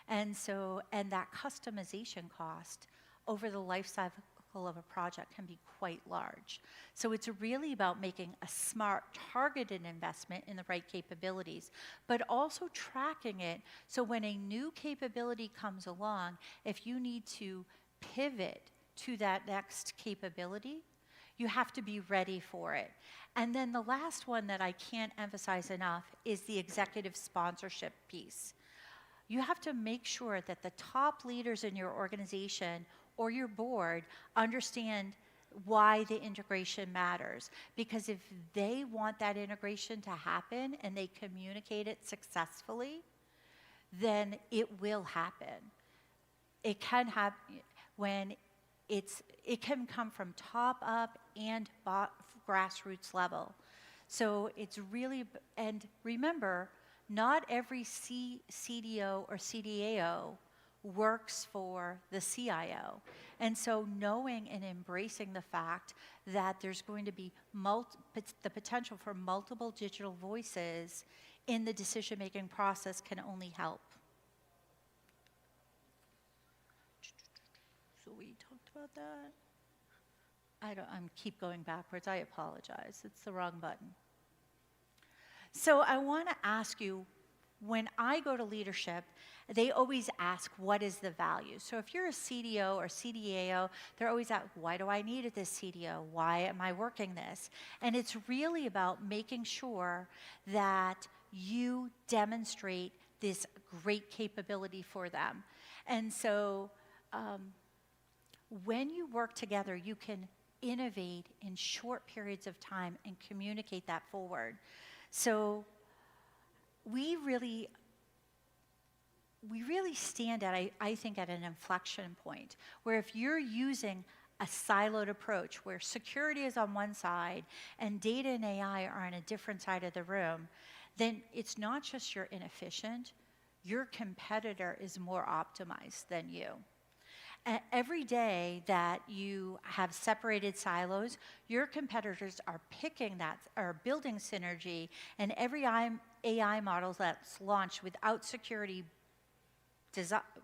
And that customization cost over the life cycle of a project can be quite large. So it's really about making a smart, targeted investment in the right capabilities, but also tracking it so when a new capability comes along, if you need to pivot to that next capability, you have to be ready for it. And then the last one that I can't emphasize enough is the executive sponsorship piece. You have to make sure that the top leaders in your organization or your board understand why the integration matters. Because if they want that integration to happen and they communicate it successfully, then it will happen. It can happen when it can come from top up and grassroots level. So it's really, and remember, not every CDO or CDAO works for the CIO. And so knowing and embracing the fact that there's going to be the potential for multiple digital voices in the decision-making process can only help. So we talked about that. I'm keep going backwards. I apologize. It's the wrong button. So I want to ask you, when I go to leadership, they always ask, what is the value? So if you're a CDO or CDAO, they're always asking, why do I need this CDO? Why am I working this? And it's really about making sure that you demonstrate this great capability for them. And so when you work together, you can innovate in short periods of time and communicate that forward. So we really stand at, I think, at an inflection point where if you're using a siloed approach where security is on one side and data and AI are on a different side of the room, then it's not just you're inefficient, your competitor is more optimized than you. Every day that you have separated silos, your competitors are picking that, or building synergy, and every AI model that's launched without security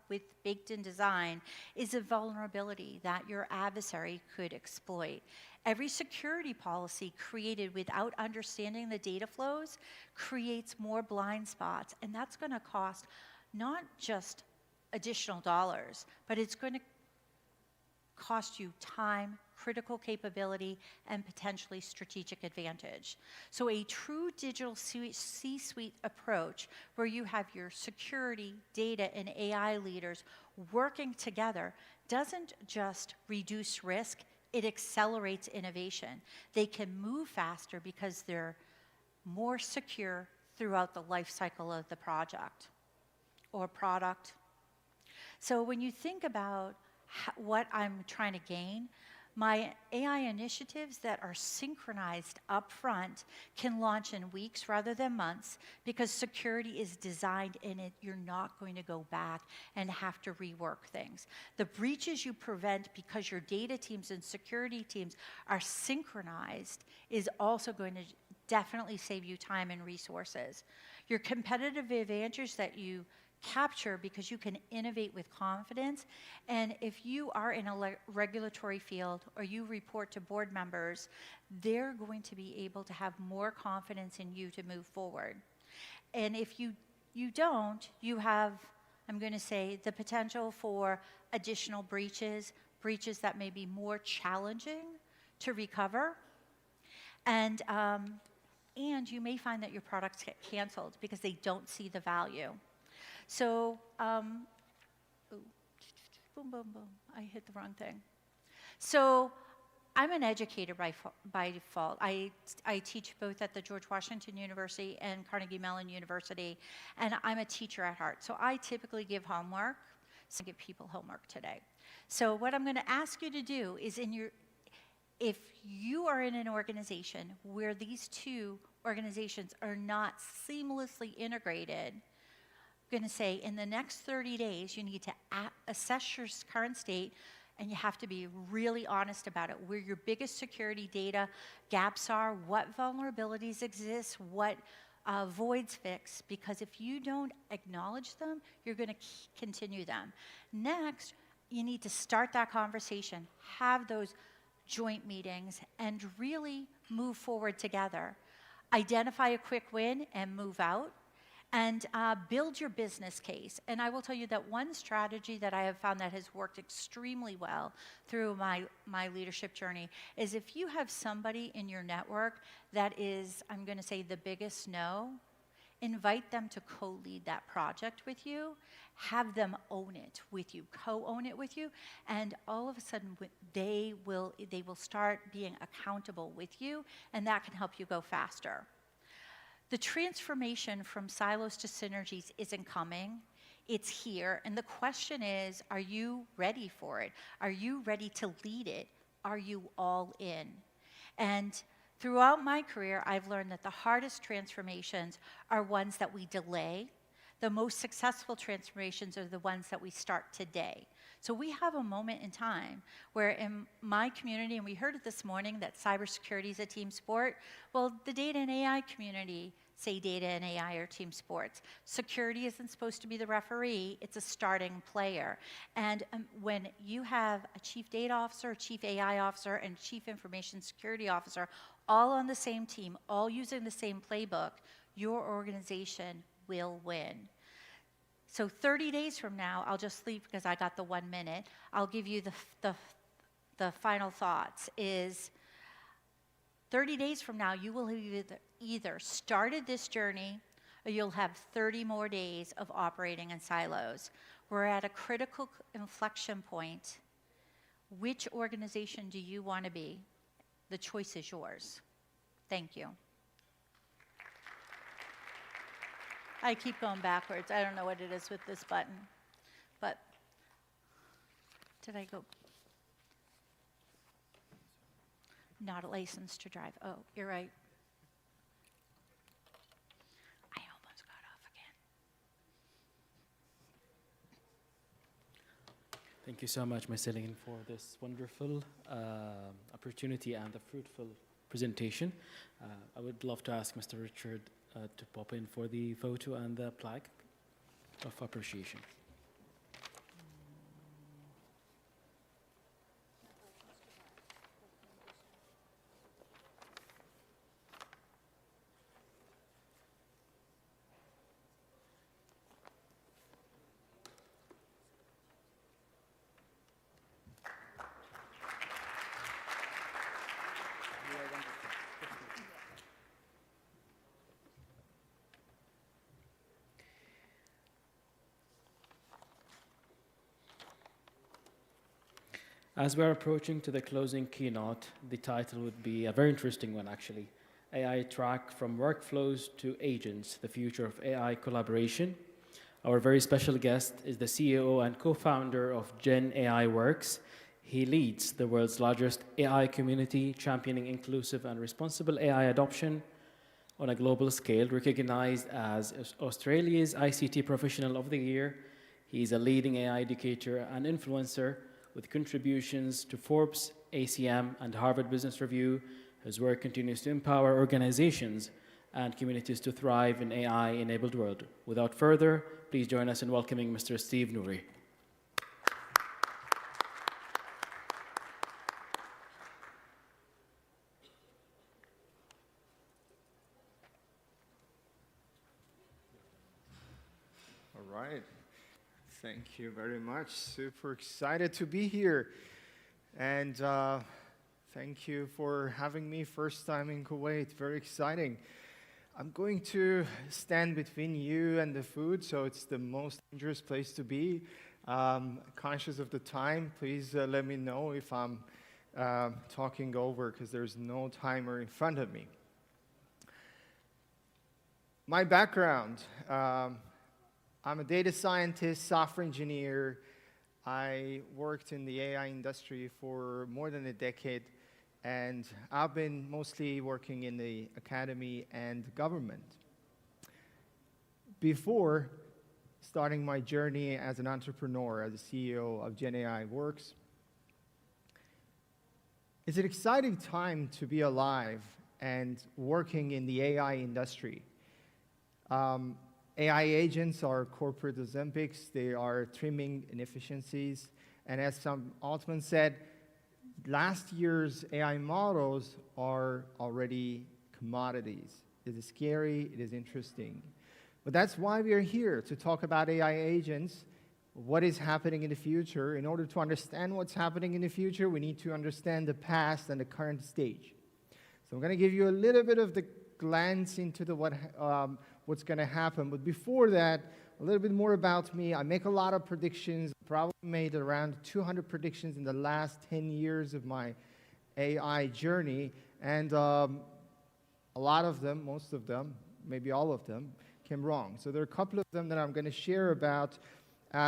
with baked-in design is a vulnerability that your adversary could exploit. Every security policy created without understanding the data flows creates more blind spots, and that's going to cost not just additional dollars, but it's going to cost you time, critical capability, and potentially strategic advantage. So a true digital C-suite approach where you have your security, data, and AI leaders working together doesn't just reduce risk, it accelerates innovation. They can move faster because they're more secure throughout the life cycle of the project or product. So when you think about what I'm trying to gain, my AI initiatives that are synchronized up front can launch in weeks rather than months because security is designed in it. You're not going to go back and have to rework things. The breaches you prevent because your data teams and security teams are synchronized is also going to definitely save you time and resources. Your competitive advantage that you capture because you can innovate with confidence. And if you are in a regulatory field or you report to board members, they're going to be able to have more confidence in you to move forward. And if you don't, you have, I'm going to say, the potential for additional breaches that may be more challenging to recover. And you may find that your products get canceled because they don't see the value. So, boom, boom, boom, I hit the wrong thing. So, I'm an educator by default. I teach both at the George Washington University and Carnegie Mellon University, and I'm a teacher at heart. So I typically give homework, so I give people homework today. So what I'm gonna ask you to do is if you are in an organization where these two organizations are not seamlessly integrated, I'm going to say in the next 30 days, you need to assess your current state, and you have to be really honest about it, where your biggest security data gaps are, what vulnerabilities exist, what voids fix, because if you don't acknowledge them, you're going to continue them. Next, you need to start that conversation, have those joint meetings, and really move forward together. Identify a quick win and move out. And build your business case. And I will tell you that one strategy that I have found that has worked extremely well through my leadership journey is if you have somebody in your network that is, I'm going to say, the biggest no, invite them to co-lead that project with you, have them own it with you, co-own it with you, and all of a sudden they will start being accountable with you, and that can help you go faster. The transformation from silos to synergies isn't coming. It's here. And the question is, are you ready for it? Are you ready to lead it? Are you all in? And throughout my career, I've learned that the hardest transformations are ones that we delay. The most successful transformations are the ones that we start today. So we have a moment in time where in my community, and we heard it this morning, that cybersecurity is a team sport. Well, the data and AI community say data and AI are team sports. Security isn't supposed to be the referee, it's a starting player. And when you have a chief data officer, a chief AI officer, and chief information security officer all on the same team, all using the same playbook, your organization will win. So 30 days from now, I'll just leave because I got the 1 minute. I'll give you the final thoughts is 30 days from now, you will have either started this journey or you'll have 30 more days of operating in silos. We're at a critical inflection point. Which organization do you want to be? The choice is yours. Thank you. I keep going backwards. I don't know what it is with this button, but did I go? Not a license to drive. Oh, you're right. I almost got off again. Thank you so much, Ms. Celine, for this wonderful opportunity and the fruitful presentation. I would love to ask Mr. Richard to pop in for the photo and the plaque of appreciation. As we're approaching to the closing keynote, the title would be a very interesting one, actually. AI Track from Workflows to Agents, the Future of AI Collaboration. Our very special guest is the CEO and co-founder of Gen AI Works. He leads the world's largest AI community, championing inclusive and responsible AI adoption on a global scale, recognized as Australia's ICT Professional of the Year. He's a leading AI educator and influencer with contributions to Forbes, ACM, and Harvard Business Review. His work continues to empower organizations and communities to thrive in AI-enabled world. Without further, please join us in welcoming Mr. Steve Nouri. All right. Thank you very much. Super excited to be here. And thank you for having me first time in Kuwait. Very exciting. I'm going to stand between you and the food, so it's the most dangerous place to be. Conscious of the time, please let me know if I'm talking over, because there's no timer in front of me. My background. I'm a data scientist, software engineer. I worked in the AI industry for more than a decade, and I've been mostly working in the academy and government. Before starting my journey as an entrepreneur, as a CEO of Gen AI Works, it's an exciting time to be alive and working in the AI industry. AI agents are corporate Olympics. They are trimming inefficiencies. And as some Altman said, last year's AI models are already commodities. It is scary. It is interesting. But that's why we are here, to talk about AI agents, what is happening in the future. In order to understand what's happening in the future, we need to understand the past and the current stage. So I'm going to give you a little bit of the glance into the what's going to happen. But before that, a little bit more about me. I make a lot of predictions. Probably made around 200 predictions in the last 10 years of my AI journey. And a lot of them, most of them, maybe all of them, came wrong. So there are a couple of them that I'm going to share about.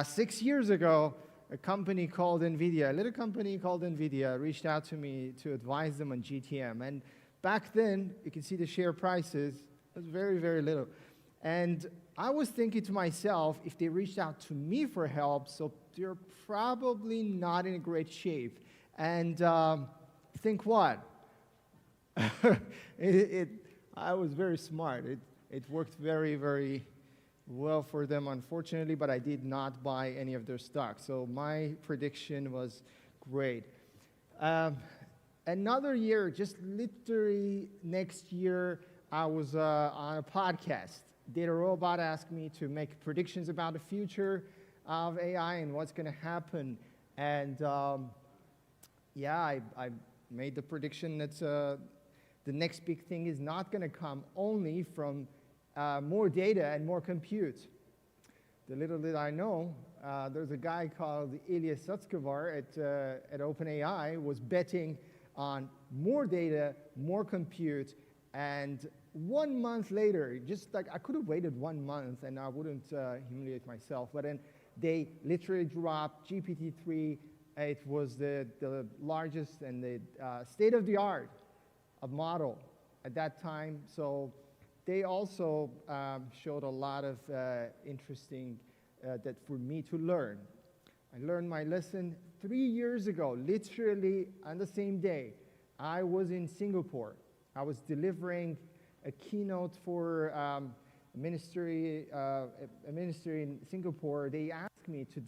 6 years ago, a company called NVIDIA, a little company called NVIDIA, reached out to me to advise them on GTM. And back then, you can see the share prices. It was very, very little. And I was thinking to myself, if they reached out to me for help, so they're probably not in a great shape. And think what? I was very smart. It worked very, very well for them, unfortunately, but I did not buy any of their stock. So my prediction was great. Another year, just literally next year, I was on a podcast. Data Robot asked me to make predictions about the future of AI and what's going to happen. And yeah, I made the prediction that the next big thing is not going to come only from more data and more compute. the little did I know, there's a guy called Elias Sutskever at OpenAI was betting on more data, more compute, and 1 month later, just like I could have waited 1 month and I wouldn't humiliate myself, but then they literally dropped GPT-3. It was the largest and the state-of-the-art model at that time. So they also showed a lot of interesting that for me to learn. I learned my lesson 3 years ago, literally on the same day. I was in Singapore. I was delivering a keynote for a ministry in Singapore. They asked me to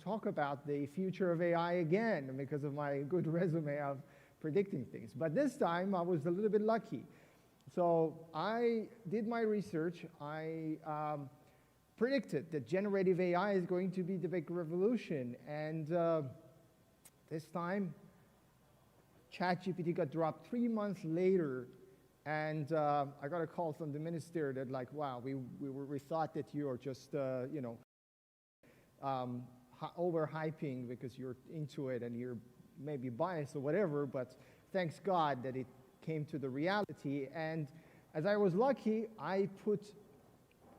talk about the future of AI again because of my good resume of predicting things. But this time I was a little bit lucky. So I did my research. I predicted that generative AI is going to be the big revolution. And this time, ChatGPT got dropped 3 months later. And I got a call from the minister that like, wow, we thought that you are just, overhyping because you're into it and you're maybe biased or whatever, but thanks God that it came to the reality. And as I was lucky, I put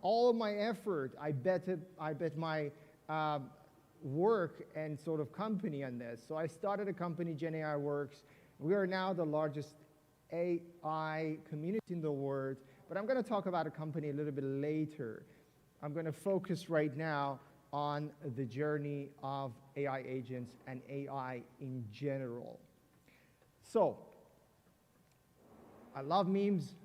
all of my effort, I bet my work and sort of company on this. So I started a company, Gen AI Works. We are now the largest AI community in the world, but I'm going to talk about a company a little bit later. I'm going to focus right now on the journey of AI agents and AI in general. So, I love memes.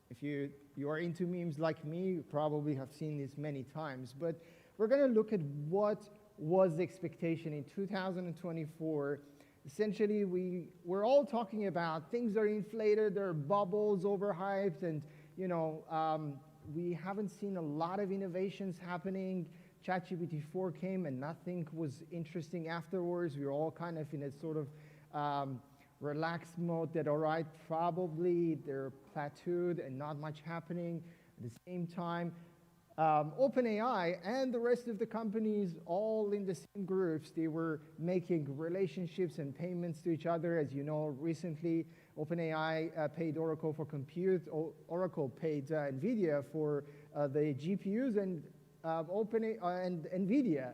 If you are into memes like me, you probably have seen this many times, but we're going to look at what was the expectation in 2024. Essentially, we're all talking about things are inflated, there are bubbles, overhyped, and we haven't seen a lot of innovations happening. ChatGPT 4 came and nothing was interesting afterwards. We were all kind of in a sort of relaxed mode that, all right, probably they're plateaued and not much happening. At the same time, OpenAI and the rest of the companies, all in the same groups, they were making relationships and payments to each other. As you know, recently, OpenAI paid Oracle for compute. Oracle paid NVIDIA for the GPUs, and and NVIDIA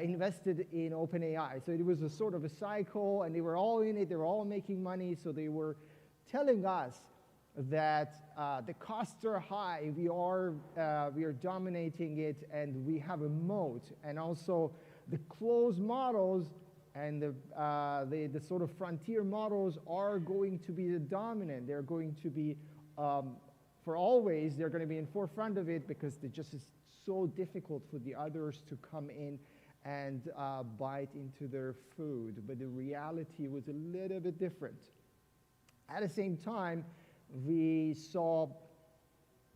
invested in OpenAI. So it was a sort of a cycle, and they were all in it. They were all making money. So they were telling us that the costs are high, we are dominating it, and we have a moat. And also the closed models and the sort of frontier models are going to be the dominant. They're going to be, for always, they're going to be in forefront of it because it just is so difficult for the others to come in and bite into their food. But the reality was a little bit different. At the same time, we saw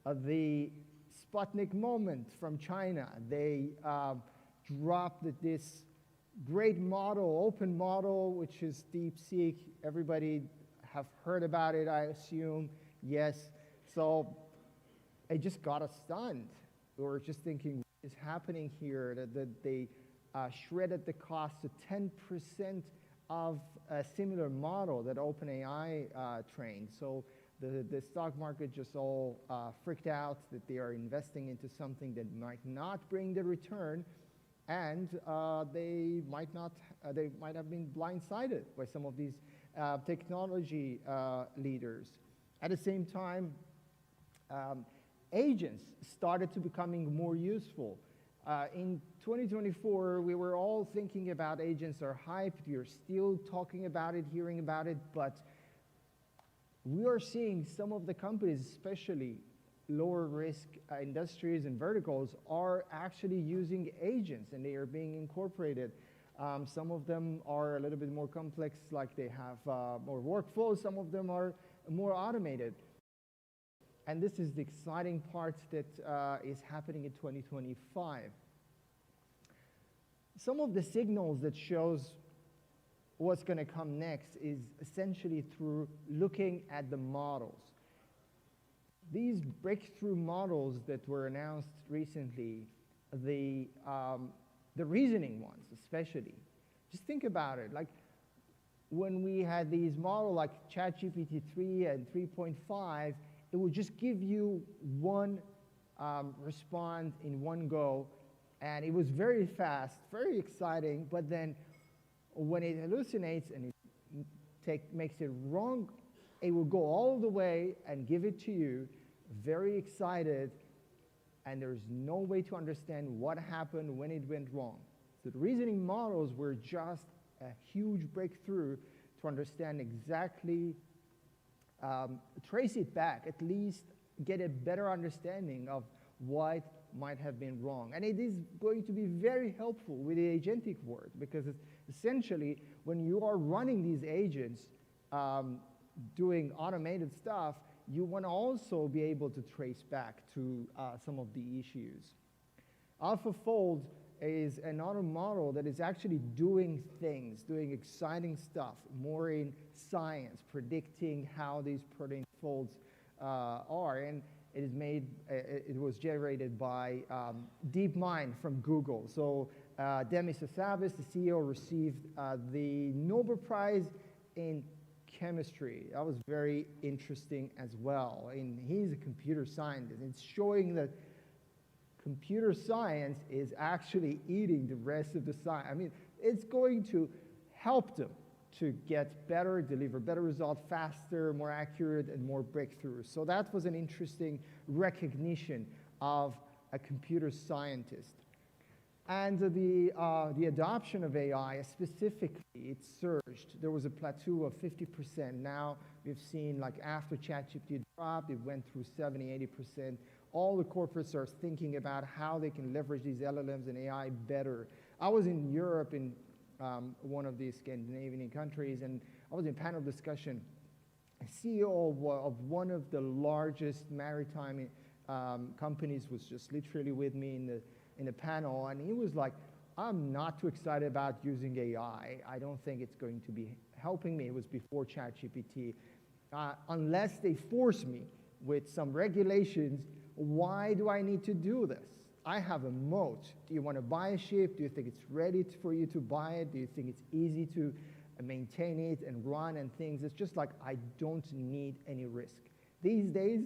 the Sputnik moment from China. They dropped this great model, open model, which is DeepSeek. Everybody have heard about it, I assume. Yes. So it just got us stunned. We were just thinking, what is happening here? That they shredded the cost to 10% of a similar model that OpenAI trained. So the stock market just all freaked out that they are investing into something that might not bring the return, and they might have been blindsided by some of these technology leaders. At the same time, agents started to becoming more useful. In 2024, we were all thinking about agents are hyped. We are still talking about it, hearing about it, but we are seeing some of the companies, especially lower risk industries and verticals, are actually using agents and they are being incorporated. Some of them are a little bit more complex, like they have more workflows. Some of them are more automated. And this is the exciting part that is happening in 2025. Some of the signals that shows what's going to come next is essentially through looking at the models. These breakthrough models that were announced recently, the reasoning ones, especially. Just think about it. Like when we had these models like ChatGPT 3 and 3.5, it would just give you one response in one go, and it was very fast, very exciting. But then when it hallucinates and it makes it wrong, it will go all the way and give it to you, very excited, and there's no way to understand what happened when it went wrong. So the reasoning models were just a huge breakthrough to understand exactly, trace it back, at least get a better understanding of what might have been wrong. And it is going to be very helpful with the agentic world, because essentially when you are running these agents, doing automated stuff, you want to also be able to trace back to some of the issues. AlphaFold is another model that is actually doing things, doing exciting stuff, more in science, predicting how these protein folds are. And it was generated by DeepMind from Google. So Demis Hassabis, the CEO, received the Nobel Prize in chemistry. That was very interesting as well. And he's a computer scientist. It's showing that computer science is actually eating the rest of the science. I mean, it's going to help them to get better, deliver better results faster, more accurate, and more breakthroughs. So that was an interesting recognition of a computer scientist. And the adoption of AI, specifically, it surged. There was a plateau of 50%. Now we've seen, like, after ChatGPT dropped, it went through 70, 80%. All the corporates are thinking about how they can leverage these LLMs and AI better. I was in Europe, in one of these Scandinavian countries, and I was in a panel discussion. A CEO of one of the largest maritime companies was just literally with me in the panel, and he was like, I'm not too excited about using AI. I don't think it's going to be helping me. It was before ChatGPT. Unless they force me with some regulations, why do I need to do this? I have a moat. Do you want to buy a ship? Do you think it's ready for you to buy it? Do you think it's easy to maintain it and run and things? It's just like, I don't need any risk. These days,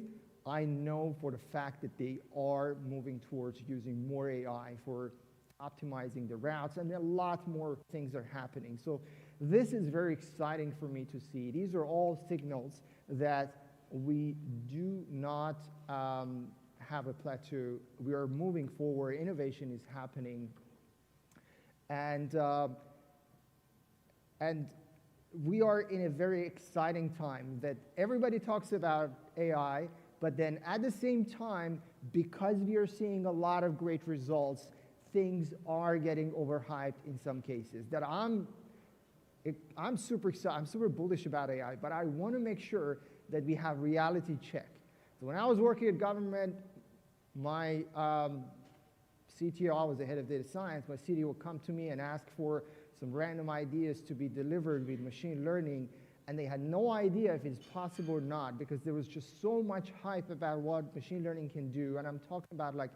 I know for the fact that they are moving towards using more AI for optimizing the routes, and a lot more things are happening. So this is very exciting for me to see. These are all signals that we do not have a plateau. We are moving forward. Innovation is happening. And we are in a very exciting time that everybody talks about AI, but then at the same time, because we are seeing a lot of great results, things are getting overhyped in some cases. That I'm super excited, I'm super bullish about AI, but I want to make sure that we have reality check. So when I was working at government, my CTO, I was the head of data science, my CTO would come to me and ask for some random ideas to be delivered with machine learning, and they had no idea if it's possible or not, because there was just so much hype about what machine learning can do, and I'm talking about like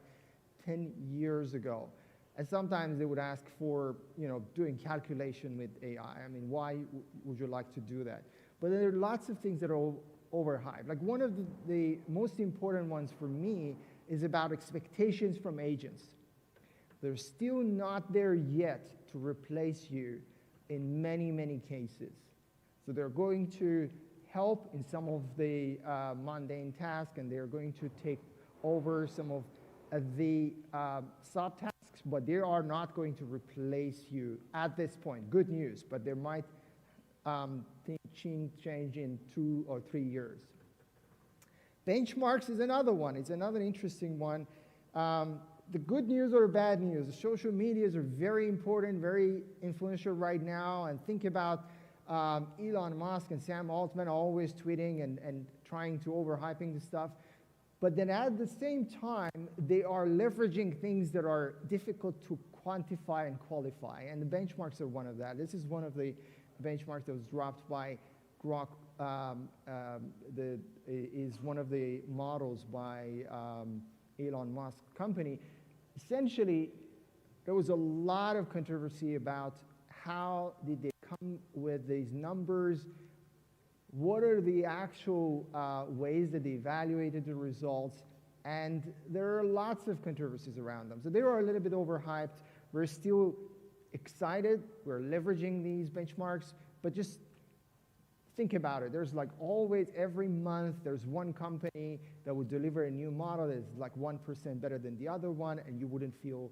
10 years ago. And sometimes they would ask for, doing calculation with AI. I mean, why would you like to do that? But there are lots of things that are overhyped. Like one of the most important ones for me is about expectations from agents. They're still not there yet to replace you in many, many cases. So they're going to help in some of the mundane tasks, and they're going to take over some of the subtasks, but they are not going to replace you at this point. Good news, but there might change in 2 or 3 years. Benchmarks is another one. It's another interesting one. The good news or bad news, the social medias are very important, very influential right now, and think about Elon Musk and Sam Altman always tweeting and trying to overhyping the stuff. But then at the same time, they are leveraging things that are difficult to quantify and qualify, and the benchmarks are one of that. This is one of the benchmarks that was dropped by Grok, is one of the models by Elon Musk company. essentially, there was a lot of controversy about how did they come with these numbers, what are the actual ways that they evaluated the results, and there are lots of controversies around them. So they were a little bit overhyped. We're still excited. We're leveraging these benchmarks, but just think about it. There's like always, every month, there's one company that would deliver a new model that's like 1% better than the other one, and you wouldn't feel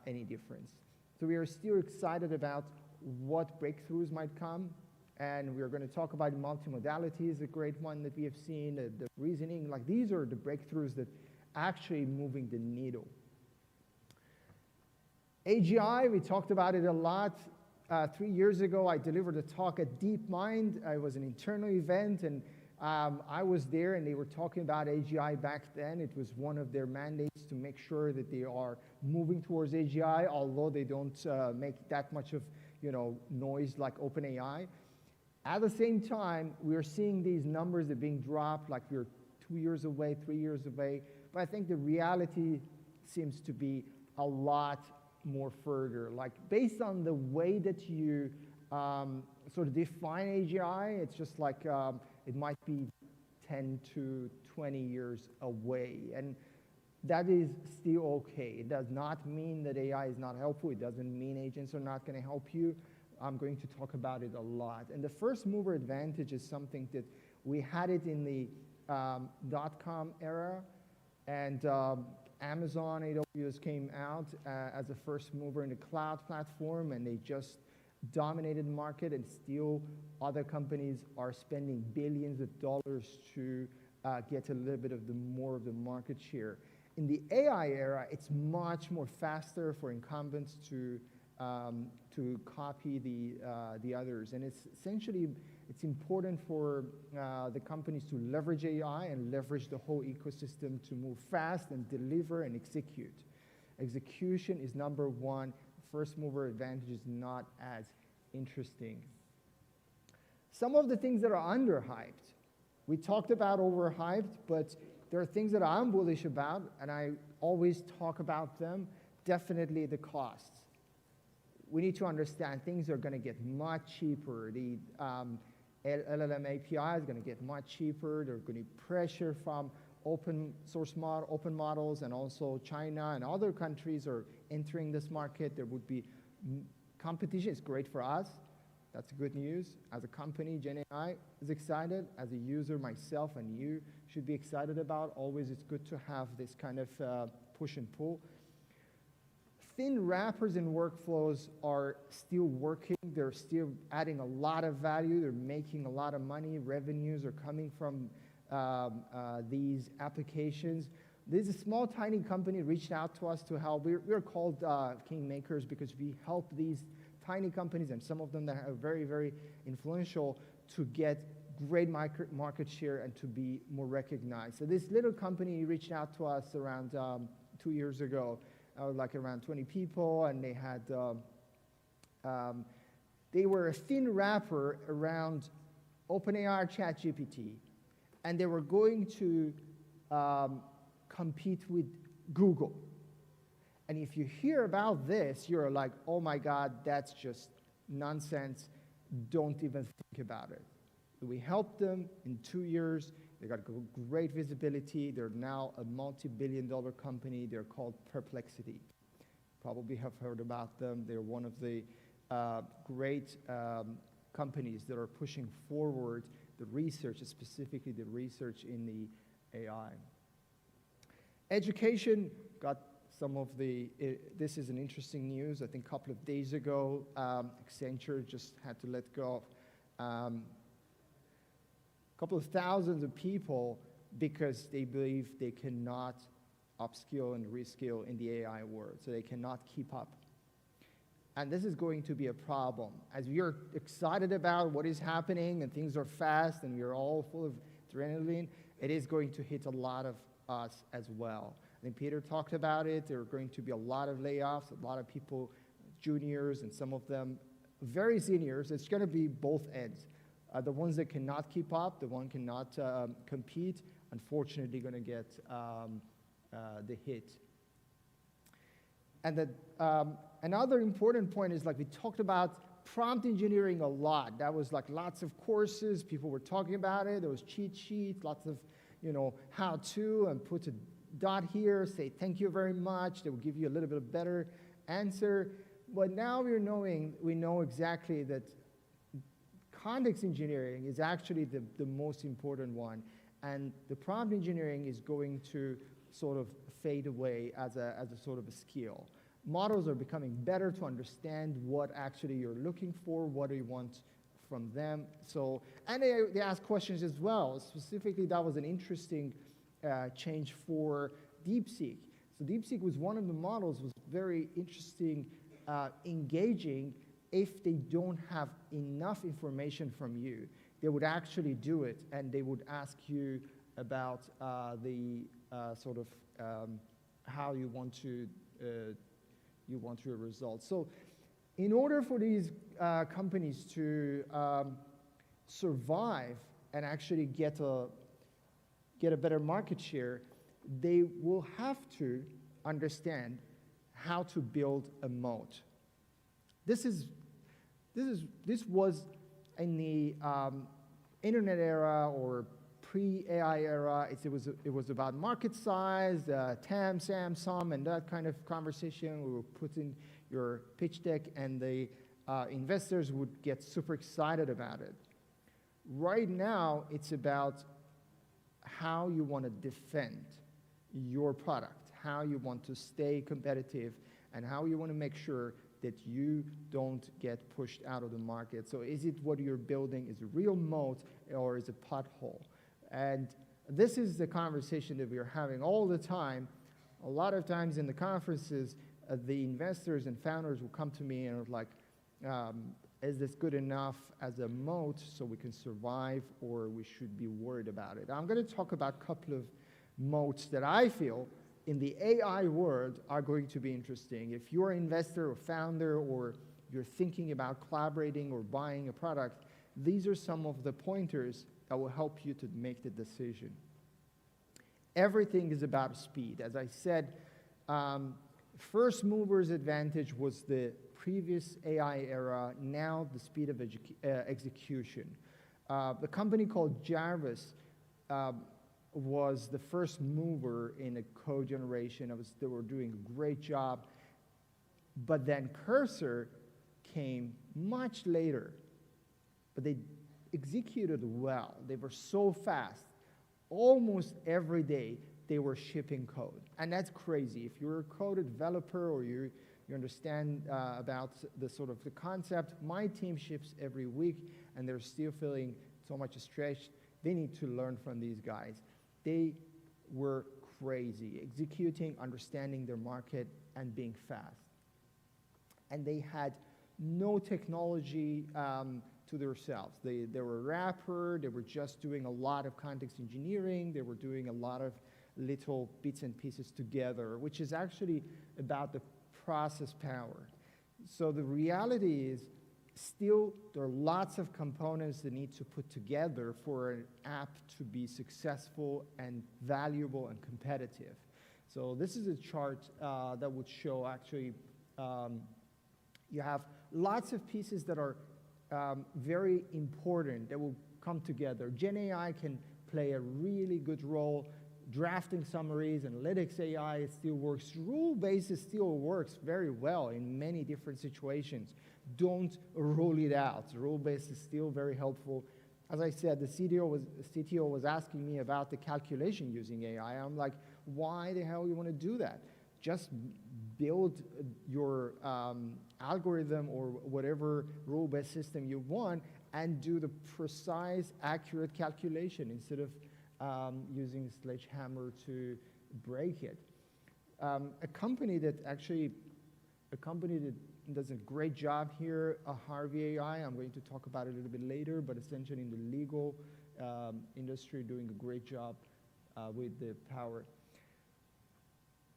any difference. So we are still excited about what breakthroughs might come, and we're going to talk about multimodality is a great one that we have seen, the reasoning. Like, these are the breakthroughs that actually moving the needle. AGI, we talked about it a lot. 3 years ago, I delivered a talk at DeepMind. It was an internal event, and I was there, and they were talking about AGI back then. It was one of their mandates to make sure that they are moving towards AGI, although they don't make that much of noise like OpenAI. At the same time, we're seeing these numbers that are being dropped, like we're 2 years away, 3 years away. But I think the reality seems to be a lot more further. Like, based on the way that you sort of define AGI, it's just like it might be 10 to 20 years away. And that is still okay. It does not mean that AI is not helpful. It doesn't mean agents are not going to help you. I'm going to talk about it a lot. And the first mover advantage is something that we had it in the .com era, and Amazon AWS came out as a first mover in the cloud platform, and they just dominated the market, and still other companies are spending billions of dollars to get a little bit of more of the market share. In the AI era, it's much more faster for incumbents to copy the others, and it's essentially important for the companies to leverage AI and leverage the whole ecosystem to move fast and deliver and execute. Execution is number one. First mover advantage is not as interesting. Some of the things that are underhyped. We talked about overhyped, but there are things that I'm bullish about, and I always talk about them. Definitely the costs. We need to understand things are going to get much cheaper. The LLM API is going to get much cheaper. There's going to be pressure from open models, and also China and other countries are entering this market. There would be competition. It's great for us. That's good news. As a company, GenAI is excited. As a user, myself and you should be excited about. Always, it's good to have this kind of push and pull. Thin wrappers and workflows are still working. They're still adding a lot of value. They're making a lot of money. Revenues are coming from these applications. There's a small, tiny company reached out to us to help. We're called Kingmakers because we help these tiny companies, and some of them that are very, very influential, to get great market share and to be more recognized. So this little company reached out to us around 2 years ago. Like around 20 people, and they had, they were a thin wrapper around OpenAI ChatGPT, and they were going to compete with Google. And if you hear about this, you're like, oh my God, that's just nonsense. Don't even think about it. We helped them in 2 years. They got great visibility. They're now a multi-billion-dollar company. They're called Perplexity. Probably have heard about them. They're one of the great companies that are pushing forward the research, specifically the research in the AI. Education got some of the, this is an interesting news. I think a couple of days ago, Accenture just had to let go of couple of thousands of people because they believe they cannot upskill and reskill in the AI world, so they cannot keep up. And this is going to be a problem. As we are excited about what is happening and things are fast and we are all full of adrenaline, it is going to hit a lot of us as well. I think Peter talked about it. There are going to be a lot of layoffs, a lot of people, juniors, and some of them very seniors. It's going to be both ends. The ones that cannot keep up, the one cannot compete, unfortunately going to get the hit. And another important point is, like, we talked about prompt engineering a lot. That was like lots of courses, people were talking about it, there was cheat sheets, lots of, how to, and put a dot here, say thank you very much, they will give you a little bit better answer. But now we know exactly that context engineering is actually the most important one, and the prompt engineering is going to sort of fade away as a sort of a skill. Models are becoming better to understand what actually you're looking for, what do you want from them. So, and they ask questions as well. Specifically, that was an interesting change for DeepSeek. So DeepSeek was one of the models, was very interesting, engaging. If they don't have enough information from you, they would actually do it, and they would ask you about the sort of how you want your results. So in order for these companies to survive and actually get a better market share, they will have to understand how to build a moat. This was in the internet era or pre-AI era. It was about market size, TAM, SAM, SOM, and that kind of conversation. We would put in your pitch deck, and the investors would get super excited about it. Right now, it's about how you want to defend your product, how you want to stay competitive, and how you want to make sure that you don't get pushed out of the market. So is it what you're building is a real moat, or is it a pothole? And this is the conversation that we're having all the time. A lot of times in the conferences, the investors and founders will come to me and are like, is this good enough as a moat so we can survive, or we should be worried about it? I'm going to talk about a couple of moats that I feel in the AI world are going to be interesting. If you're an investor or founder, or you're thinking about collaborating or buying a product, these are some of the pointers that will help you to make the decision. Everything is about speed. As I said, first mover's advantage was the previous AI era, now the speed of execution. The company called Jarvis was the first mover in a code generation. They were doing a great job. But then Cursor came much later, but they executed well. They were so fast. Almost every day, they were shipping code. And that's crazy. If you're a code developer, or you understand about the sort of the concept, my team ships every week, and they're still feeling so much stretched. They need to learn from these guys. They were crazy, executing, understanding their market, and being fast. And they had no technology to themselves. They were a wrapper. They were just doing a lot of context engineering. They were doing a lot of little bits and pieces together, which is actually about the process power. So the reality is, still, there are lots of components that need to put together for an app to be successful and valuable and competitive. So this is a chart that would show actually you have lots of pieces that are very important that will come together. Gen AI can play a really good role. Drafting summaries, analytics AI, it still works. Rule-based still works very well in many different situations. Don't rule it out. Rule-based is still very helpful. As I said, the CTO was asking me about the calculation using AI. I'm like, why the hell you want to do that? Just build your algorithm or whatever rule-based system you want and do the precise, accurate calculation instead of using a sledgehammer to break it. A company that does a great job here, Harvey AI, I'm going to talk about it a little bit later, but essentially in the legal industry, doing a great job with the power.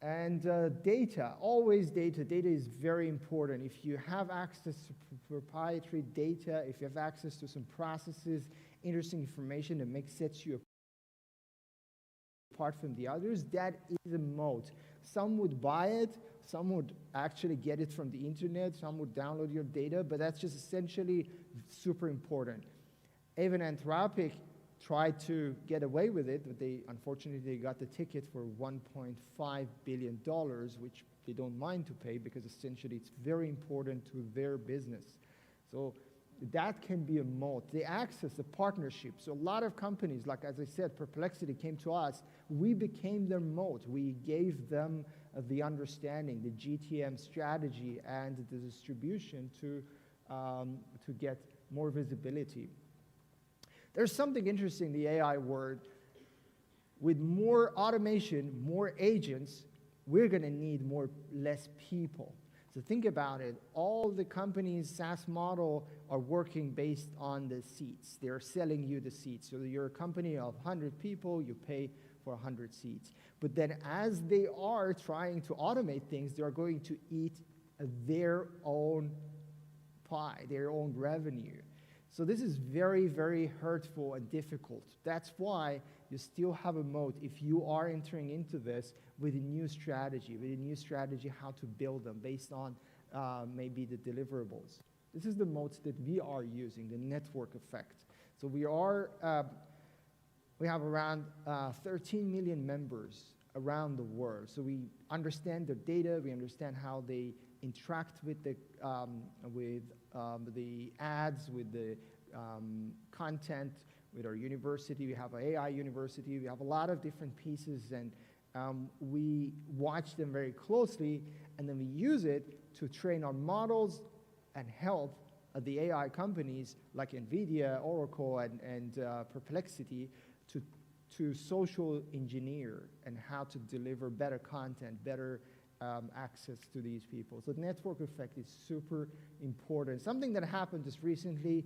And data, always data. Data is very important. If you have access to proprietary data, if you have access to some processes, interesting information that sets you apart from the others, that is a moat. Some would buy it, some would actually get it from the internet, some would download your data, but that's just essentially super important. Even Anthropic tried to get away with it, but unfortunately they got the ticket for $1.5 billion, which they don't mind to pay because essentially it's very important to their business. So that can be a moat. The access, the partnership. So a lot of companies, like as I said, Perplexity came to us. We became their moat. We gave them the understanding, the GTM strategy, and the distribution to get more visibility. There's something interesting in the AI world. With more automation, more agents, we're going to need less people. So think about it. All the companies' SaaS model are working based on the seats. They're selling you the seats. So you're a company of 100 people, you pay for 100 seats. But then as they are trying to automate things, they're going to eat their own pie, their own revenue. So this is very, very hurtful and difficult. That's why you still have a moat if you are entering into this with a new strategy, how to build them based on maybe the deliverables. This is the moats that we are using, the network effect. So we have around 13 million members around the world. So we understand their data, we understand how they interact with the ads, with the content, with our university. We have an AI university. We have a lot of different pieces, and we watch them very closely, and then we use it to train our models and help the AI companies like NVIDIA, Oracle, and Perplexity to social engineer and how to deliver better content, better access to these people. So the network effect is super important. Something that happened just recently,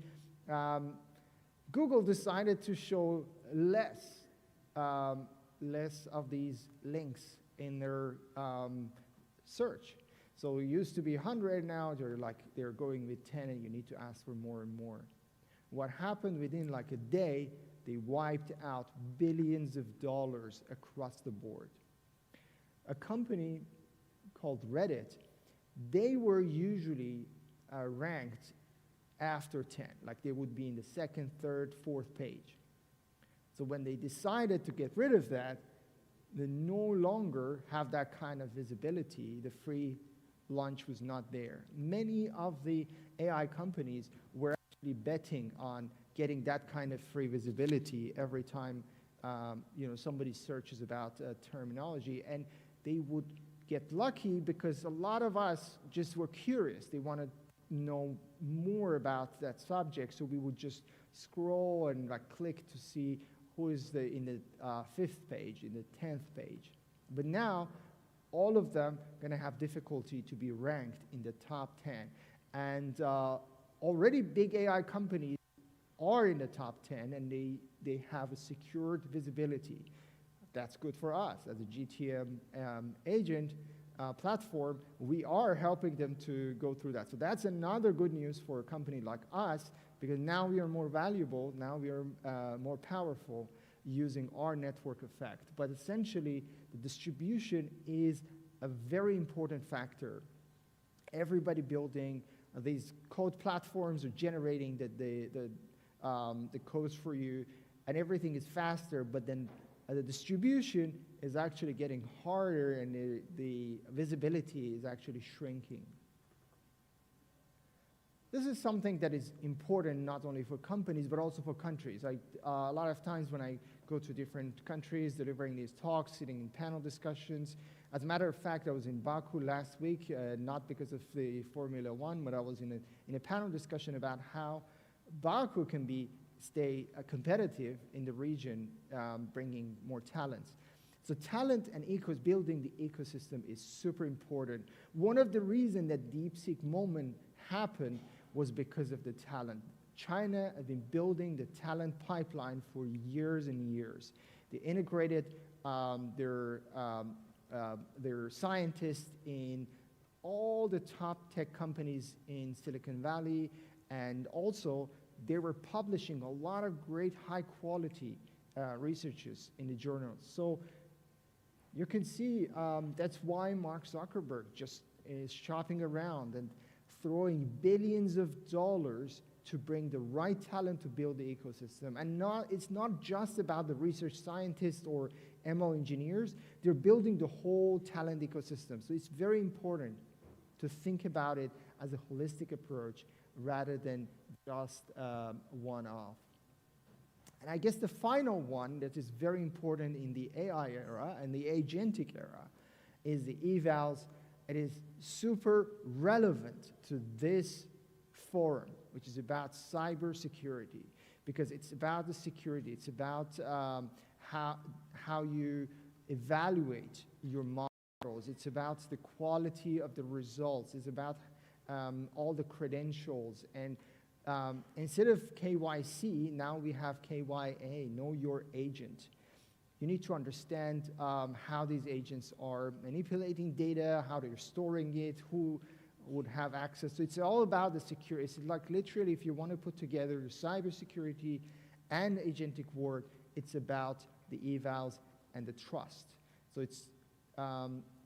Google decided to show less of these links in their search. So it used to be 100, now they're going with 10, and you need to ask for more and more. What happened within like a day, they wiped out billions of dollars across the board. A company called Reddit, they were usually ranked after 10, like they would be in the second, third, fourth page. So when they decided to get rid of that, they no longer have that kind of visibility. The free lunch was not there. Many of the AI companies were actually betting on getting that kind of free visibility every time somebody searches about terminology, and they would get lucky because a lot of us just were curious. They want to know more about that subject, so we would just scroll and click to see who is in the 5th page, in the 10th page. But now, all of them are going to have difficulty to be ranked in the top 10. And already big AI companies are in the top 10, and they have a secured visibility. That's good for us. As a GTM agent platform, we are helping them to go through that. So that's another good news for a company like us, because now we are more valuable, now we are more powerful using our network effect. But essentially, the distribution is a very important factor. Everybody building these code platforms are generating the codes for you, and everything is faster, but then the distribution is actually getting harder, and the visibility is actually shrinking. This is something that is important not only for companies, but also for countries. A lot of times when I go to different countries, delivering these talks, sitting in panel discussions. As a matter of fact, I was in Baku last week, not because of the Formula One, but I was in a panel discussion about how Baku can stay competitive in the region, bringing more talents. So talent and building the ecosystem is super important. One of the reasons that DeepSeek moment happened was because of the talent. China has been building the talent pipeline for years and years. They integrated their scientists in all the top tech companies in Silicon Valley, and also they were publishing a lot of great high quality researches in the journals. So you can see that's why Mark Zuckerberg just is shopping around and throwing billions of dollars to bring the right talent to build the ecosystem. And it's not just about the research scientists or ML engineers, they're building the whole talent ecosystem. So it's very important to think about it as a holistic approach rather than just one-off. And I guess the final one that is very important in the AI era and the agentic era is the evals. It is super relevant to this forum, which is about cybersecurity, because it's about the security. It's about how you evaluate your models. It's about the quality of the results. It's about all the credentials. And instead of KYC, now we have KYA, know your agent. You need to understand how these agents are manipulating data, how they're storing it, who would have access. So it's all about the security. It's like literally, if you want to put together the cybersecurity and agentic world, it's about the evals and the trust. So it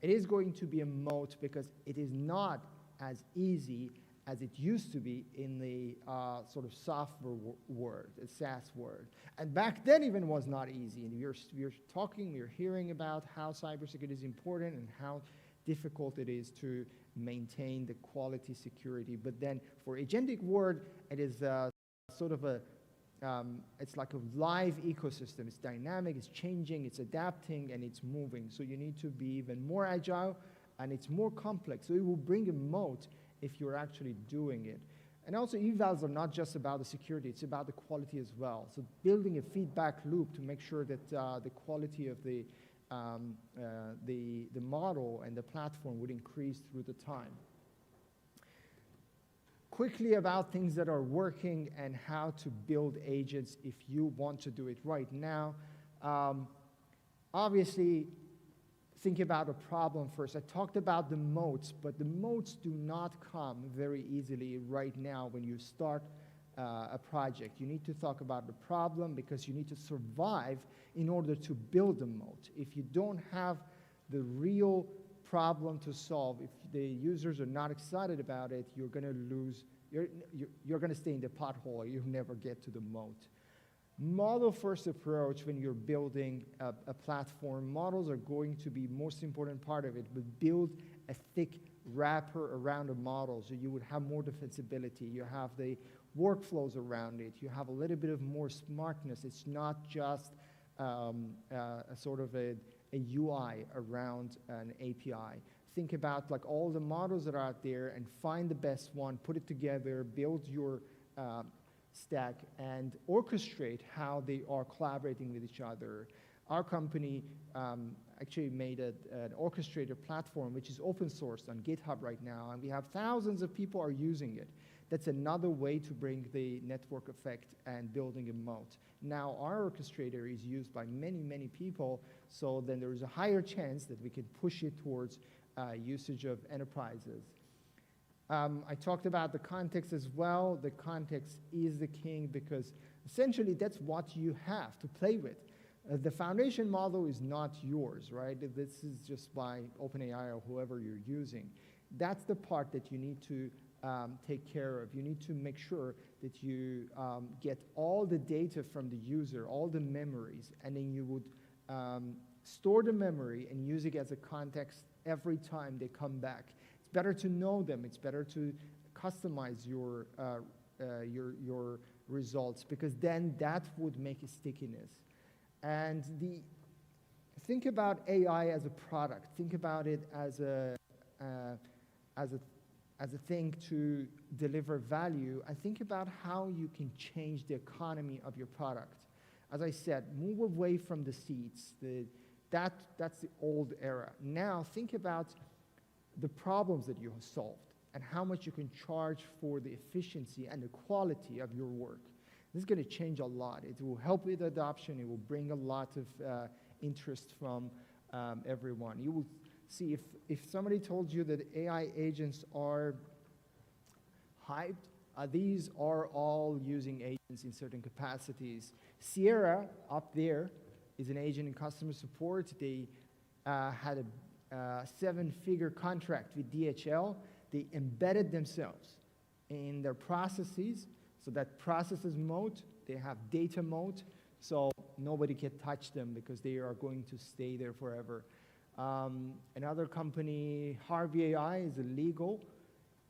is going to be a moat because it is not as easy as it used to be in the sort of software world, the SaaS world. And back then even was not easy. And we're hearing about how cybersecurity is important and how difficult it is to maintain the quality security. But then for agentic world, it is sort of it's like a live ecosystem. It's dynamic, it's changing, it's adapting, and it's moving. So you need to be even more agile, and it's more complex. So it will bring a moat if you're actually doing it. And also evals are not just about the security, it's about the quality as well. So building a feedback loop to make sure that the quality of the model and the platform would increase through the time. Quickly about things that are working and how to build agents if you want to do it right now. Obviously, think about a problem first. I talked about the moats, but the moats do not come very easily right now when you start a project. You need to talk about the problem because you need to survive in order to build a moat. If you don't have the real problem to solve, if the users are not excited about it, you're going to lose, you're going to stay in the pothole, you'll never get to the moat. Model-first approach when you're building a platform, models are going to be most important part of it, but build a thick wrapper around a model so you would have more defensibility. You have the workflows around it. You have a little bit of more smartness. It's not just a sort of a UI around an API. Think about like all the models that are out there and find the best one, put it together, build your stack, and orchestrate how they are collaborating with each other. Our company actually made an orchestrator platform which is open sourced on GitHub right now, and we have thousands of people are using it. That's another way to bring the network effect and building a moat. Now our orchestrator is used by many, many people, so then there is a higher chance that we can push it towards usage of enterprises. I talked about the context as well. The context is the king because essentially that's what you have to play with. The foundation model is not yours, right? This is just by OpenAI or whoever you're using. That's the part that you need to take care of. You need to make sure that you get all the data from the user, all the memories, and then you would store the memory and use it as a context every time they come back. It's better to know them. It's better to customize your results because then that would make a stickiness. And think about AI as a product. Think about it as a thing to deliver value, and think about how you can change the economy of your product. As I said, move away from the seats. That's the old era. Now think about the problems that you have solved and how much you can charge for the efficiency and the quality of your work. This is going to change a lot. It will help with adoption. It will bring a lot of interest from everyone. You will see if somebody told you that AI agents are hyped, These are all using agents in certain capacities. Sierra, up there, is an agent in customer support. They had a 7-figure contract with DHL. They embedded themselves in their processes, so that processes moat, they have data moat, so nobody can touch them because they are going to stay there forever. Another company, Harvey AI, is a legal,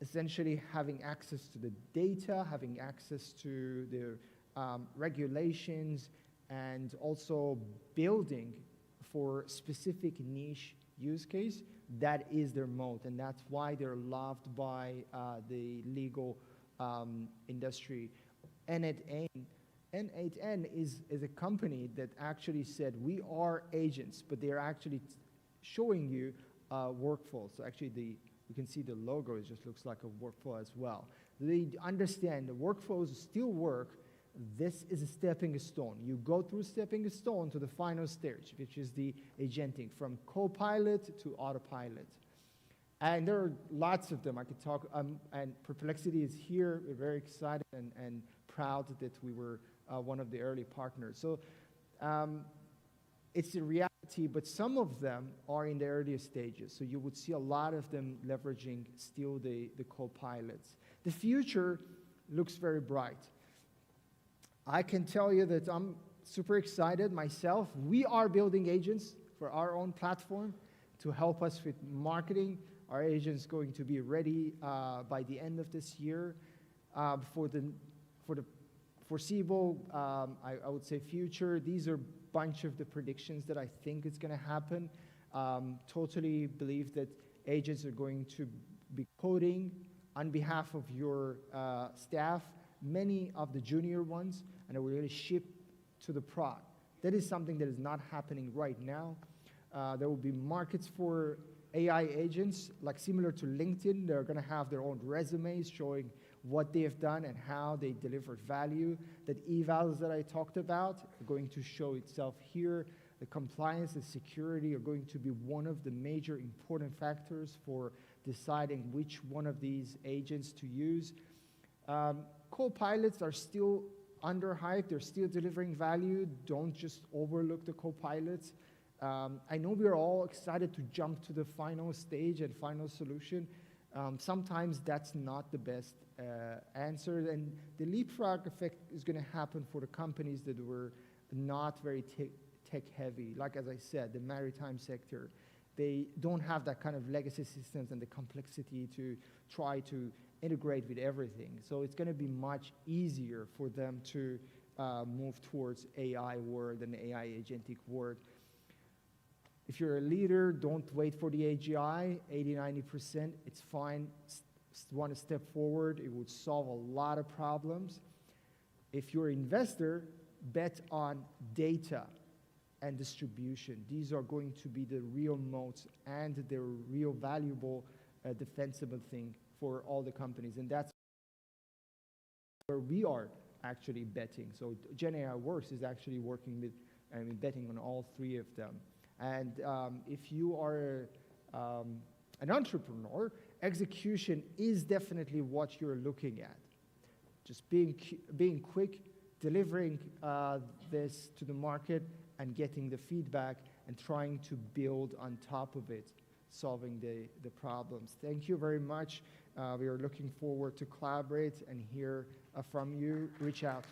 essentially having access to the data, having access to the regulations, and also building for specific niche use case. That is their moat, and that's why they're loved by the legal industry. N8N is a company that actually said, we are agents, but they're actually showing you workflow. So actually, you can see the logo, it just looks like a workflow as well. They understand the workflows still work. This is a stepping stone. You go through stepping stone to the final stage, which is the agentic, from co-pilot to autopilot. And there are lots of them. I could talk, and Perplexity is here. We're very excited and proud that we were one of the early partners. So it's a reality, but some of them are in the earlier stages. So you would see a lot of them leveraging still the co-pilots. The future looks very bright. I can tell you that I'm super excited myself. We are building agents for our own platform to help us with marketing. Our agent's going to be ready by the end of this year. For the foreseeable, I would say future, these are a bunch of the predictions that I think is going to happen. Totally believe that agents are going to be coding on behalf of your staff, many of the junior ones, and it will really ship to the prod. That is something that is not happening right now. There will be markets for AI agents, like similar to LinkedIn. They're going to have their own resumes showing what they have done and how they delivered value. That evals that I talked about are going to show itself here. The compliance and security are going to be one of the major important factors for deciding which one of these agents to use. Co-pilots are still underhyped. They're still delivering value. Don't just overlook the co-pilots. I know we're all excited to jump to the final stage and final solution. Sometimes that's not the best answer, and the leapfrog effect is going to happen for the companies that were not very tech heavy. Like, as I said, the maritime sector, they don't have that kind of legacy systems and the complexity to try to integrate with everything. So it's going to be much easier for them to move towards AI world and AI agentic world. If you're a leader, don't wait for the AGI, 80–90%, it's fine. Want to step forward, it would solve a lot of problems. If you're an investor, bet on data and distribution. These are going to be the real moats and the real valuable defensible thing for all the companies, and that's where we are actually betting. So GenAI Works is actually working with, betting on all three of them. And if you are an entrepreneur, execution is definitely what you're looking at. Just being quick, delivering this to the market, and getting the feedback, and trying to build on top of it, solving the problems. Thank you very much. We are looking forward to collaborate and hear from you. Reach out.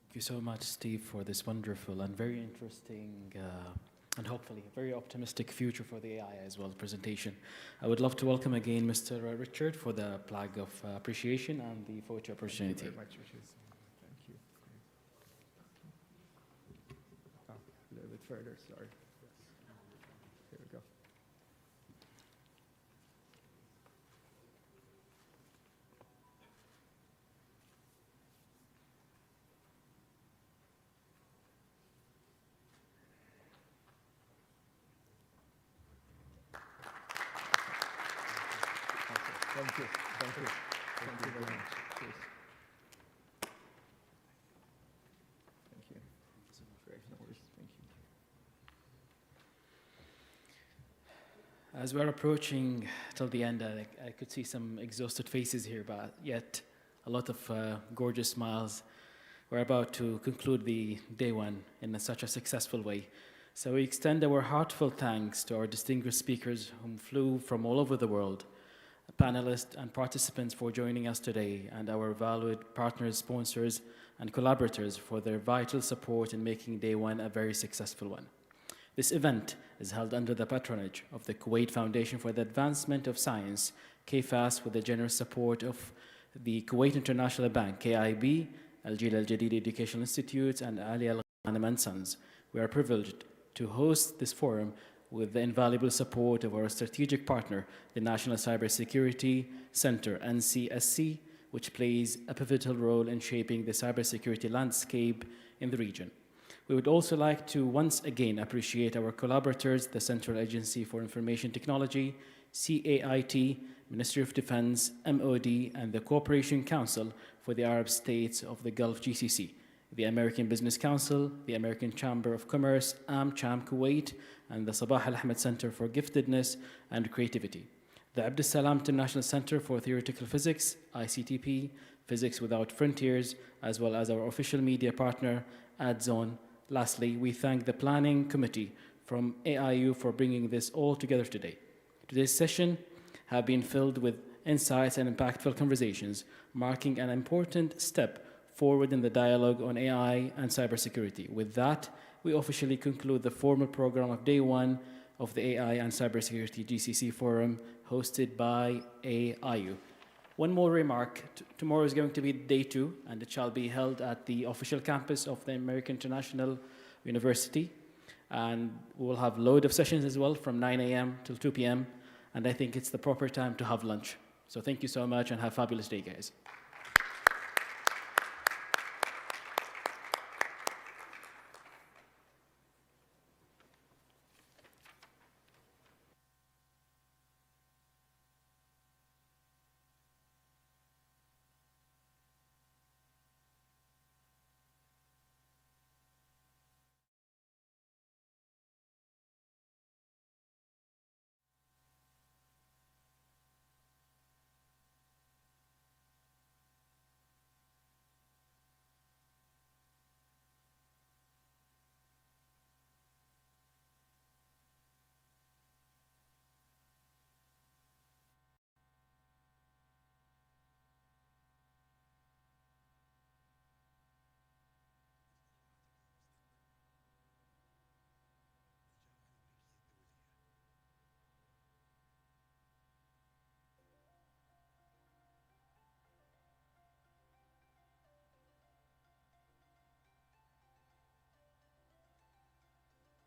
Thank you so much, Steve, for this wonderful and very interesting and hopefully very optimistic future for the AI as well presentation. I would love to welcome again Mr. Richard for the flag of appreciation and the photo opportunity. Thank you very much, Richard. Thank you. Oh, a little bit further, sorry. Here we go. Thank you. Thank you. Thank you very much. Cheers. As we're approaching till the end, I could see some exhausted faces here, but yet a lot of gorgeous smiles. We're about to conclude the day one in such a successful way. So we extend our heartfelt thanks to our distinguished speakers whom flew from all over the world, panelists and participants for joining us today, and our valued partners, sponsors, and collaborators for their vital support in making day one a very successful one. This event is held under the patronage of the Kuwait Foundation for the Advancement of Science, KFAS, with the generous support of the Kuwait International Bank, KIB, Al-Jil Al-Jadid Educational Institute, and Ali Al-Ghanem & Sons. We are privileged to host this forum with the invaluable support of our strategic partner, the National Cybersecurity Center, NCSC, which plays a pivotal role in shaping the cybersecurity landscape in the region. We would also like to once again appreciate our collaborators, the Central Agency for Information Technology, CAIT, Ministry of Defense, MOD, and the Cooperation Council for the Arab States of the Gulf GCC, the American Business Council, the American Chamber of Commerce, AmCham Kuwait, and the Sabah Al-Ahmed Center for Giftedness and Creativity, the Abdus Salam International Center for Theoretical Physics, ICTP, Physics Without Frontiers, as well as our official media partner, AdZone. Lastly, we thank the planning committee from AIU for bringing this all together today. Today's session have been filled with insights and impactful conversations, marking an important step forward in the dialogue on AI and cybersecurity. With that, we officially conclude the formal program of day one of the AI and Cybersecurity GCC Forum hosted by AIU. One more remark, tomorrow is going to be day two, and it shall be held at the official campus of the American International University. And we'll have a load of sessions as well from 9 a.m. till 2 p.m. And I think it's the proper time to have lunch. So thank you so much and have a fabulous day, guys.